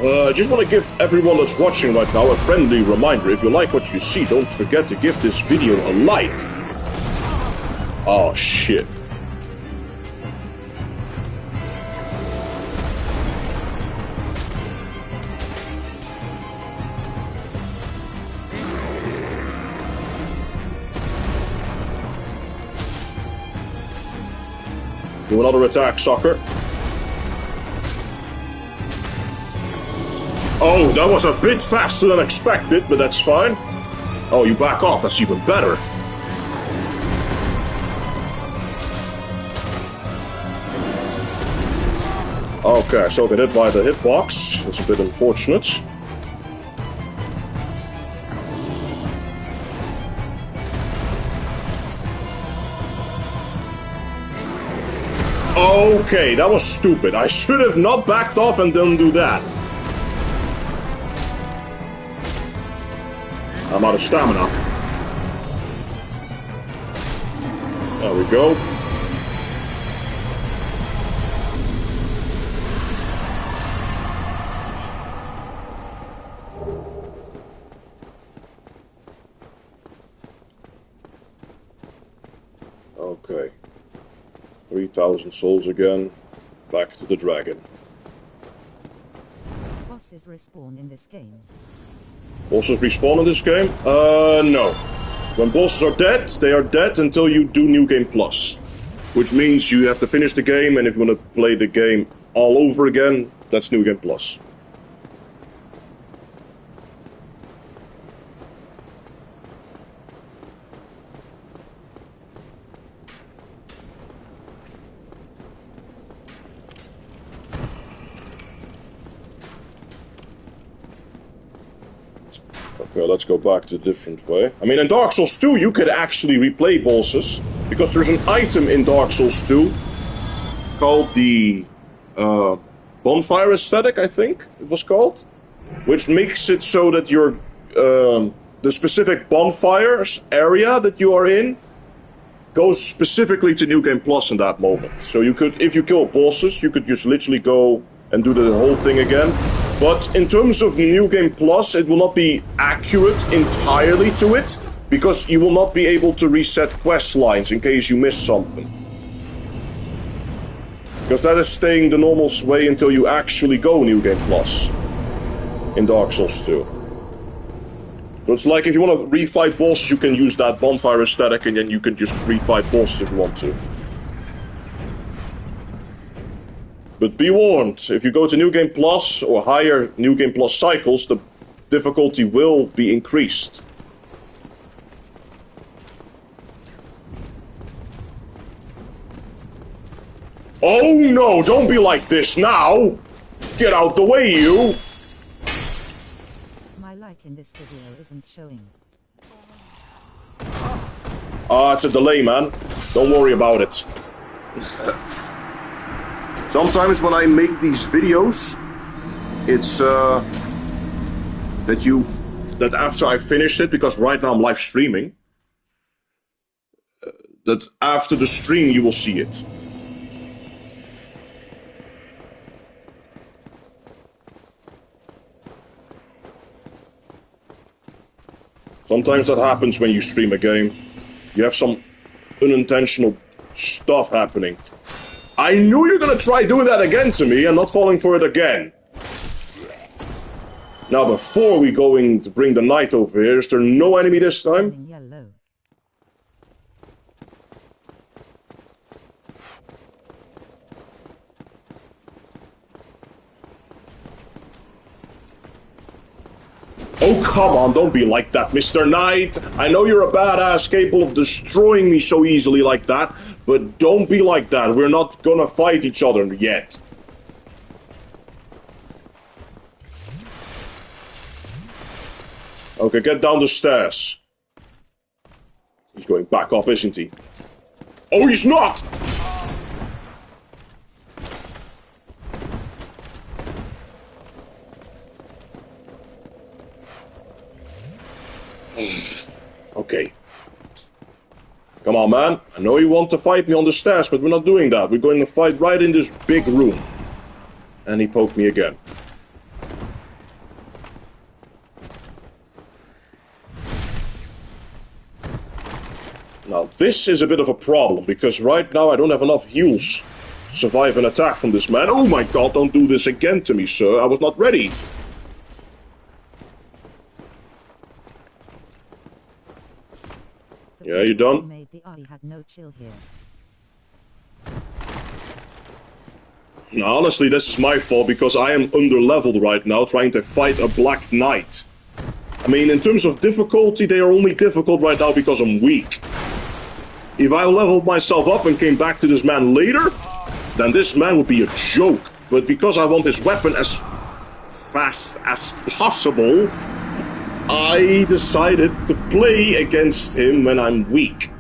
I just want to give everyone that's watching right now a friendly reminder. If you like what you see, don't forget to give this video a like. Oh shit. Do another attack, sucker. Oh, that was a bit faster than expected, but that's fine. Oh, you back off, that's even better. Okay, so get hit by the hitbox. That's a bit unfortunate. Okay, that was stupid. I should have not backed off and didn't do that. I'm out of stamina. There we go. Okay. 3,000 souls again. Back to the dragon. Bosses respawn in this game. Bosses respawn in this game? No. When bosses are dead until you do New Game Plus. Which means you have to finish the game, and if you want to play the game all over again, that's New Game Plus. Okay, let's go back to a different way. I mean, in Dark Souls 2, you could actually replay bosses, because there's an item in Dark Souls 2 called the bonfire aesthetic, I think it was called, which makes it so that your the specific bonfires area that you are in goes specifically to New Game Plus in that moment. So you could, if you kill bosses, you could just literally go and do the whole thing again. But in terms of New Game Plus, it will not be accurate entirely to it, because you will not be able to reset quest lines in case you miss something. Because that is staying the normal way until you actually go New Game Plus in Dark Souls 2. So it's like if you want to refight bosses, you can use that bonfire aesthetic, and then you can just refight bosses if you want to. But be warned, if you go to New Game Plus or higher New Game Plus cycles, the difficulty will be increased. Oh no, don't be like this now! Get out the way, you! My like in this video isn't showing. It's a delay, man. Don't worry about it. Sometimes when I make these videos, it's that after I finish it, because right now I'm live streaming, that after the stream you will see it. Sometimes that happens when you stream a game. You have some unintentional stuff happening. I knew you were gonna try doing that again to me and not falling for it again. Now, before we going to bring the knight over here, is there no enemy this time? Yellow. Oh, come on, don't be like that, Mr. Knight. I know you're a badass capable of destroying me so easily like that, but don't be like that. We're not gonna fight each other yet. Okay, get down the stairs. He's going back up, isn't he? Oh, he's not! Okay. Come on, man. I know you want to fight me on the stairs, but we're not doing that. We're going to fight right in this big room. And he poked me again. Now, this is a bit of a problem, because right now I don't have enough heals to survive an attack from this man. Oh my god, don't do this again to me, sir. I was not ready. Yeah, you done? Made the eye had no chill here. Now, honestly, this is my fault because I am under-leveled right now trying to fight a Black Knight. I mean, in terms of difficulty, they are only difficult right now because I'm weak. If I leveled myself up and came back to this man later, then this man would be a joke. But because I want this weapon as fast as possible, I decided to play against him when I'm weak.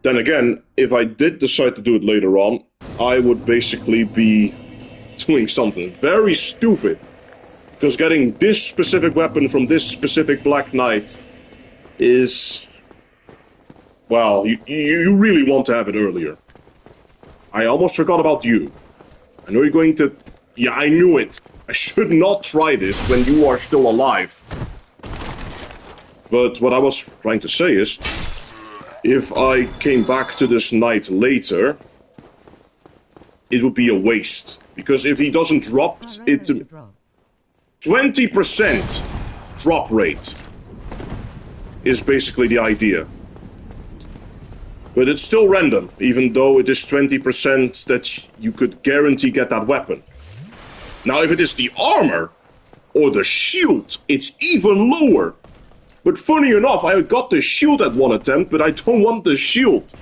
Then again, if I did decide to do it later on, I would basically be doing something very stupid. Because getting this specific weapon from this specific Black Knight is... well, you really want to have it earlier. I almost forgot about you. I know you're going to... yeah, I knew it. I should not try this when you are still alive. But what I was trying to say is, if I came back to this knight later, it would be a waste. Because if he doesn't drop it... 20% drop rate is basically the idea. But it's still random, even though it is 20% that you could guarantee get that weapon. Now, if it is the armor or the shield, it's even lower. But funny enough, I got the shield at one attempt, but I don't want the shield.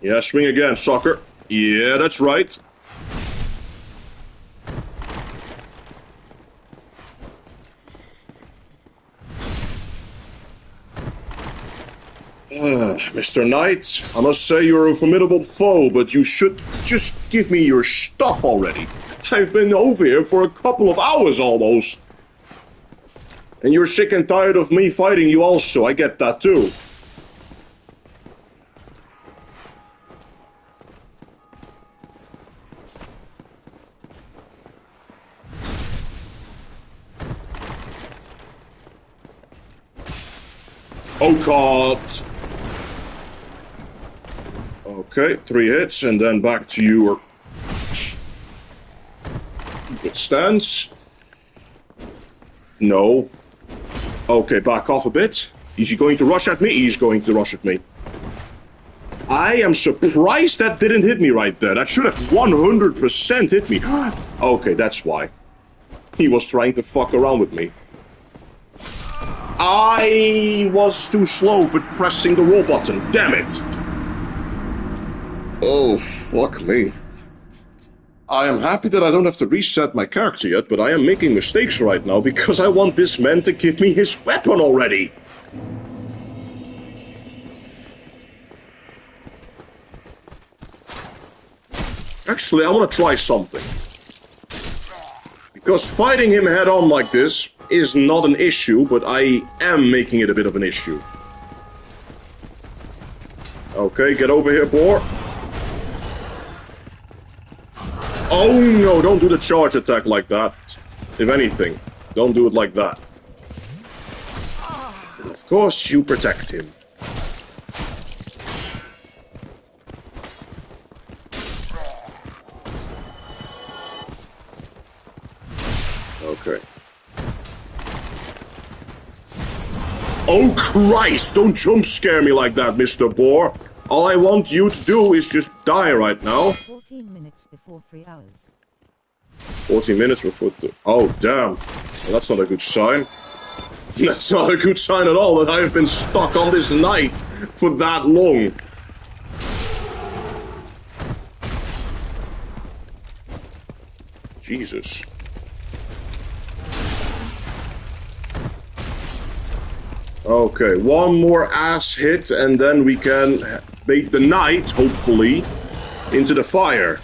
Yeah, swing again, sucker. Yeah, that's right. Mr. Knight, I must say you're a formidable foe, but you should just give me your stuff already. I've been over here for a couple of hours almost. And you're sick and tired of me fighting you also, I get that too. Oh god! Okay, 3 hits, and then back to your good stance. No. Okay, back off a bit. Is he going to rush at me? He's going to rush at me. I am surprised that didn't hit me right there. That should have 100% hit me. Okay, that's why. He was trying to fuck around with me. I was too slow with pressing the roll button. Damn it. Oh, fuck me. I am happy that I don't have to reset my character yet, but I am making mistakes right now because I want this man to give me his weapon already. Actually, I want to try something. Because fighting him head-on like this is not an issue, but I am making it a bit of an issue. Okay, get over here, boar. Oh no, don't do the charge attack like that. If anything, don't do it like that. And of course, you protect him. Okay. Oh Christ, don't jump scare me like that, Mr. Boar. All I want you to do is just die right now. 14 minutes before 3 hours. 14 minutes before... oh, damn. Well, that's not a good sign. That's not a good sign at all that I have been stuck on this knight for that long. Jesus. Okay, one more ass hit and then we can bait the knight, hopefully, into the fire.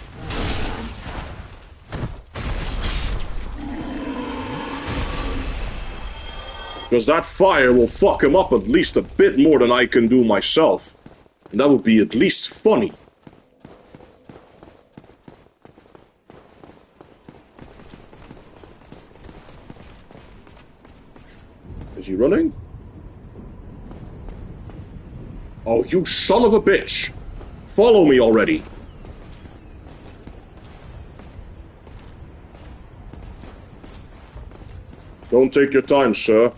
Because that fire will fuck him up at least a bit more than I can do myself. And that would be at least funny. Is he running? Oh, you son of a bitch! Follow me already! Don't take your time, sir.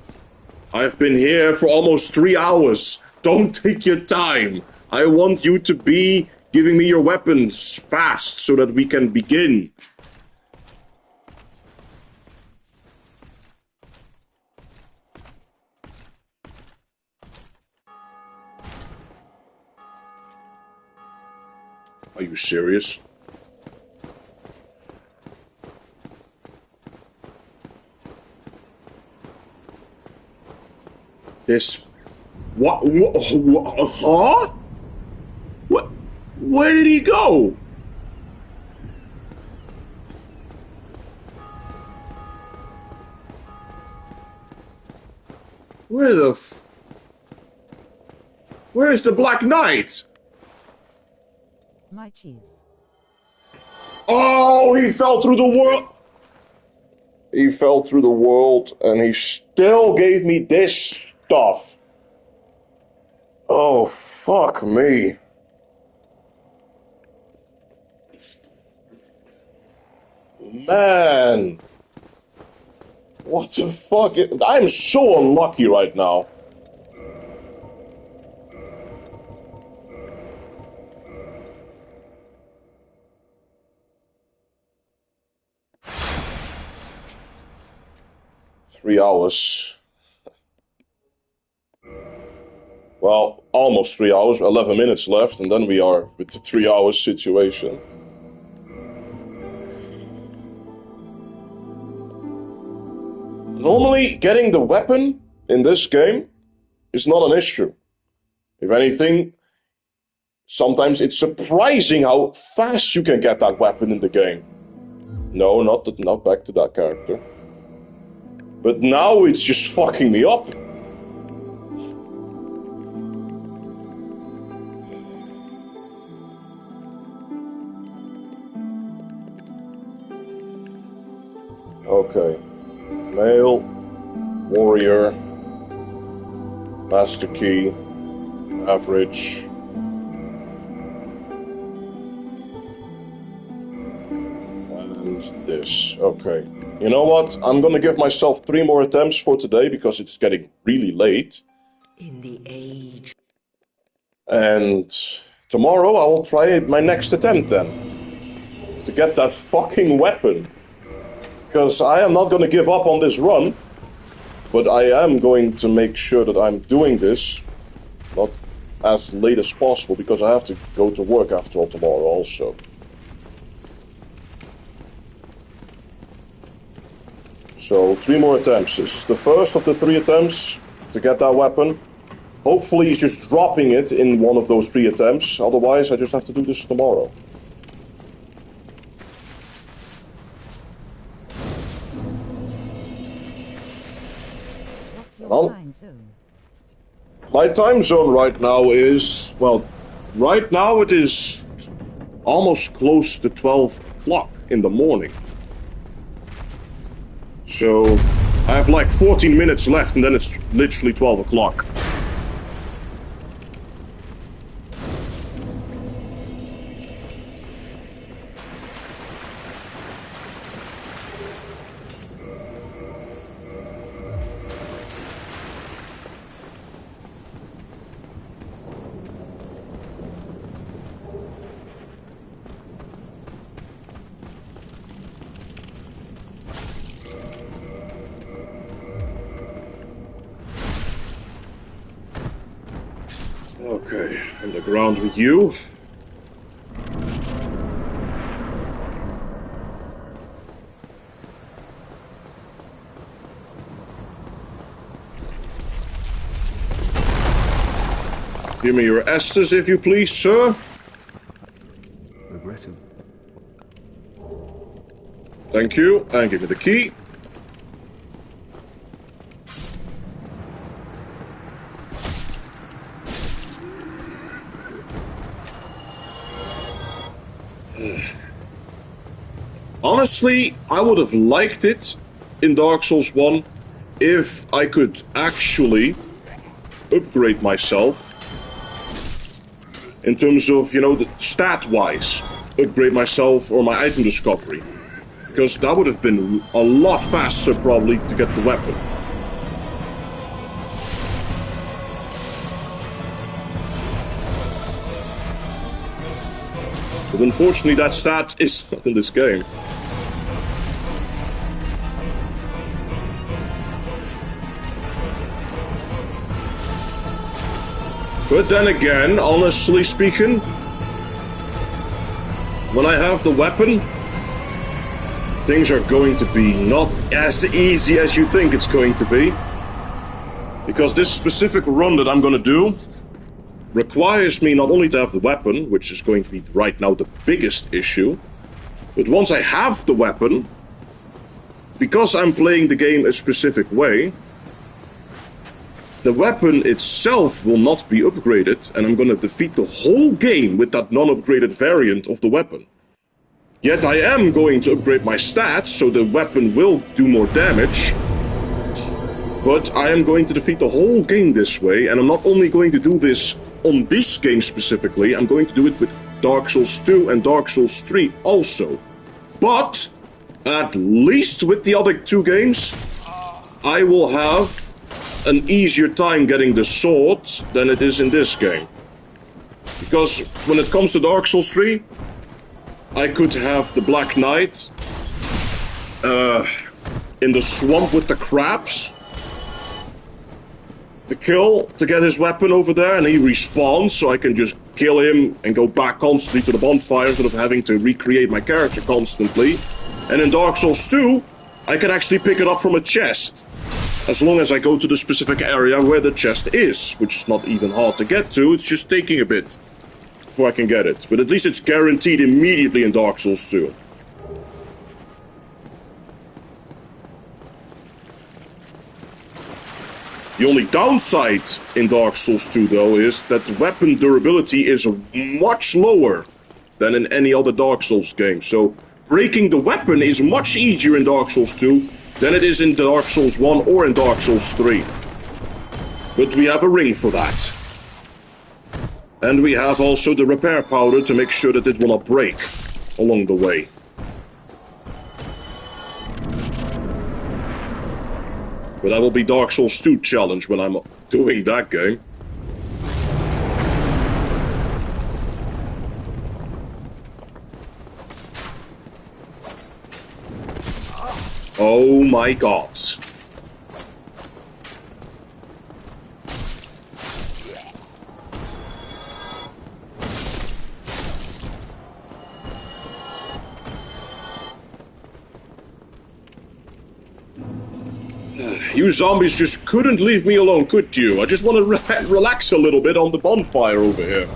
I've been here for almost 3 hours. Don't take your time. I want you to be giving me your weapons fast so that we can begin. Are you serious? This... What? Huh? What? Where did he go? Where the f... Where's the Black Knight? My cheese. Oh, he fell through the world. He fell through the world and he still gave me this stuff. Oh, fuck me. Man. What the fuck? I'm so unlucky right now. Three hours. Well, almost 3 hours, 11 minutes left, and then we are with the 3 hours situation. Normally, getting the weapon in this game is not an issue. If anything, sometimes it's surprising how fast you can get that weapon in the game. No, not back to that character. But now it's just fucking me up. Okay. Male, warrior, master key, average. And this. Okay. You know what? I'm gonna give myself 3 more attempts for today because it's getting really late. In the age. And tomorrow I will try my next attempt then. To get that fucking weapon. Because I am not gonna give up on this run. But I am going to make sure that I'm doing this not as late as possible because I have to go to work after all tomorrow also. So 3 more attempts. This is the first of the 3 attempts to get that weapon. Hopefully he's just dropping it in one of those 3 attempts. Otherwise I just have to do this tomorrow. What's your time zone? My time zone right now is, well, right now it is almost close to 12 o'clock in the morning. So I have like 14 minutes left and then it's literally 12 o'clock. Okay, on the ground with you. Give me your Estes, if you please, sir. Regrettably. Thank you, and give me the key. Honestly, I would have liked it in Dark Souls 1 if I could actually upgrade myself in terms of, you know, the stat-wise, upgrade myself or my item discovery. because that would have been a lot faster probably to get the weapon. But unfortunately that stat is not in this game. But then again, honestly speaking, when I have the weapon, things are going to be not as easy as you think it's going to be. Because this specific run that I'm going to do requires me not only to have the weapon, which is going to be right now the biggest issue, but once I have the weapon, because I'm playing the game a specific way, the weapon itself will not be upgraded, and I'm going to defeat the whole game with that non-upgraded variant of the weapon. Yet I am going to upgrade my stats, so the weapon will do more damage, but I am going to defeat the whole game this way, and I'm not only going to do this on this game specifically, I'm going to do it with Dark Souls 2 and Dark Souls 3 also. But, at least with the other two games, I will have an easier time getting the sword than it is in this game. Because when it comes to Dark Souls 3, I could have the Black Knight in the swamp with the crabs to get his weapon over there, and he respawns, so I can just kill him and go back constantly to the bonfire instead of having to recreate my character constantly. And in Dark Souls 2, I can actually pick it up from a chest, as long as I go to the specific area where the chest is, which is not even hard to get to, it's just taking a bit before I can get it. But at least it's guaranteed immediately in Dark Souls 2. The only downside in Dark Souls 2, though, is that the weapon durability is much lower than in any other Dark Souls game. So breaking the weapon is much easier in Dark Souls 2 than it is in Dark Souls 1 or in Dark Souls 3. But we have a ring for that. And we have also the repair powder to make sure that it will not break along the way. But that will be Dark Souls 2 challenge when I'm doing that game. Oh my god. You zombies just couldn't leave me alone, could you? I just want to relax a little bit on the bonfire over here.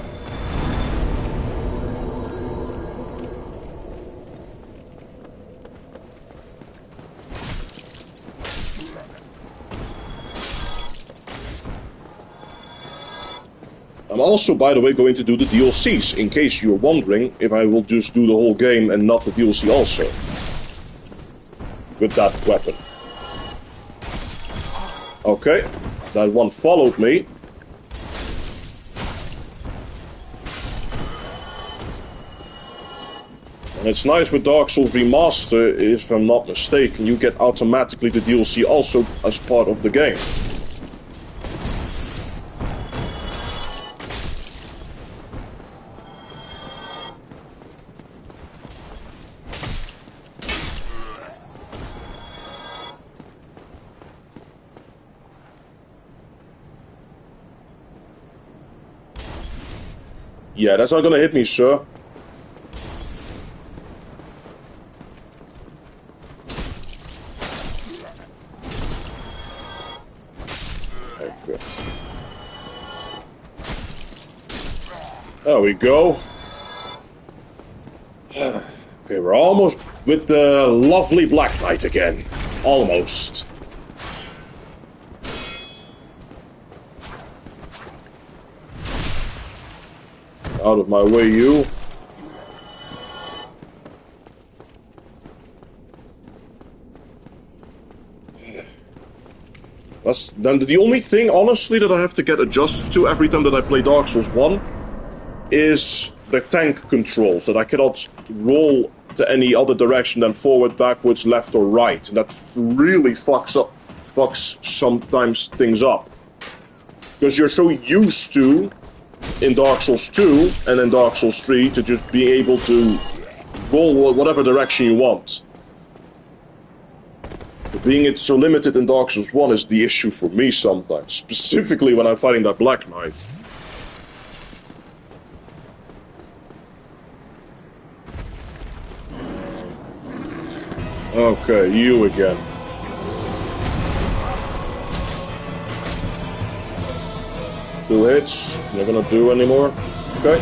I'm also, by the way, going to do the DLCs, in case you're wondering if I will just do the whole game and not the DLC also. With that weapon. Okay, that one followed me. And it's nice with Dark Souls Remaster, if I'm not mistaken, you get automatically the DLC also as part of the game. Yeah, that's not gonna hit me, sir. Okay. There we go. Okay, we're almost with the lovely Black Knight again. Almost. Out of my way, you. That's then the only thing, honestly, that I have to get adjusted to every time that I play Dark Souls 1 is the tank controls, that I cannot roll to any other direction than forward, backwards, left, or right. And that really fucks sometimes things up. Because you're so used to, in Dark Souls 2 and in Dark Souls 3, to just be able to roll whatever direction you want. But being it so limited in Dark Souls 1 is the issue for me sometimes. Specifically when I'm fighting that Black Knight. Okay, you again. Two hits, not gonna do anymore. Okay,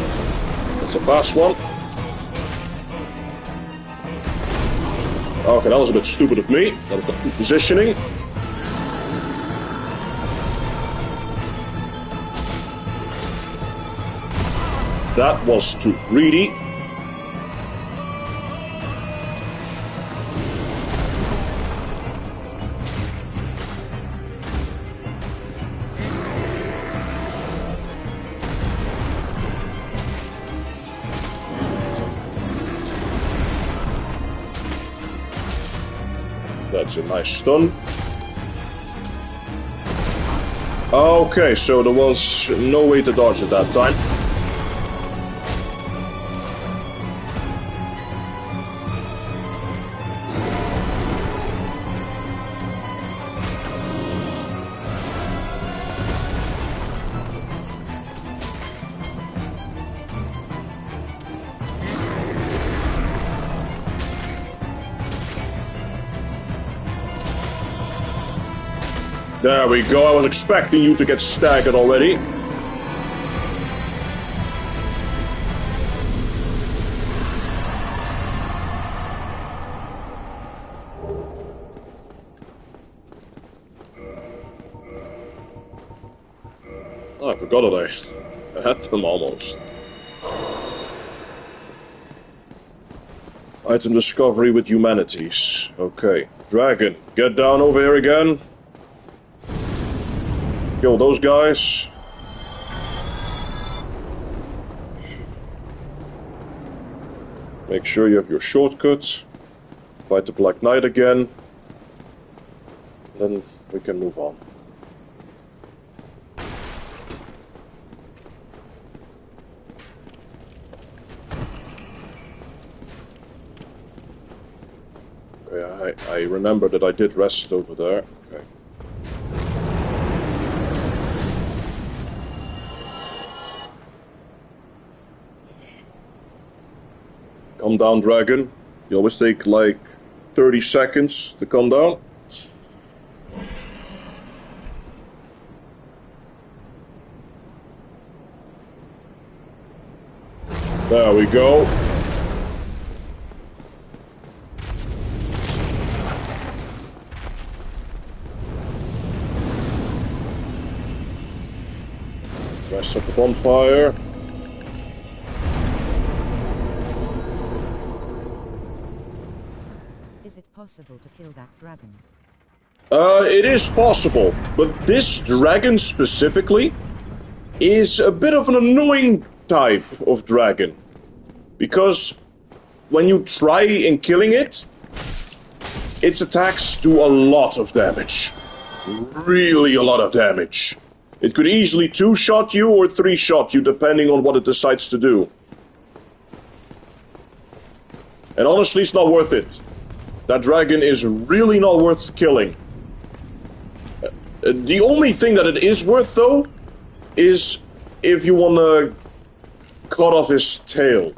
that's a fast one. Okay, that was a bit stupid of me. That was the positioning. That was too greedy. That's a nice stun. Okay, so there was no way to dodge at that time. There we go, I was expecting you to get staggered already. Oh, I forgot that I had them almost. Item discovery with humanities. Okay, dragon, get down over here again. Kill those guys. Make sure you have your shortcut. Fight the Black Knight again. Then we can move on. Okay, I remember that I did rest over there. Okay. Come down, dragon. You always take like 30 seconds to come down. There we go. Rest up the bonfire. Is it possible to kill that dragon? It is possible, but this dragon specifically is a bit of an annoying type of dragon. Because when you try in killing it, its attacks do a lot of damage. Really a lot of damage. It could easily 2-shot you or 3-shot you, depending on what it decides to do. And honestly, it's not worth it. That dragon is really not worth killing. The only thing that it is worth, though, is if you want to cut off his tail.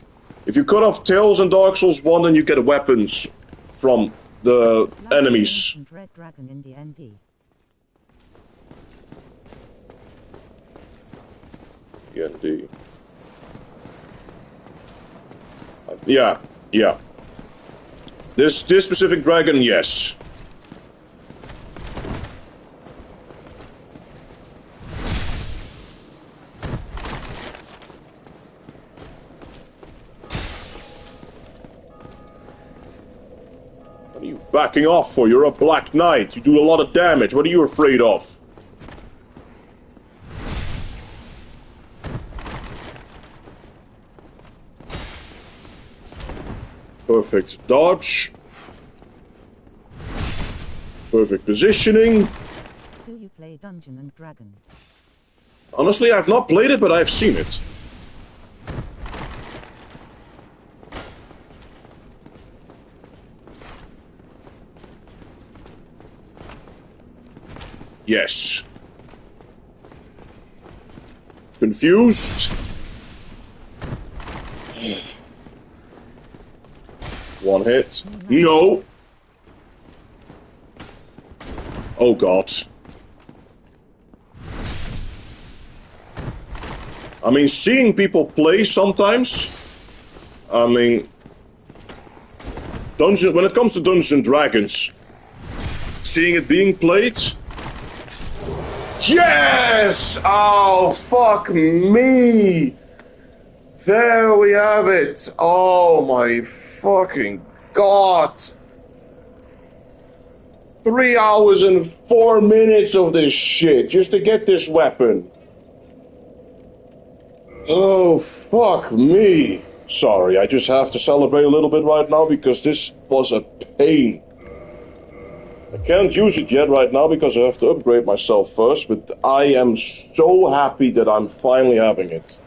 If you cut off tails in Dark Souls 1, then you get weapons from the enemies. Red dragon in the ND. ND. Yeah. This specific dragon, yes. What are you backing off for? You're a Black Knight. You do a lot of damage. What are you afraid of? Perfect dodge. Perfect positioning. Do you play Dungeon and Dragon? Honestly, I've not played it, but I've seen it. Yes. Confused. One hit. No. Oh god. I mean, seeing people play sometimes, I mean, when it comes to Dungeons and Dragons, seeing it being played, yes! Oh, fuck me! There we have it. Oh my fucking god. 3 hours and 4 minutes of this shit just to get this weapon. Oh, fuck me. Sorry, I just have to celebrate a little bit right now because this was a pain. I can't use it yet right now because I have to upgrade myself first, but I am so happy that I'm finally having it.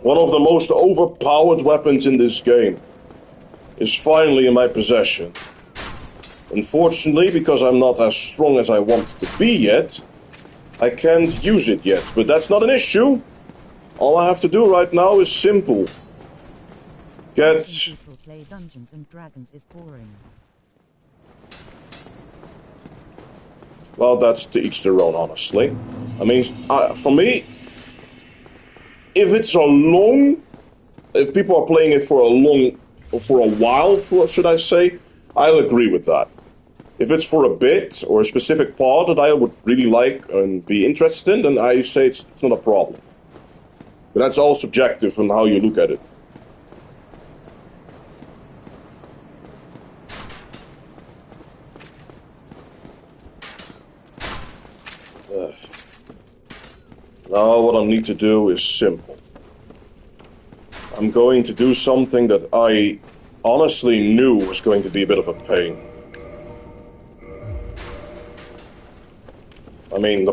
One of the most overpowered weapons in this game is finally in my possession. Unfortunately, because I'm not as strong as I want to be yet, I can't use it yet, but that's not an issue. All I have to do right now is simple. People play Dungeons and Dragons is boring. Well, that's to each their own, honestly. I mean, for me, if people are playing it for a while, should I say, I'll agree with that. If it's for a bit or a specific part that I would really like and be interested in, then I say it's not a problem. But that's all subjective on how you look at it. Now what I need to do is simple. I'm going to do something that I honestly knew was going to be a bit of a pain. I mean,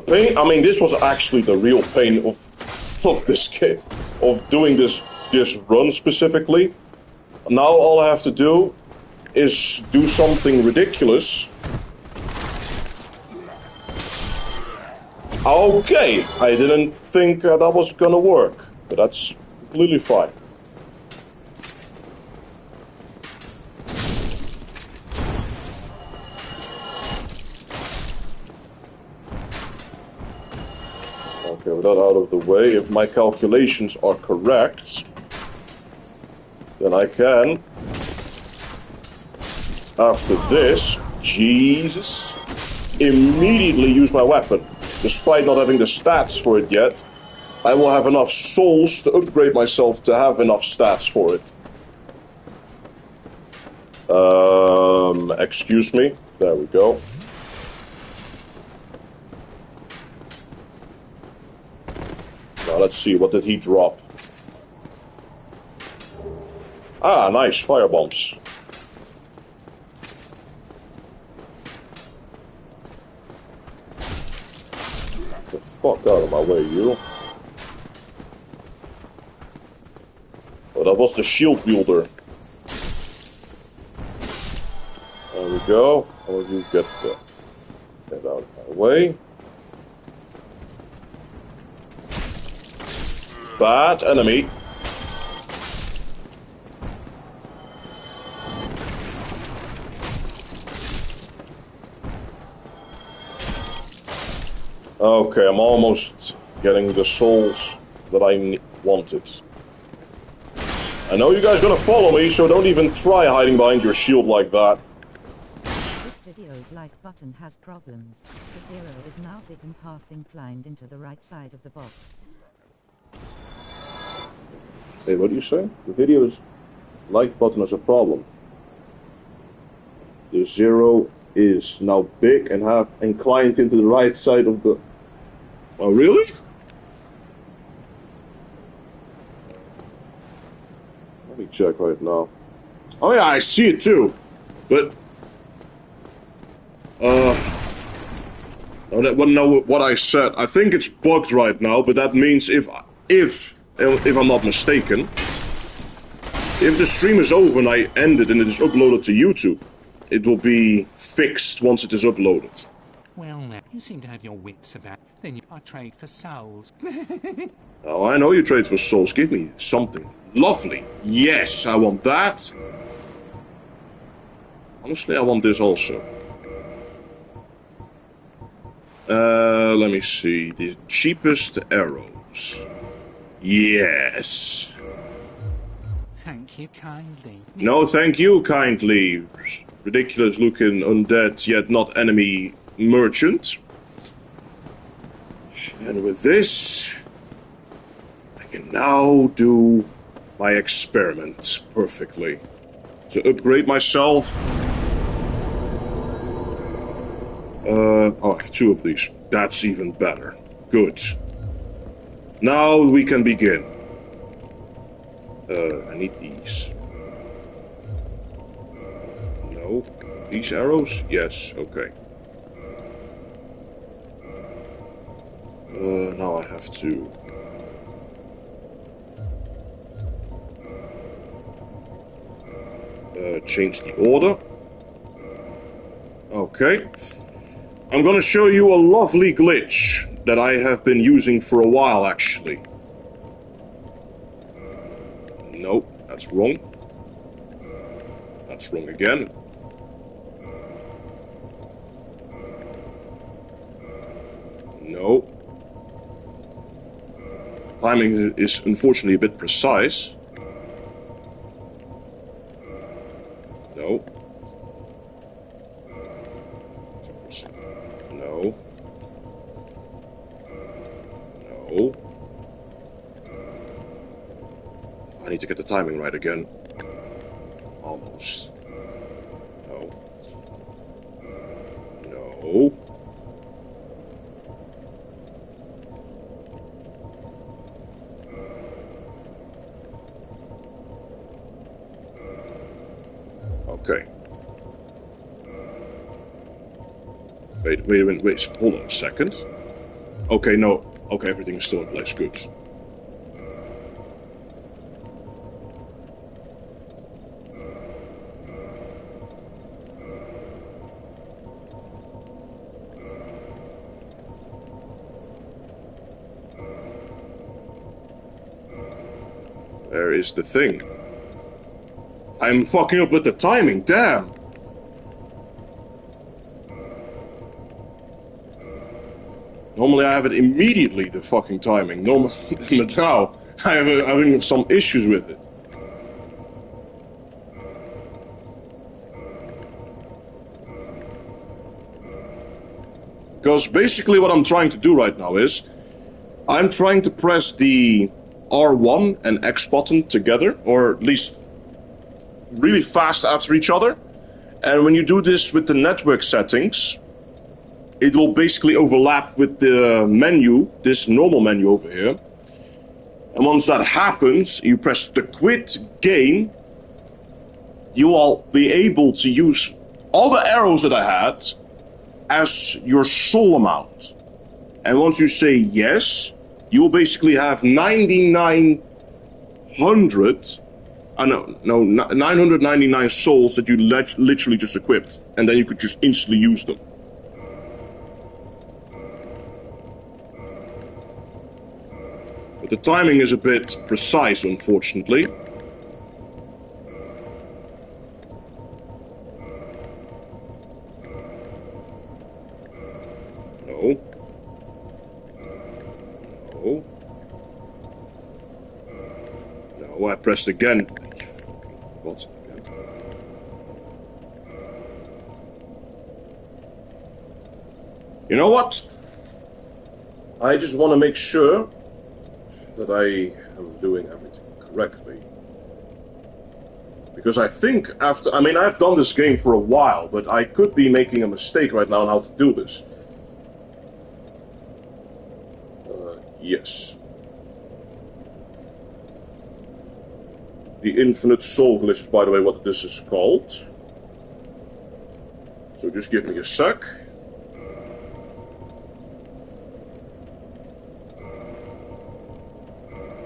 this was actually the real pain of this game, of doing this run specifically. Now all I have to do is do something ridiculous. Okay, I didn't think that was gonna work, but that's completely fine. Okay, with that out of the way, if my calculations are correct, then I can, after this, Jesus, immediately use my weapon. Despite not having the stats for it yet, I will have enough souls to upgrade myself to have enough stats for it. Excuse me. There we go. Now let's see, what did he drop? Ah, nice, fire bombs. The fuck out of my way, you. Oh, that was the shield wielder. There we go. How do you get out of my way? Bad enemy. Okay, I'm almost getting the souls that I wanted. I know you guys are gonna follow me, so don't even try hiding behind your shield like that. This video's like button has problems. The 0 is now big and half inclined into the right side of the box. Hey, what do you say? The video's like button has a problem. The 0 is now big and half inclined into the right side of the... Oh, really? check right now. Oh yeah, I see it too. But oh, that wouldn't know what I said. I think it's bugged right now, but that means if I'm not mistaken, if the stream is over and I end it and it is uploaded to YouTube, it will be fixed once it is uploaded. Well, now, you seem to have your wits about. Then I trade for souls. Oh, I know you trade for souls. Give me something lovely. Yes, I want that. Honestly, I want this also. Let me see. The cheapest arrows. Yes. Thank you kindly. No, thank you kindly. Ridiculous looking undead yet not enemy merchant. And with this, I can now do my experiment perfectly. To upgrade myself. Oh, I have 2 of these. That's even better. Good. Now we can begin. I need these. No. These arrows? Yes, okay. Now I have to... change the order. Okay. I'm gonna show you a lovely glitch that I have been using for a while, actually. Nope, that's wrong. That's wrong again. No. Timing is unfortunately a bit precise. No. No. No. I need to get the timing right again. Almost. No. No. Okay. Wait, hold on a second. Okay, no. Okay, everything is still in place, good. There is the thing. I'm fucking up with the timing, damn! Normally I have it immediately, the fucking timing. Normally, but now I'm having some issues with it. Because basically what I'm trying to do right now is, I'm trying to press the R1 and X button together, or at least really fast after each other. And when you do this with the network settings, it will basically overlap with the menu, this normal menu over here. And once that happens, you press the quit game, you will be able to use all the arrows that I had as your soul amount. And once you say yes, you will basically have 999 souls that you literally just equipped. And then you could just instantly use them. But the timing is a bit precise, unfortunately. No. No. No, I pressed again. What? You know what? I just want to make sure that I am doing everything correctly. Because I think after... I mean, I've done this game for a while, but I could be making a mistake right now on how to do this. Yes. The infinite soul glitch is, by the way, what this is called. So just give me a sec.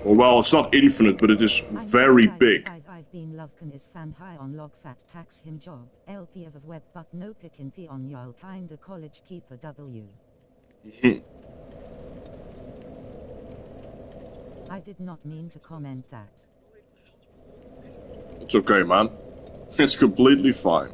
Well, it's not infinite, but it is very big. I've been Lovekin is fan high on log fat tax him job. LP of web but no pickin' p on y'all kinda college keeper W. I did not mean to comment that. It's okay, man. It's completely fine.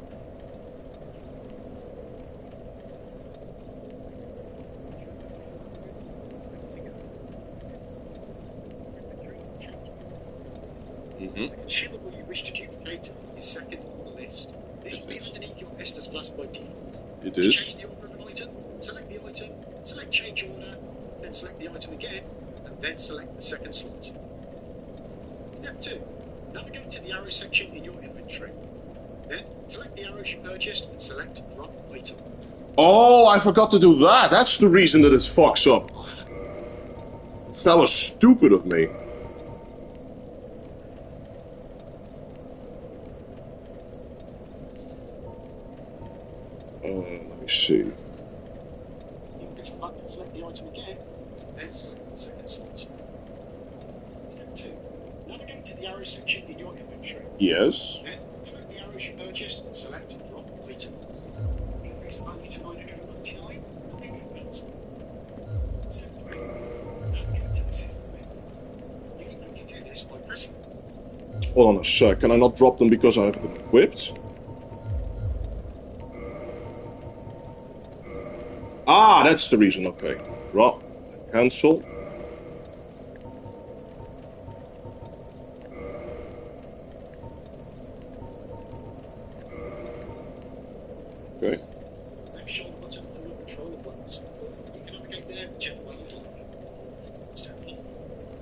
Whichever you wish to duplicate is second on the list. This will be underneath your Estes Plus by default. It is. Change the order of an item, select the item, select change order, then select the item again, and then select the second slot. Step 2. Navigate to the arrow section in your inventory. Then select the arrows you purchased and select drop item. Oh, I forgot to do that. That's the reason that it fucks up. That was stupid of me. Let me see. You press the button and select the item again, then select the second slot. Step 2. Navigate to the arrow section in your inventory. Yes. Then select the arrows you purchased and select drop item. Increase the value to 999 and then convert. Step 3. Navigate to the system menu. You can do this by pressing. Hold on a sec. Can I not drop them because I have them equipped? Ah, that's the reason. Okay. Drop. Cancel. Okay. Left shoulder button on your controller buttons. You can navigate there whichever way you like. Step 4.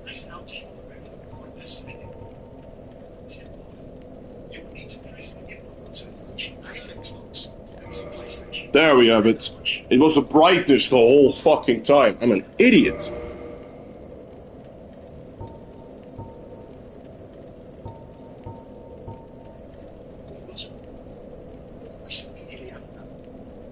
Press out to on this setting. Step 5. You will need to press the input button, which is A on Xbox, X on PlayStation. There we have it. It was the brightness the whole fucking time. I'm an idiot.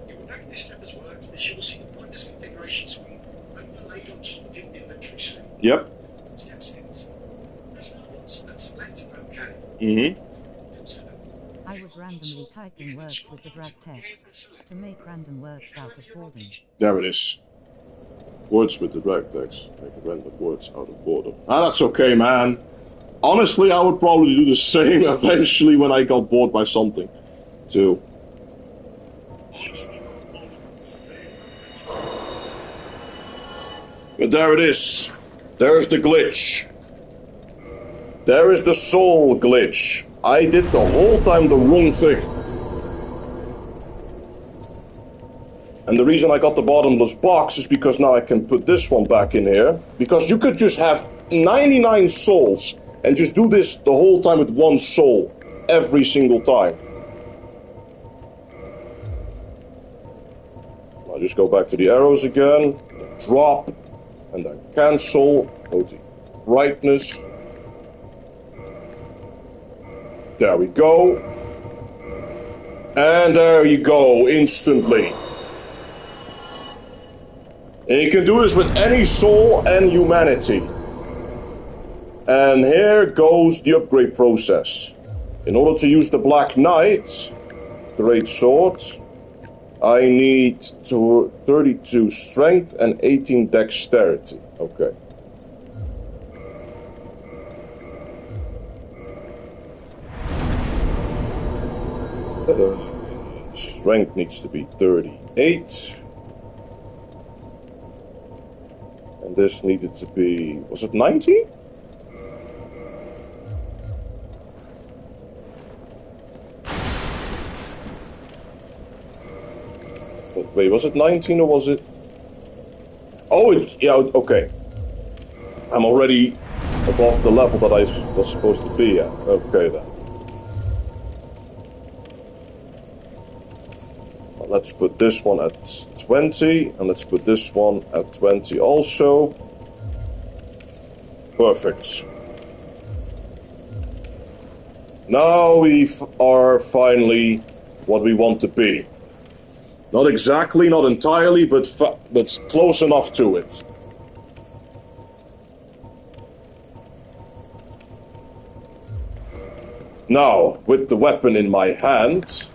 You will note this step has worked as you will see the brightness configuration screen overlaid on top of your inventory screen. Yep. Step 6. Press that once and select OK. Mm-hmm. Step 7. I was randomly typing words with the drag text to make random words out of boredom. There it is. Words with the drag text. Make random words out of boredom. Ah, that's okay, man. Honestly, I would probably do the same eventually when I got bored by something, too. But there it is. There's the glitch. There is the soul glitch. I did the whole time the wrong thing. And the reason I got the bottomless box is because now I can put this one back in here. Because you could just have 99 souls and just do this the whole time with one soul. Every single time. I'll just go back to the arrows again. Then drop. And then cancel. Go to brightness. There we go. And there you go, instantly. And you can do this with any soul and humanity. And here goes the upgrade process. In order to use the Black Knight, greatsword, I need 32 strength and 18 dexterity. Okay. Strength needs to be 38. And this needed to be... was it 19? Wait, was it 19 or was it... oh, yeah, okay. I'm already above the level that I was supposed to be at. Okay, then. Well, let's put this one at 20, and let's put this one at 20 also. Perfect. Now we are finally what we want to be. Not exactly, not entirely, but close enough to it. Now, with the weapon in my hand,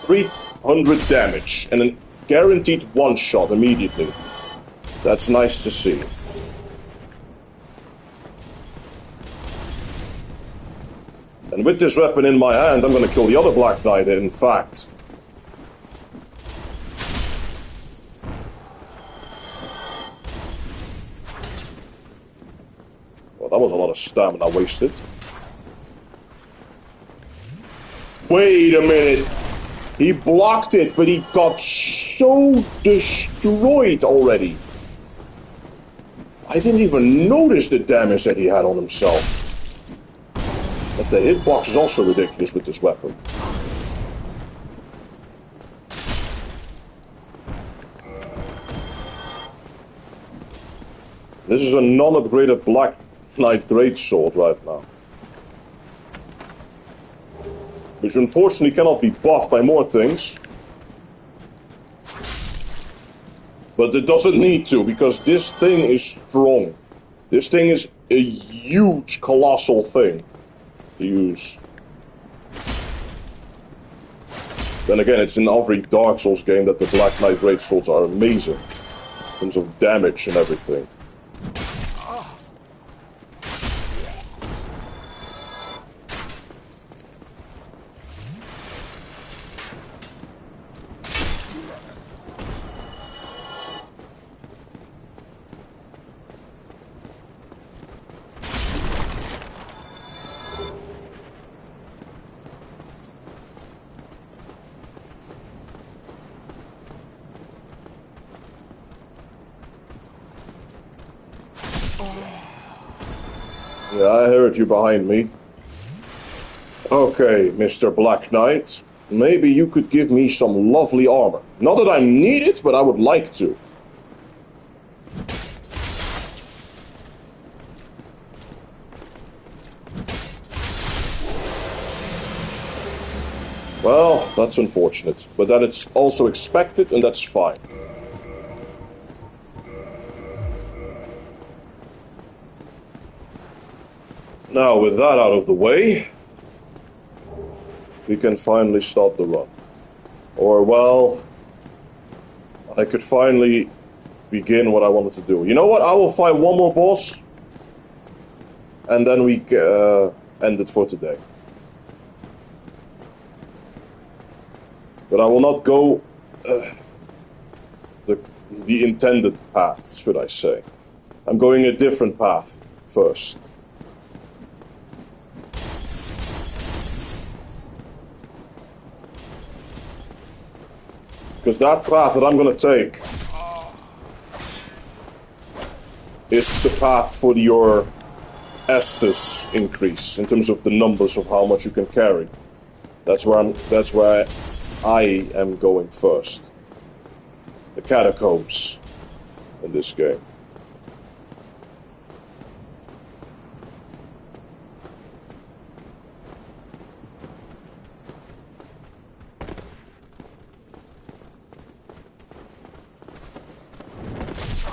300 damage and a guaranteed one-shot immediately. That's nice to see. And with this weapon in my hand, I'm going to kill the other Black Knight, in fact. Well, that was a lot of stamina wasted. Wait a minute. He blocked it, but he got so destroyed already. I didn't even notice the damage that he had on himself. But the hitbox is also ridiculous with this weapon. This is a non-upgraded Black Knight greatsword right now. Which unfortunately cannot be buffed by more things. But it doesn't need to, because this thing is strong. This thing is a huge, colossal thing to use. Then again, it's in every Dark Souls game that the Black Knight greatswords are amazing. In terms of damage and everything. Yeah, I heard you behind me. Okay, Mr. Black Knight. Maybe you could give me some lovely armor. Not that I need it, but I would like to. Well, that's unfortunate. But that it's also expected, and that's fine. Now, with that out of the way, we can finally start the run. Or, well, I could finally begin what I wanted to do. You know what? I will fight one more boss, and then we end it for today. But I will not go the intended path, should I say. I'm going a different path first. Because that path that I'm going to take is the path for your Estus increase in terms of the numbers of how much you can carry. That's where I am going first. The catacombs in this game.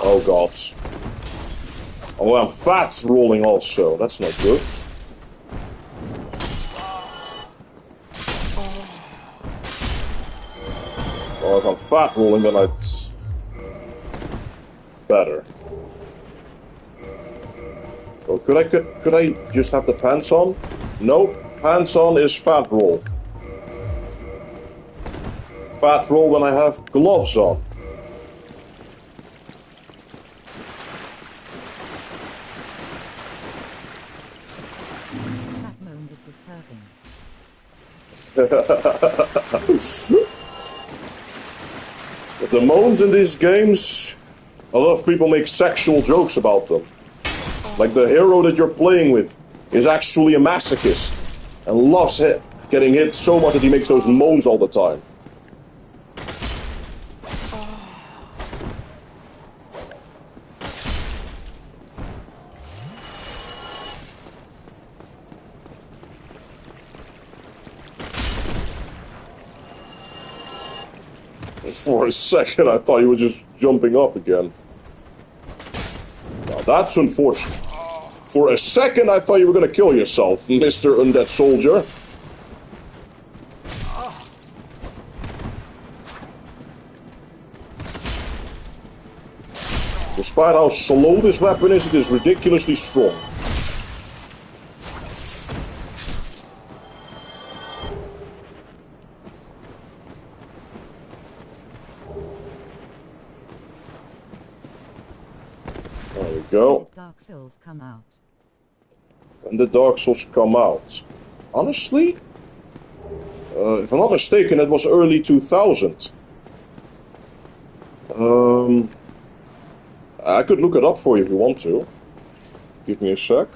Oh god. Oh, I'm fat rolling also. That's not good. Well, if I'm fat rolling, then it's better. Well, could I just have the pants on? Nope. Pants on is fat roll. Fat roll when I have gloves on. That moan is disturbing. The moans in these games, a lot of people make sexual jokes about them. Like the hero that you're playing with is actually a masochist and loves getting hit so much that he makes those moans all the time. For a second, I thought you were just jumping up again. Now, that's unfortunate. For a second, I thought you were going to kill yourself, Mr. Undead Soldier. Despite how slow this weapon is, it is ridiculously strong. There we go. Dark Souls come out. When the Dark Souls come out. Honestly, if I'm not mistaken, it was early 2000. I could look it up for you if you want to. Give me a sec.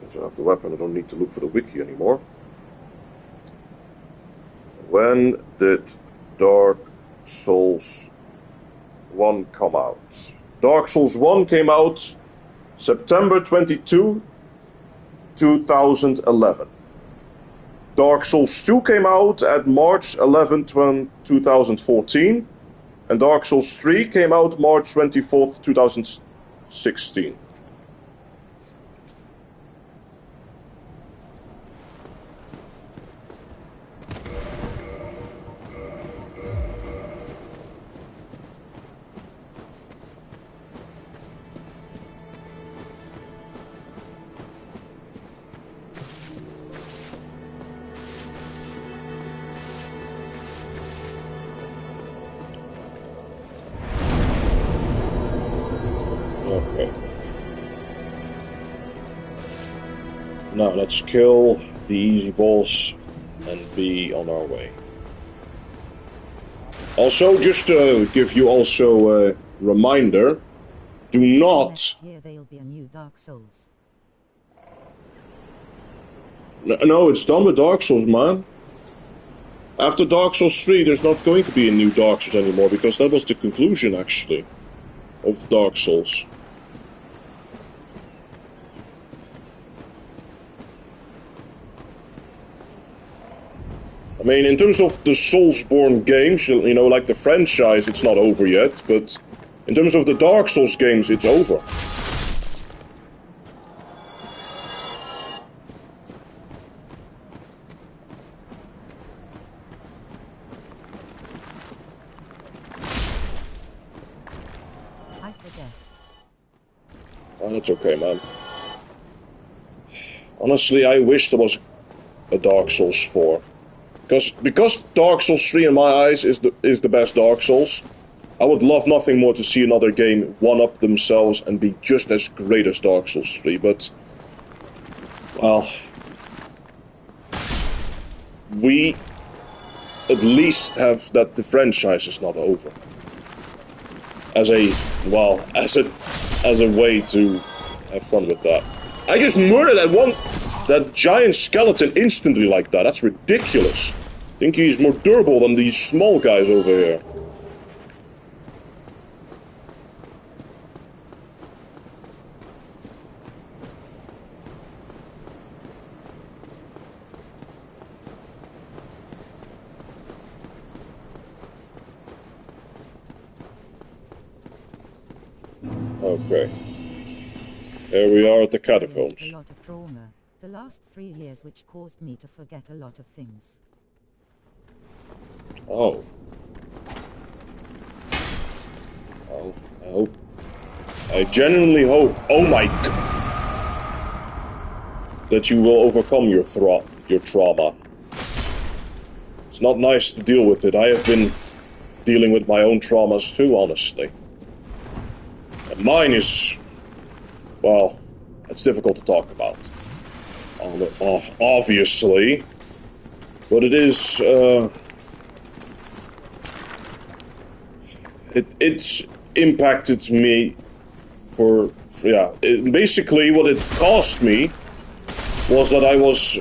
Since I have the weapon, I don't need to look for the wiki anymore. When did Dark Souls 1 come out? Dark Souls 1 came out September 22, 2011. Dark Souls 2 came out at March 11, 2014. And Dark Souls 3 came out March 24th, 2016. Okay. Now let's kill the easy boss and be on our way. Also, just to give you also a reminder, do not... Next year there'll be a new Dark Souls. No, it's done with Dark Souls, man. After Dark Souls 3, there's not going to be a new Dark Souls anymore, because that was the conclusion, actually, of Dark Souls. I mean, in terms of the Soulsborne games, you know, like the franchise, it's not over yet, but in terms of the Dark Souls games, it's over. I forget. Oh, that's okay, man. Honestly, I wish there was a Dark Souls 4. Because Dark Souls 3 in my eyes is the best Dark Souls, I would love nothing more to see another game one-up themselves and be just as great as Dark Souls 3, but... well... we at least have that the franchise is not over. As a... well, as a way to have fun with that. I just murdered that giant skeleton instantly like that. That's ridiculous. I think he's more durable than these small guys over here. Okay. Here we are at the catacombs. A lot of trauma. The last 3 years which caused me to forget a lot of things. Oh. Well, I hope... I genuinely hope... oh my god! That you will overcome your trauma. It's not nice to deal with it. I have been dealing with my own traumas too, honestly. And mine is... well, it's difficult to talk about. Obviously. But it is, it's impacted me for yeah. Basically, what it cost me was that I was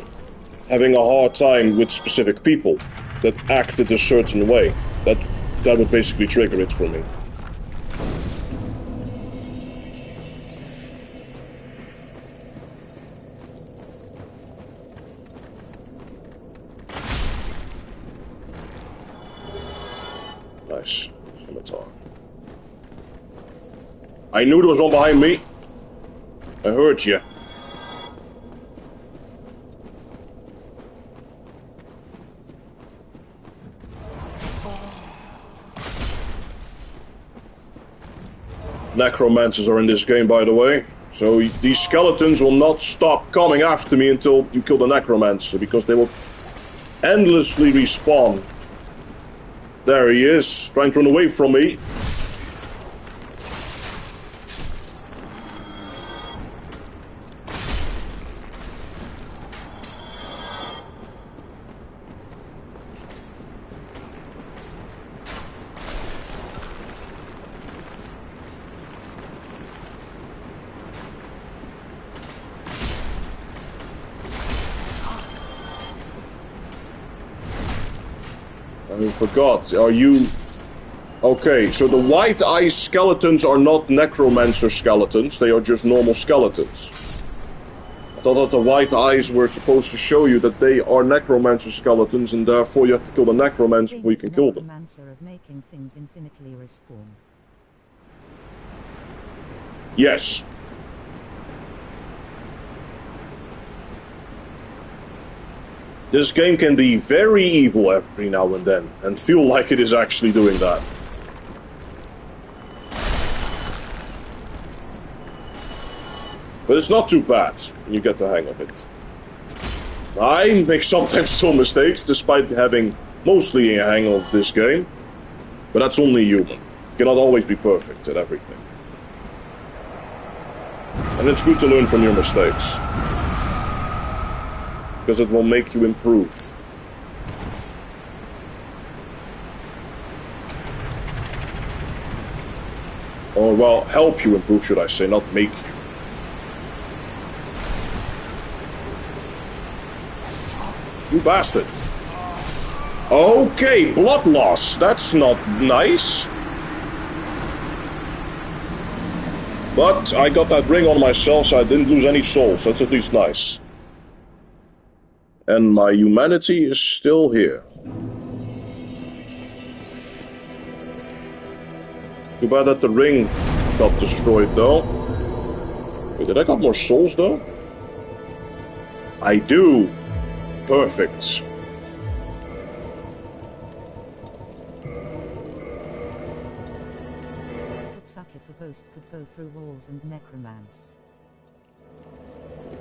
having a hard time with specific people that acted a certain way. That would basically trigger it for me. I knew there was one behind me. I heard you. Necromancers are in this game, by the way. So these skeletons will not stop coming after me until you kill the necromancer, because they will endlessly respawn. There he is, trying to run away from me. I forgot, are you... Okay, so the white eye skeletons are not necromancer skeletons, they are just normal skeletons. I thought that the white eyes were supposed to show you that they are necromancer skeletons, and therefore you have to kill the necromancer before you can kill them. Necromancer of making things infinitely respawn. Yes. This game can be very evil every now and then, and feel like it is actually doing that. But it's not too bad when you get the hang of it. I make sometimes still mistakes, despite having mostly a hang of this game. But that's only human. You cannot always be perfect at everything. And it's good to learn from your mistakes. Because it will make you improve. Or, well, help you improve, should I say, not make you. You bastard. Okay, blood loss. That's not nice. But I got that ring on myself, so I didn't lose any souls. That's at least nice. And my humanity is still here. Too bad that the ring got destroyed, though. Wait, did I got more souls, though? I do. Perfect. It would suck if a ghost could go through walls and necromance.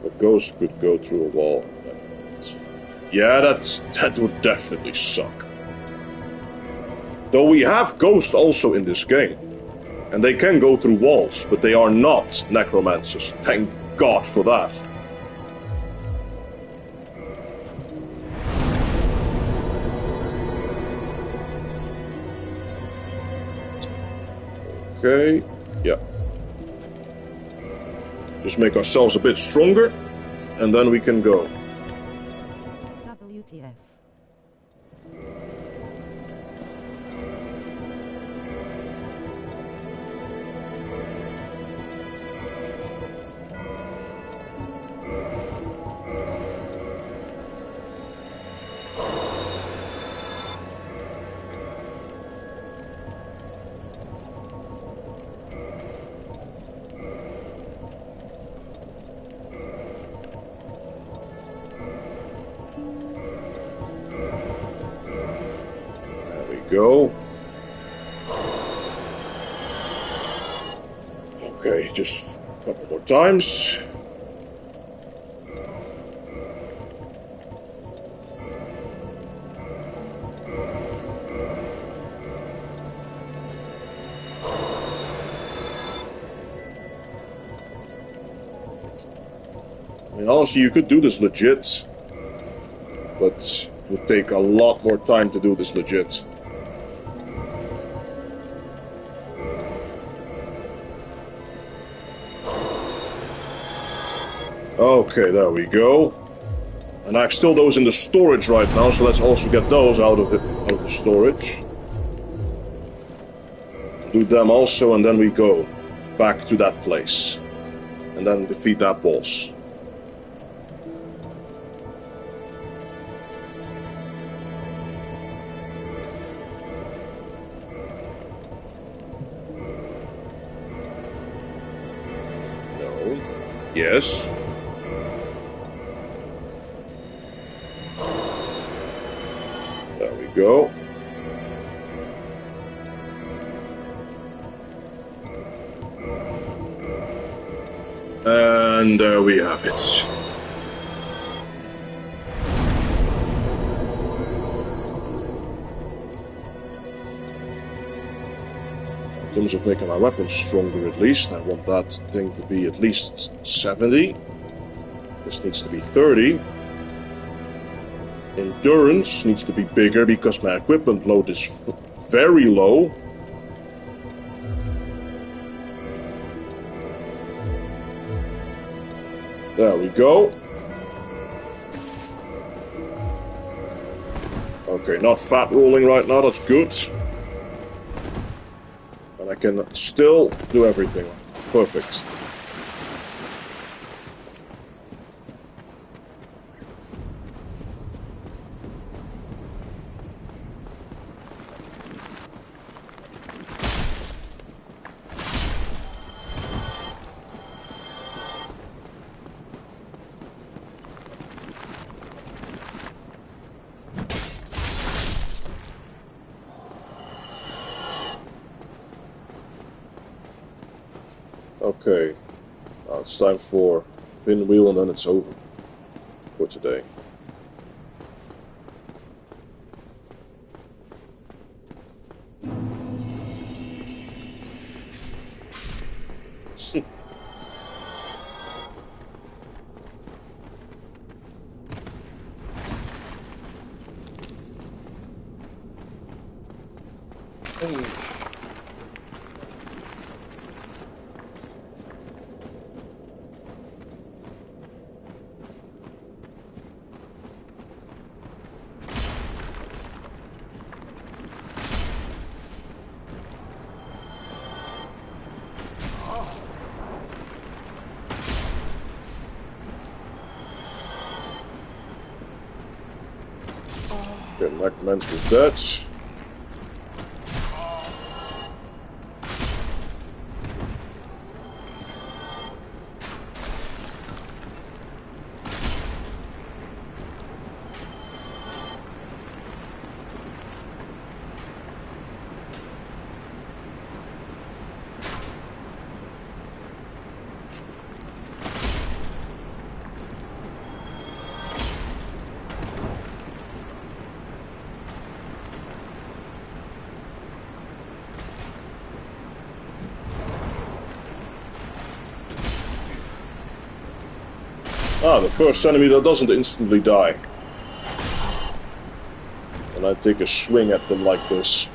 A ghost could go through a wall. Yeah, that would definitely suck. Though we have ghosts also in this game. And they can go through walls, but they are not necromancers. Thank God for that. Okay, yeah. Just make ourselves a bit stronger, and then we can go. WTF. Go. Okay, just a couple more times. I mean, honestly, you could do this legit, but it would take a lot more time to do this legit. Okay, there we go. And I have still those in the storage right now, so let's also get those out of the storage. Do them also, and then we go back to that place. And then defeat that boss. Yes. There we go. And there we have it. In terms of making my weapons stronger, at least, I want that thing to be at least 70. This needs to be 30. Endurance needs to be bigger because my equipment load is very low. There we go. Okay, not fat rolling right now, that's good. And I can still do everything. Perfect. Okay, now it's time for pinwheel and then it's over for today. Okay, necromancer is dead. Ah, the first enemy that doesn't instantly die. And I take a swing at them like this.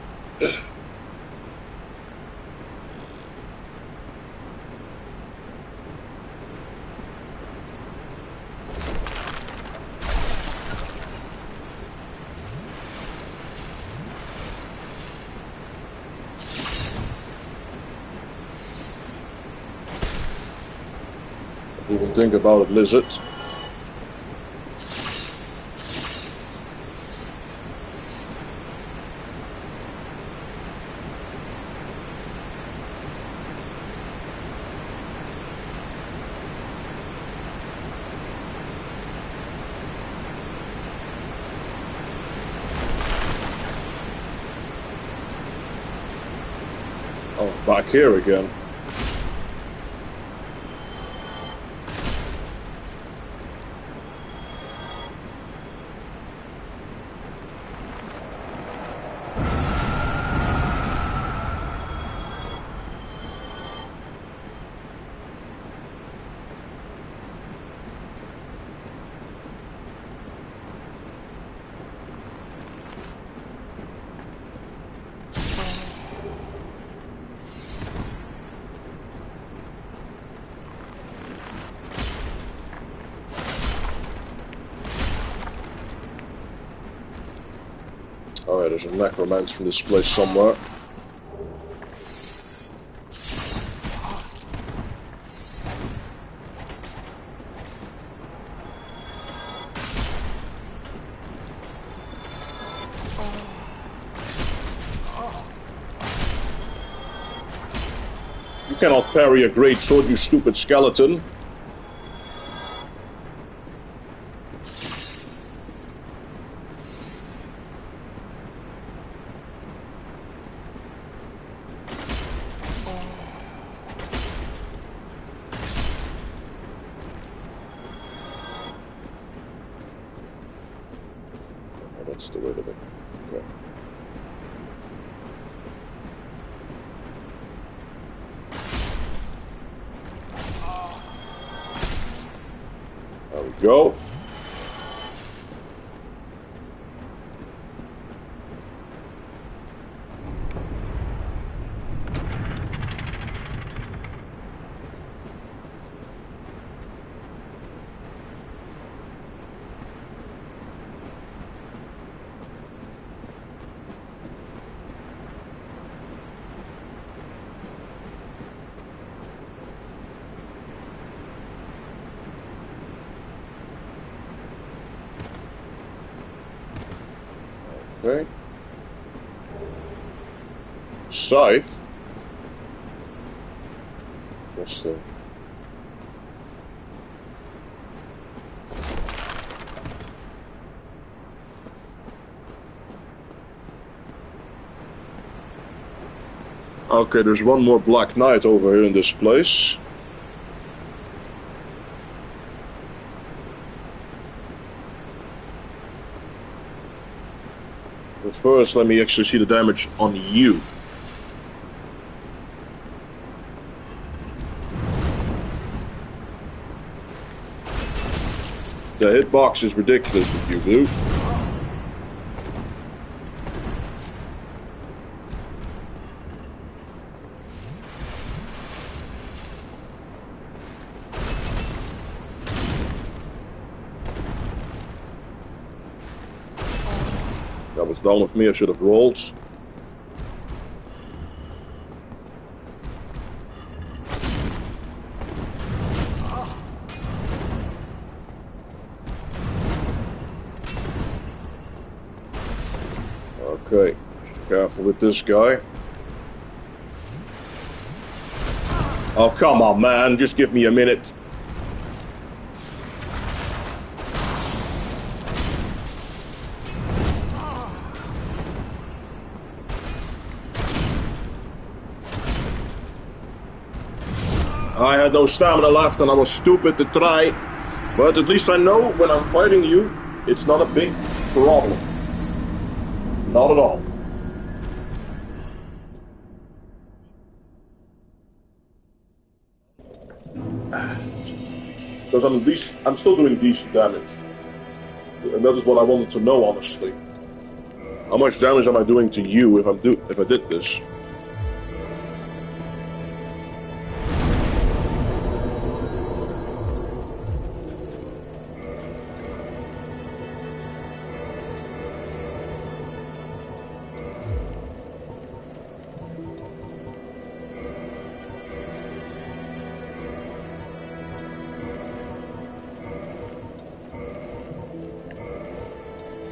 Even think about it, lizard. Oh, back here again. Alright, there's a necromancer from this place somewhere. You cannot parry a greatsword, you stupid skeleton. That's the way to go. Okay. There we go. Okay. Scythe. Interesting. Okay, there's one more Black Knight over here in this place. But first, let me actually see the damage on you. The hitbox is ridiculous with you, dude. That was down with me, I should have rolled. Okay, careful with this guy. Oh, come on, man, just give me a minute. I had no stamina left and I was stupid to try, but at least I know when I'm fighting you, it's not a big problem. Not at all. Because I'm still doing decent damage. And that is what I wanted to know, honestly. How much damage am I doing to you if I did this?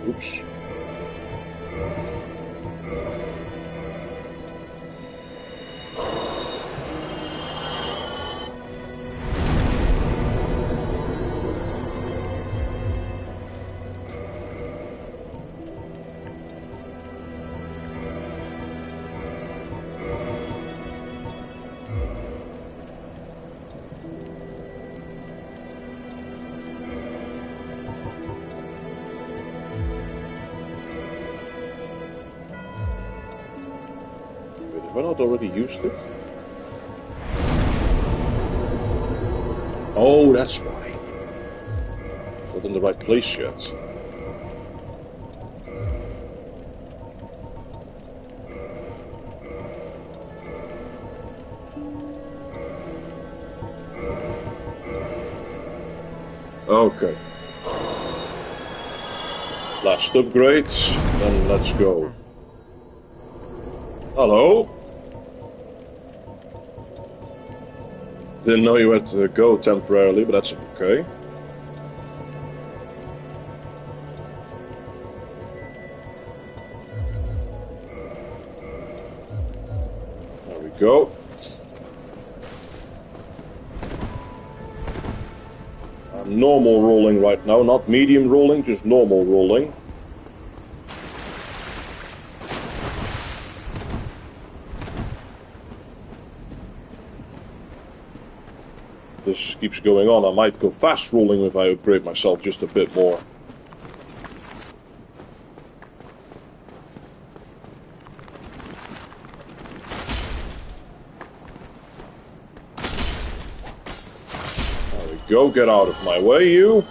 Oops. Have I not already used it? Oh, that's why. It's not in the right place yet. Okay. Last upgrade, then let's go. Hello? Didn't know you had to go temporarily, but that's okay. There we go. I'm normal rolling right now, not medium rolling, just normal rolling. This keeps going on, I might go fast rolling if I upgrade myself just a bit more. go. Get out of my way, you.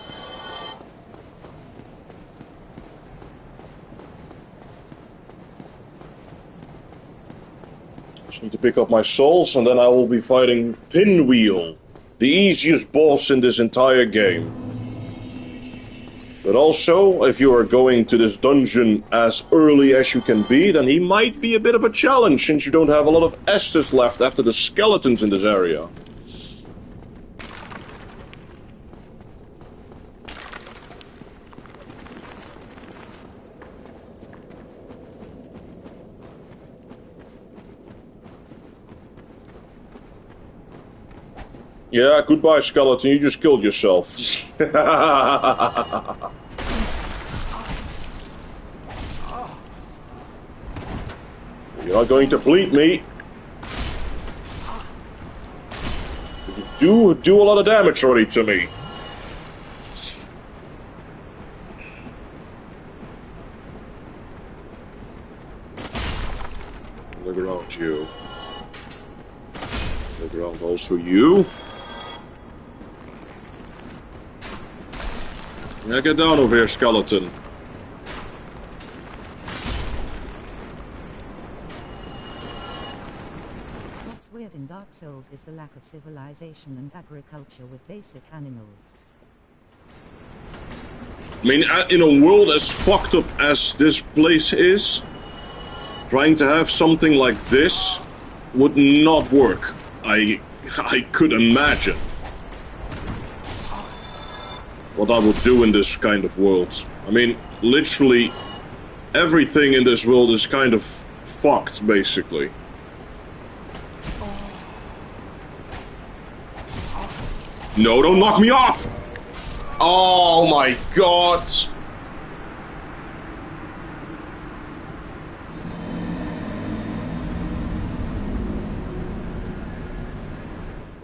Just need to pick up my souls, and then I will be fighting Pinwheel, the easiest boss in this entire game. But also, if you are going to this dungeon as early as you can be, then he might be a bit of a challenge, since you don't have a lot of Estus left after the skeletons in this area. Yeah, goodbye, skeleton. You just killed yourself. You're not going to bleed me. You do a lot of damage already to me. Look around you. Look around also you. Yeah, get down over here, skeleton. What's weird in Dark Souls is the lack of civilization and agriculture with basic animals. I mean, in a world as fucked up as this place is, trying to have something like this would not work. I could imagine what I would do in this kind of world. I mean, literally everything in this world is kind of fucked, basically. No, don't knock me off! Oh my god!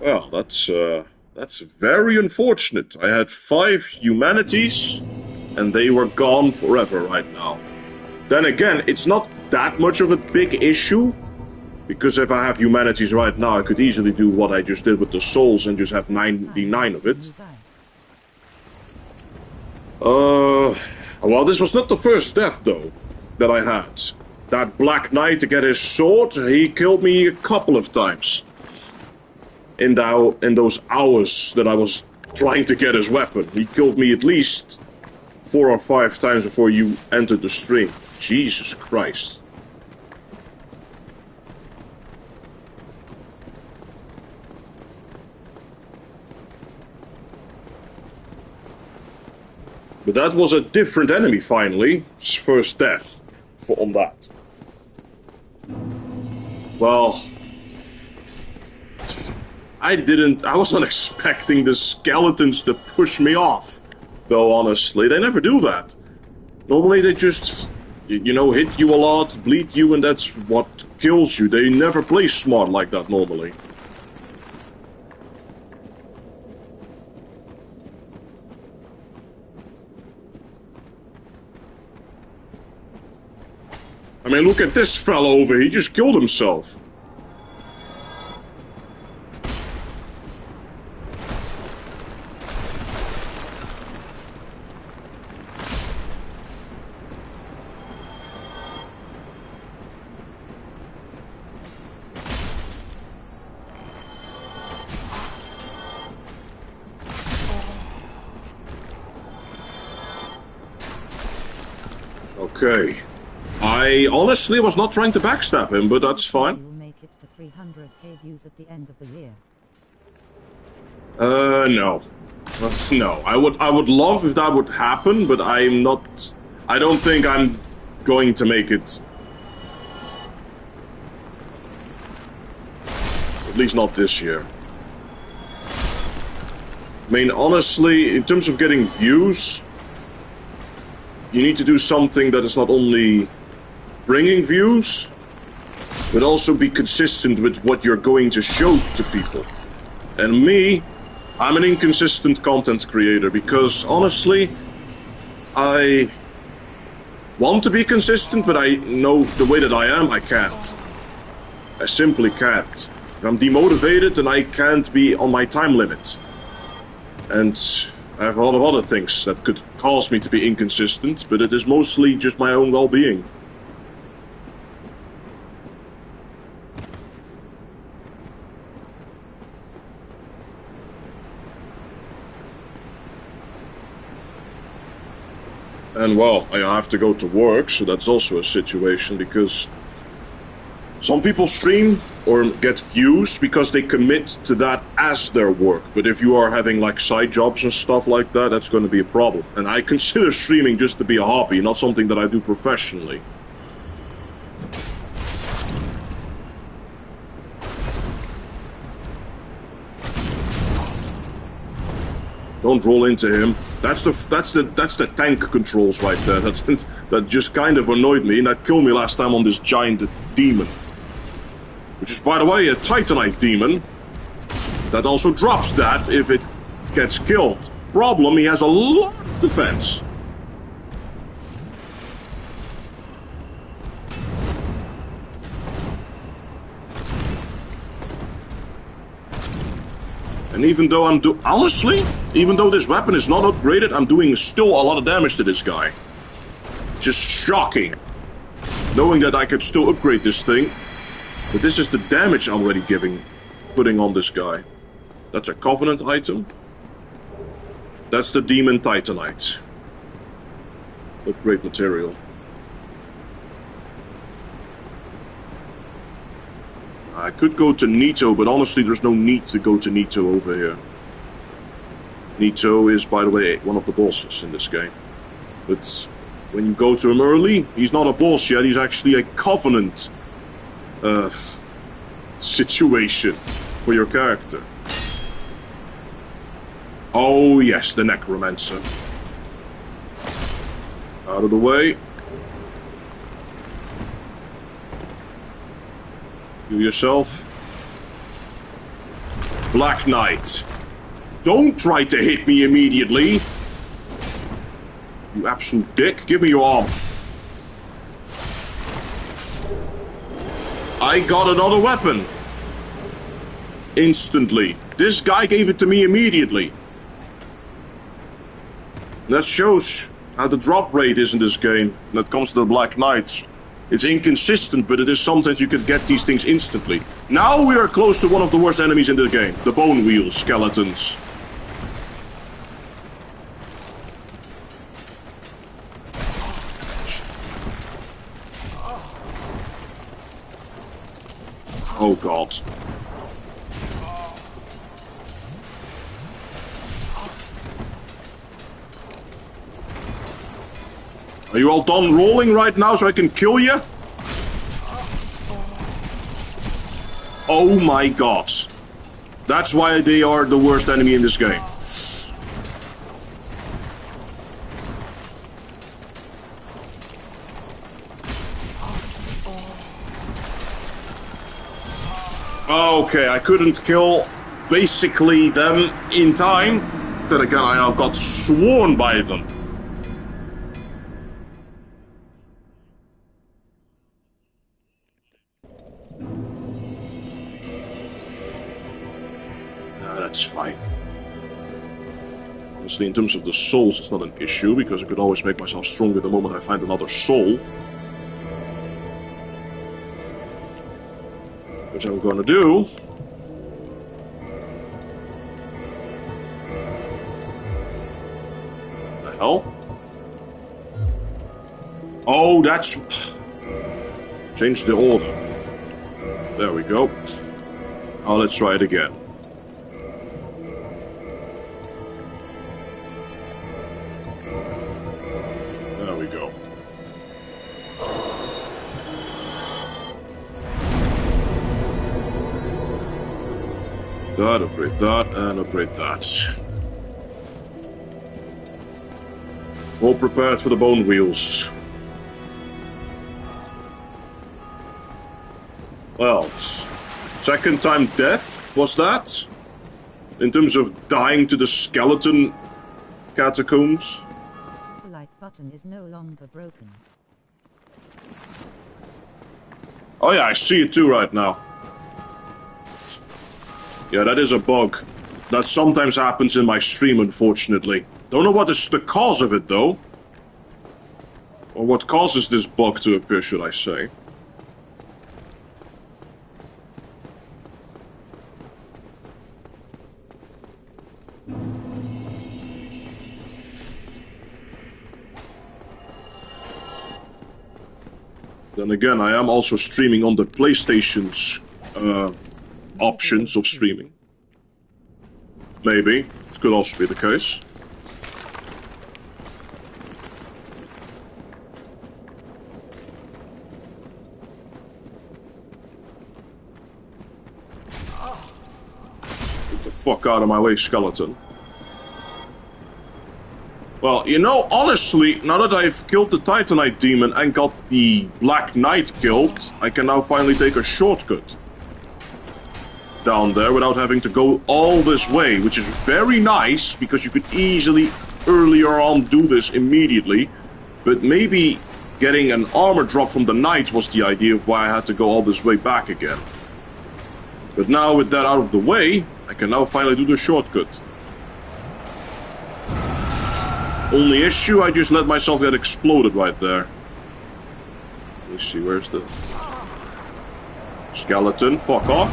Well, that's very unfortunate. I had 5 humanities, and they were gone forever right now. Then again, it's not that much of a big issue, because if I have humanities right now, I could easily do what I just did with the souls and just have 99 of it. Well, this was not the first death, though, that I had. That Black Knight to get his sword, he killed me a couple of times. In those hours that I was trying to get his weapon. He killed me at least 4 or 5 times before you entered the stream. Jesus Christ. But that was a different enemy, finally. His first death on that. Well, I was not expecting the skeletons to push me off, though, honestly. They never do that. Normally they just, you know, hit you a lot, bleed you, and that's what kills you. They never play smart like that, normally. I mean, look at this fellow over here. He just killed himself. Okay. I honestly was not trying to backstab him, but that's fine. You'll make it to 300k views at the end of the year. No. No. I would love if that would happen, but I don't think I'm going to make it. At least not this year. I mean, honestly, in terms of getting views, you need to do something that is not only bringing views, but also be consistent with what you're going to show to people. And me, I'm an inconsistent content creator because, honestly, I want to be consistent, but I know the way that I am, I can't. I simply can't. If I'm demotivated, then I can't be on my time limit. And I have a lot of other things that could cause me to be inconsistent, but it is mostly just my own well-being. And well, I have to go to work, so that's also a situation, because some people stream or get views because they commit to that as their work. But if you are having like side jobs and stuff like that, that's going to be a problem. And I consider streaming just to be a hobby, not something that I do professionally. Don't roll into him. That's the tank controls right there. That just kind of annoyed me, and that killed me last time on this giant demon. Which is, by the way, a Titanite demon that also drops that if it gets killed. Problem, he has a lot of defense. And even though honestly, even though this weapon is not upgraded, I'm doing still a lot of damage to this guy. Just shocking. Knowing that I could still upgrade this thing. But this is the damage I'm already putting on this guy. That's a Covenant item. That's the Demon Titanite. Upgrade material. I could go to Nito, but honestly there's no need to go to Nito over here. Nito is, by the way, one of the bosses in this game. But when you go to him early, he's not a boss yet, he's actually a Covenant situation for your character. Oh yes, the Necromancer. Out of the way. You yourself. Black Knight. Don't try to hit me immediately. You absolute dick. Give me your arm. I got another weapon. Instantly. This guy gave it to me immediately. That shows how the drop rate is in this game when it comes to the Black Knights. It's inconsistent, but it is sometimes you can get these things instantly. Now we are close to one of the worst enemies in the game. The Bone Wheel Skeletons. Oh god. Are you all done rolling right now so I can kill you? Oh my god. That's why they are the worst enemy in this game. Okay, I couldn't kill basically them in time. Then again, I got sworn by them. That's fine. Honestly, in terms of the souls, it's not an issue, because I could always make myself stronger the moment I find another soul. Which I'm gonna do. The hell? Oh, that's... Change the order. There we go. Oh, let's try it again. There we go. That, upgrade that, and upgrade that. All prepared for the bone wheels. Well, second time death, was that? In terms of dying to the skeleton catacombs? The like button is no longer broken. Oh yeah, I see it too right now. Yeah, that is a bug. That sometimes happens in my stream, unfortunately. Don't know what is the cause of it, though. Or what causes this bug to appear, should I say. Then again, I am also streaming on the PlayStation's options of streaming. Maybe. It could also be the case. Get the fuck out of my way, skeleton. Well, you know, honestly, now that I've killed the Titanite demon and got the Black Knight killed, I can now finally take a shortcut down there without having to go all this way, which is very nice, because you could easily, earlier on, do this immediately. But maybe getting an armor drop from the Knight was the idea of why I had to go all this way back again. But now, with that out of the way, I can now finally do the shortcut. Only issue, I just let myself get exploded right there. Let me see, where's the skeleton? Fuck off.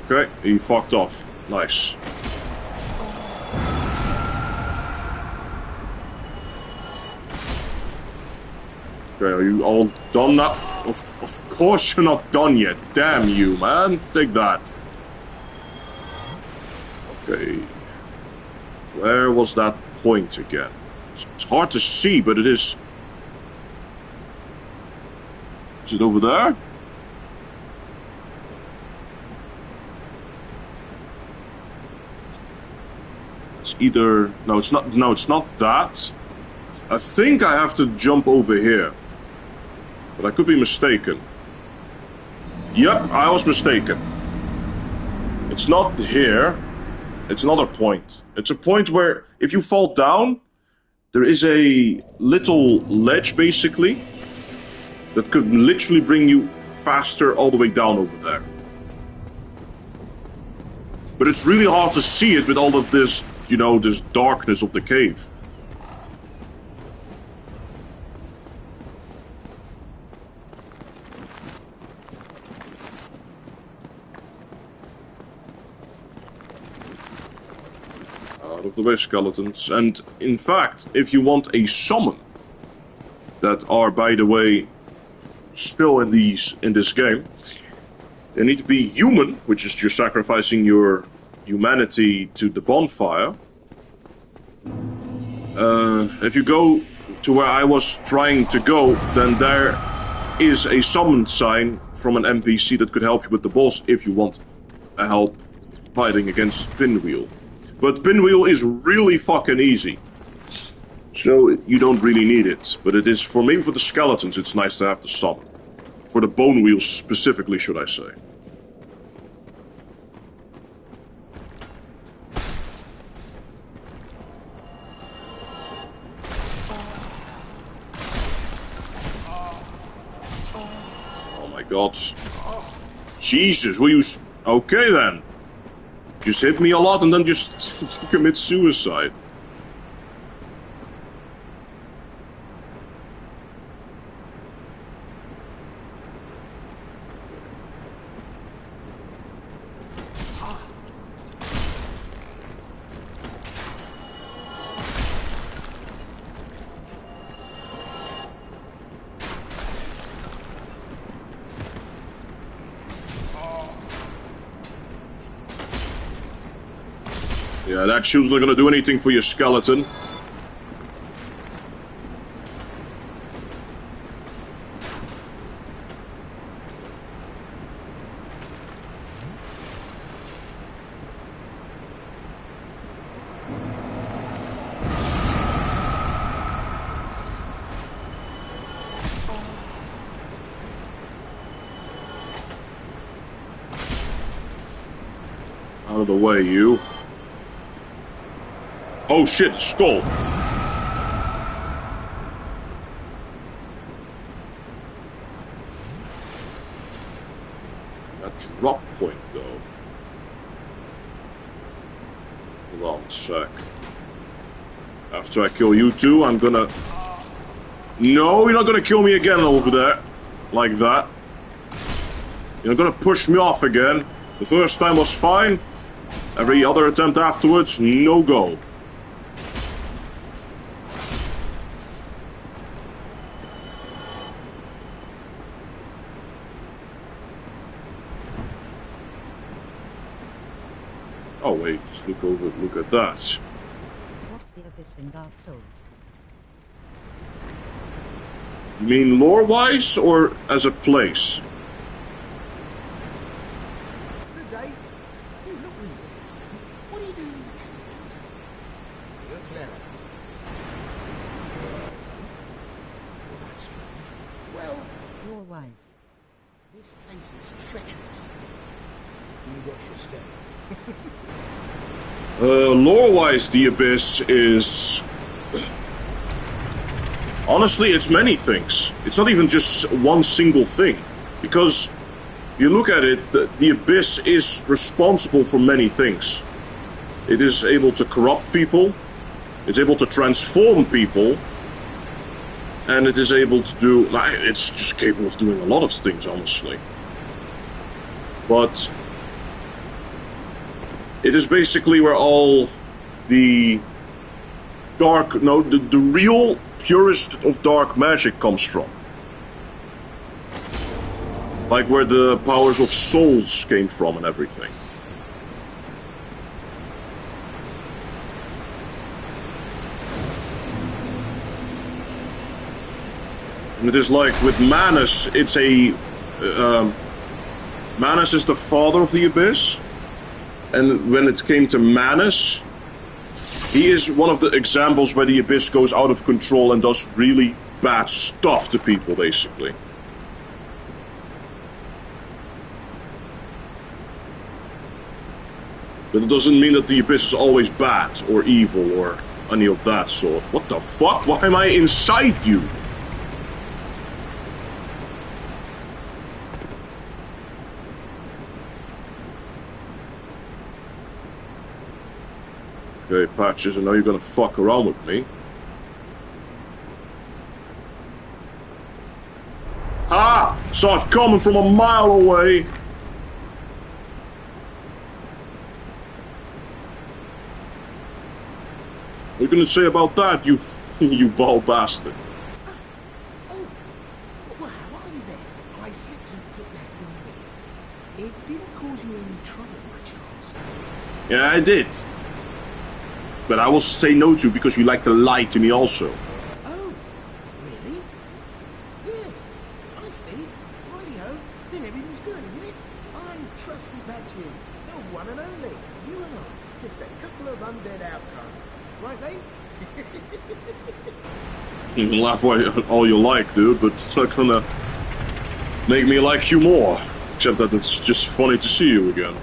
Okay, he fucked off. Nice. Okay, are you all done now? Of course you're not done yet. Damn you, man. Take that. Okay. Where was that point again? It's hard to see, but it is... Is it over there? It's either... No, it's not... No, it's not that. I think I have to jump over here. But I could be mistaken. Yep, I was mistaken. It's not here. It's another point. It's a point where, if you fall down, there is a little ledge, basically, that could literally bring you faster all the way down over there. But it's really hard to see it with all of this, you know, this darkness of the cave. Of the way, skeletons. And in fact, if you want a summon that are, by the way, still in this game, they need to be human, which is you're sacrificing your humanity to the bonfire. If you go to where I was trying to go, then there is a summon sign from an NPC that could help you with the boss if you want help fighting against Pinwheel. But Pinwheel is really fucking easy, so you don't really need it. But it is, for maybe for the skeletons, it's nice to have the summon. For the bone wheels specifically, should I say. Oh my god. Jesus, will you... Okay then. Just hit me a lot and then just commit suicide. Yeah, that shield's not gonna do anything for your skeleton. Out of the way, you. Oh shit, skull. That point, though. Hold on a sec. After I kill you two, I'm gonna... No, you're not gonna kill me again over there. Like that. You're not gonna push me off again. The first time was fine. Every other attempt afterwards, no go. Oh wait, just look at that. What's the abyss in Dark Souls? You mean lore-wise, or as a place? Good day. You look reasonably sound. What are you doing in the catacombs? You're a cleric or something. Well, that's strange. Well, You're wise. this place is treacherous. Do you watch your step? Lore-wise, the Abyss is... Honestly, it's many things. It's not even just one single thing. Because, if you look at it, the Abyss is responsible for many things. It is able to corrupt people, it's able to transform people, and it is able to do... Like, it's just capable of doing a lot of things, honestly. But... it is basically where all the dark... No, the real purest of dark magic comes from. Like where the powers of souls came from and everything. And it is like with Manus, it's a... Manus is the father of the Abyss. And when it came to Manus, he is one of the examples where the Abyss goes out of control and does really bad stuff to people, basically. But it doesn't mean that the Abyss is always bad, or evil, or any of that sort. What the fuck? Why am I inside you? Okay, Patches, I know you're gonna fuck around with me. Ah! Saw it coming from a mile away! What are you gonna say about that, you you bald bastard? Oh, well, how are you then? I slipped and flipped that little vase. It didn't cause you any trouble, by chance. Yeah, I did. But I will say no to because you like to lie to me also. Oh, really? Yes, I see. Rightio, then everything's good, isn't it? I'm Trusty Patches, the one and only. You and I, just a couple of undead outcasts. Right, mate? You can laugh all you like, dude, but it's not gonna make me like you more. Except that it's just funny to see you again.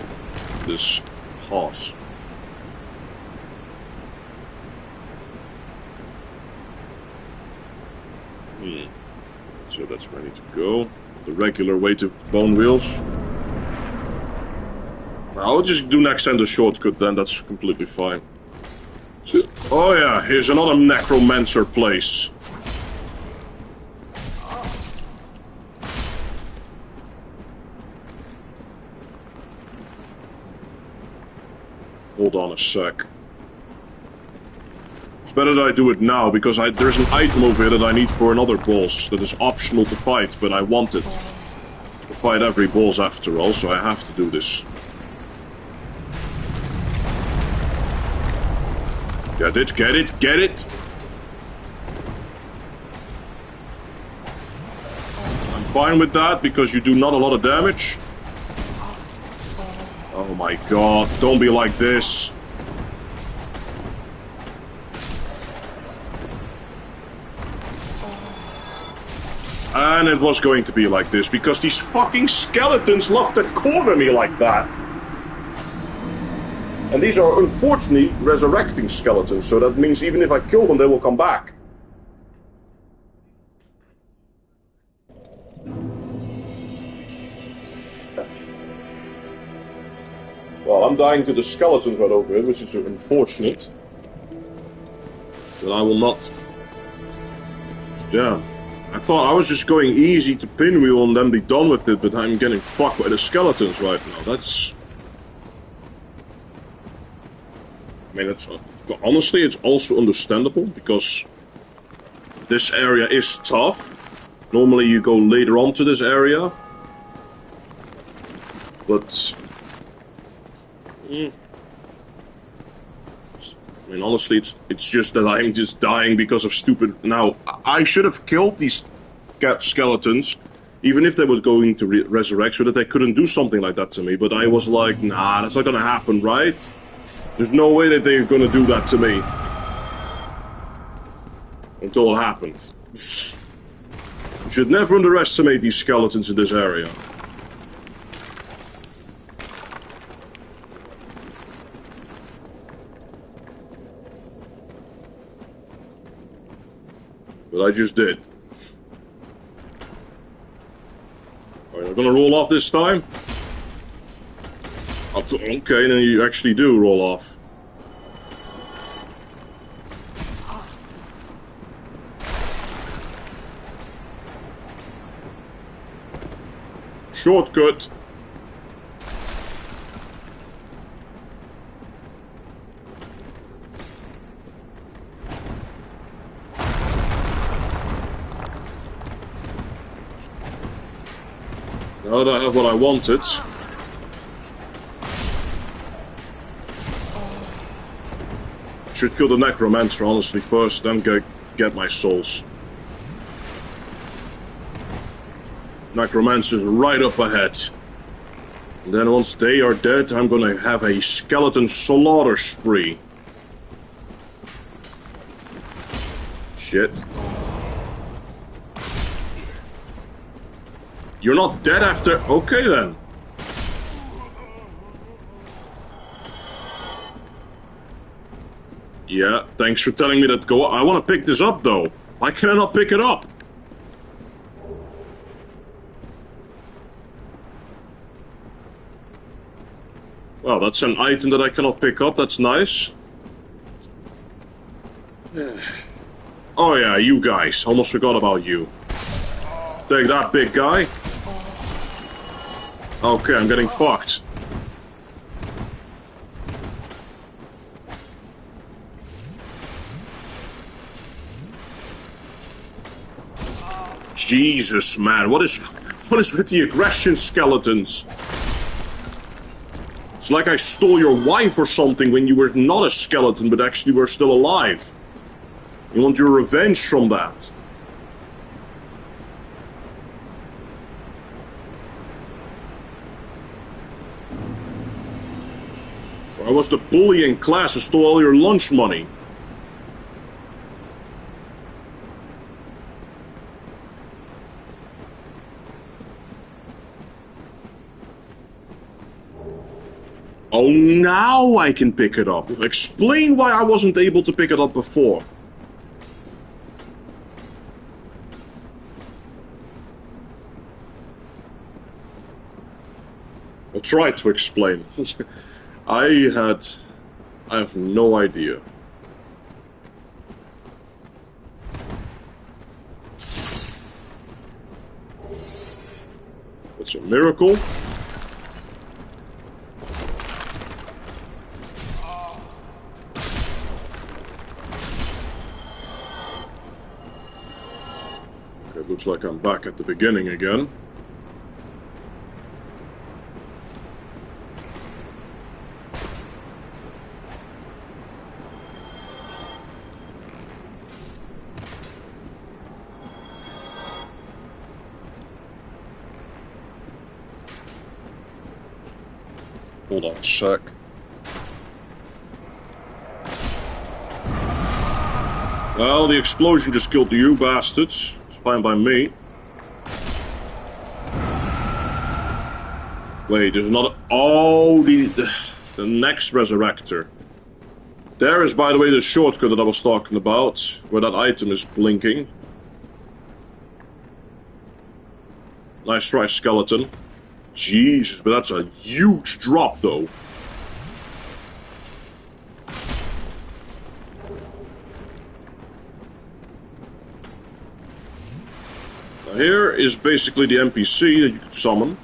This horse. So that's ready to go. The regular weight of the bone wheels. I'll just do next end a shortcut then, that's completely fine. Oh yeah, here's another necromancer place. Hold on a sec. It's better that I do it now, because there's an item over here that I need for another boss that is optional to fight, but I want it to fight every boss after all, so I have to do this. Get it, get it, get it! I'm fine with that, because you do not a lot of damage. Oh my god, don't be like this. And it was going to be like this, because these fucking skeletons love to corner me like that. And these are unfortunately resurrecting skeletons, so that means even if I kill them, they will come back. Well, I'm dying to the skeletons right over here, which is unfortunate. But I will not... Yeah. I thought I was just going easy to pinwheel and then be done with it, but I'm getting fucked by the skeletons right now. That's... I mean, it's... Honestly, it's also understandable, because this area is tough. Normally you go later on to this area. But... I mean, honestly, it's just that I'm just dying because of stupid... Now, I should have killed these skeletons, even if they were going to resurrect, so that they couldn't do something like that to me. But I was like, nah, that's not gonna happen, right? There's no way that they're gonna do that to me. Until it happened. You should never underestimate these skeletons in this area. But I just did. Are you gonna roll off this time? Okay, then you actually do roll off. Shortcut. Now that I have what I wanted. Should kill the necromancer honestly first, then get my souls. Necromancer's right up ahead. And then once they are dead, I'm gonna have a skeleton slaughter spree. Shit. You're not dead after... Okay then. Yeah, thanks for telling me that go... I want to pick this up though. Why can I not pick it up? Well, that's an item that I cannot pick up. That's nice. Oh yeah, you guys. Almost forgot about you. Take that, big guy. Okay, I'm getting fucked. Jesus, man. What is with the aggression, skeletons? It's like I stole your wife or something when you were not a skeleton, but actually were still alive. You want your revenge from that. I was the bully in class who stole all your lunch money. Oh, now I can pick it up. Explain why I wasn't able to pick it up before. I'll try to explain. I have no idea. It's a miracle. Okay, looks like I'm back at the beginning again. Hold on a sec. Well, the explosion just killed you bastards. It's fine by me. Wait, there's another... Oh, the next resurrector. There is, by the way, the shortcut that I was talking about, where that item is blinking. Nice try, skeleton. Jesus, but that's a huge drop, though. here is basically the NPC that you could summon.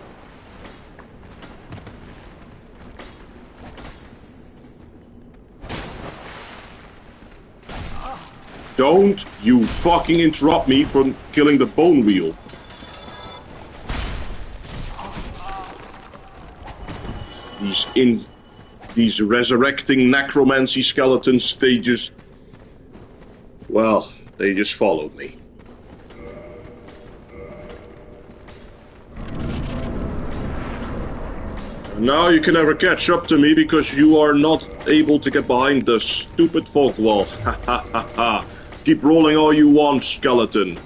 Don't you fucking interrupt me from killing the bone wheel. These resurrecting necromancy skeletons, they just followed me. And now you can never catch up to me because you are not able to get behind the stupid fog wall. Ha ha ha ha. Keep rolling all you want, skeleton.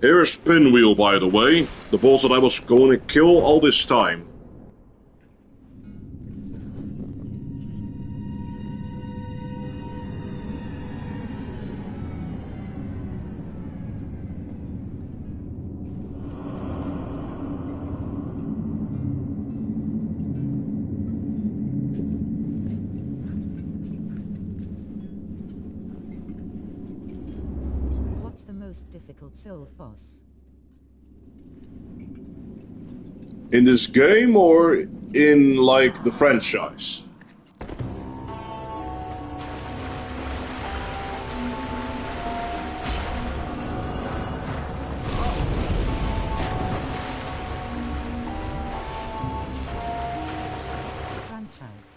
Here's Pinwheel, by the way. The boss that I was going to kill all this time. Difficult Souls boss. In this game or in, like, the franchise? Franchise.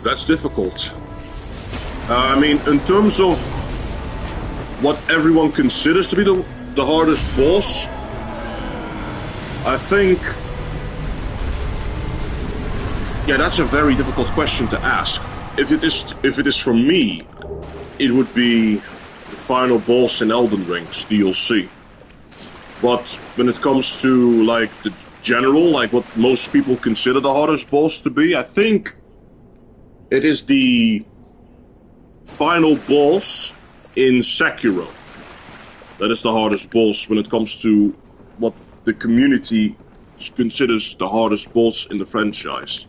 That's difficult. I mean, in terms of what everyone considers to be the hardest boss, I think... Yeah, that's a very difficult question to ask. If it is for me, it would be the final boss in Elden Ring's DLC. But when it comes to, like, the general, like what most people consider the hardest boss to be, I think it is the final boss in Sekiro. That is the hardest boss when it comes to what the community considers the hardest boss in the franchise.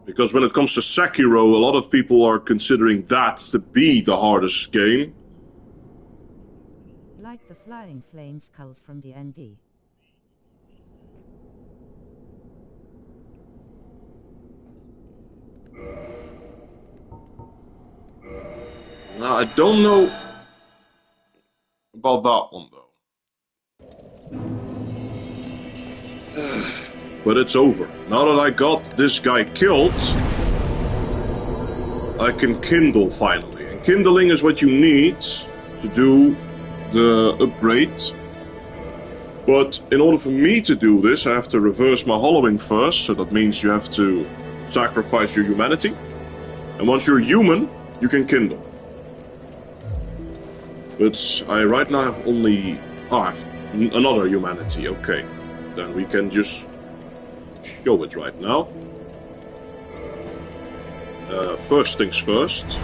Because when it comes to Sekiro, a lot of people are considering that to be the hardest game. Like the flying flame skulls from the ND. Now, I don't know about that one, though. But it's over. Now that I got this guy killed, I can kindle finally. And kindling is what you need to do the upgrade. But in order for me to do this, I have to reverse my hollowing first. So that means you have to sacrifice your humanity. And once you're human, you can kindle. But I right now have only... Oh, I have another humanity, okay. Then we can just show it right now. First things first.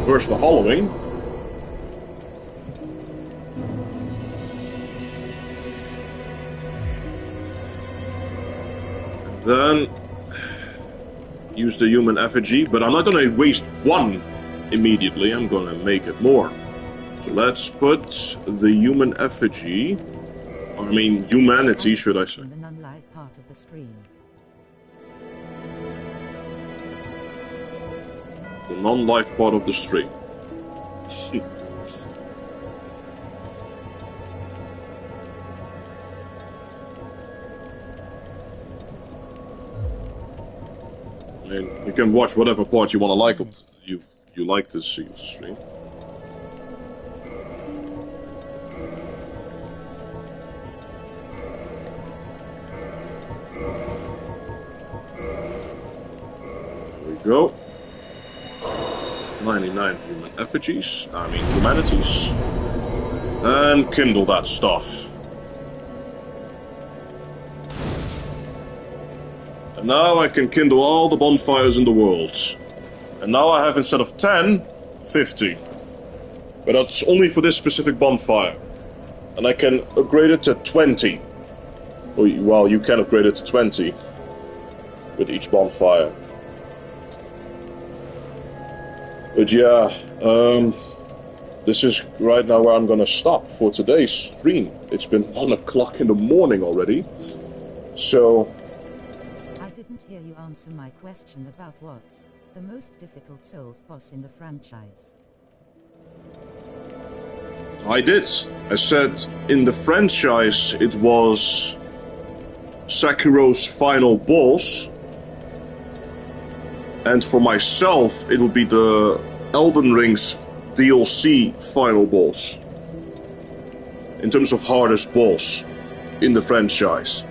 First the hollowing. Then use the human effigy, but I'm not gonna waste one immediately, I'm gonna make it more. So let's put the human effigy, I mean humanity, should I say. The non-live part of the stream. The non-life part of the stream. I mean, you can watch whatever part you want to like of you like to see the stream. There we go. 99 human effigies, I mean humanities. And kindle that stuff. And now I can kindle all the bonfires in the world. And now I have, instead of 10, 50. But that's only for this specific bonfire. and I can upgrade it to 20. Well, you can upgrade it to 20 with each bonfire. But yeah, this is right now where I'm gonna stop for today's stream. It's been 1 o'clock in the morning already, so... I didn't hear you answer my question about what's the most difficult Souls boss in the franchise. I did. I said in the franchise it was Sekiro's final boss, and for myself it would be the Elden Ring's DLC final boss. In terms of hardest boss in the franchise.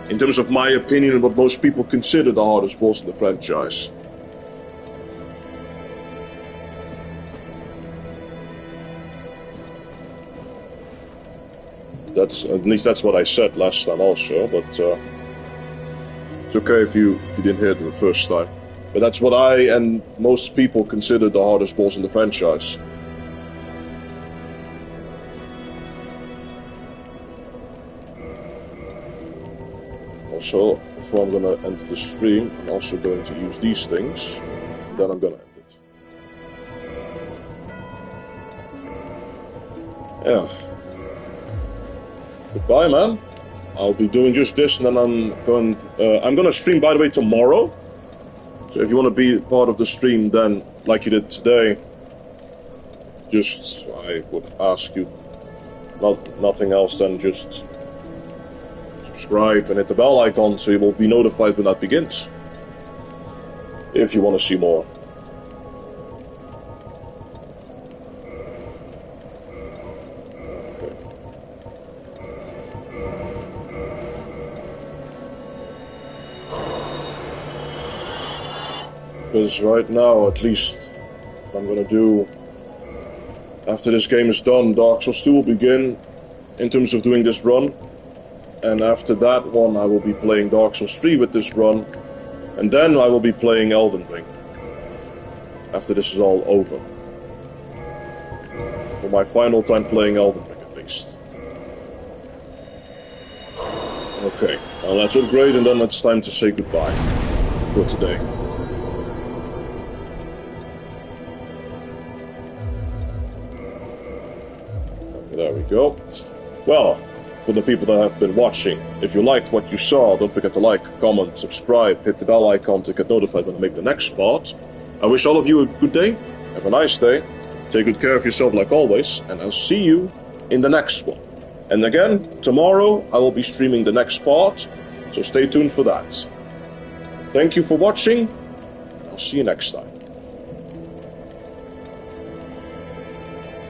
In terms of my opinion and what most people consider the hardest boss in the franchise. At least that's what I said last time also, but it's okay if you didn't hear it the first time. But that's what I and most people consider the hardest boss in the franchise. Also, before I'm gonna end the stream, I'm also going to use these things, and then I'm gonna end it. Yeah. Goodbye, man. I'll be doing just this, and then I'm gonna stream, by the way, tomorrow. So if you want to be part of the stream, then, like you did today, I would ask you nothing else than just subscribe and hit the bell icon so you will be notified when that begins. If you want to see more. Because right now, at least, I'm gonna do, after this game is done, Dark Souls 2 will begin in terms of doing this run, and after that one I will be playing Dark Souls 3 with this run, and then I will be playing Elden Ring, after this is all over. For my final time playing Elden Ring, at least. Okay, now let's upgrade and then it's time to say goodbye for today. There we go. Well, for the people that have been watching, if you liked what you saw, don't forget to like, comment, subscribe, hit the bell icon to get notified when I make the next part. I wish all of you a good day, have a nice day, take good care of yourself like always, and I'll see you in the next one. And again, tomorrow I will be streaming the next part, so stay tuned for that. Thank you for watching, I'll see you next time.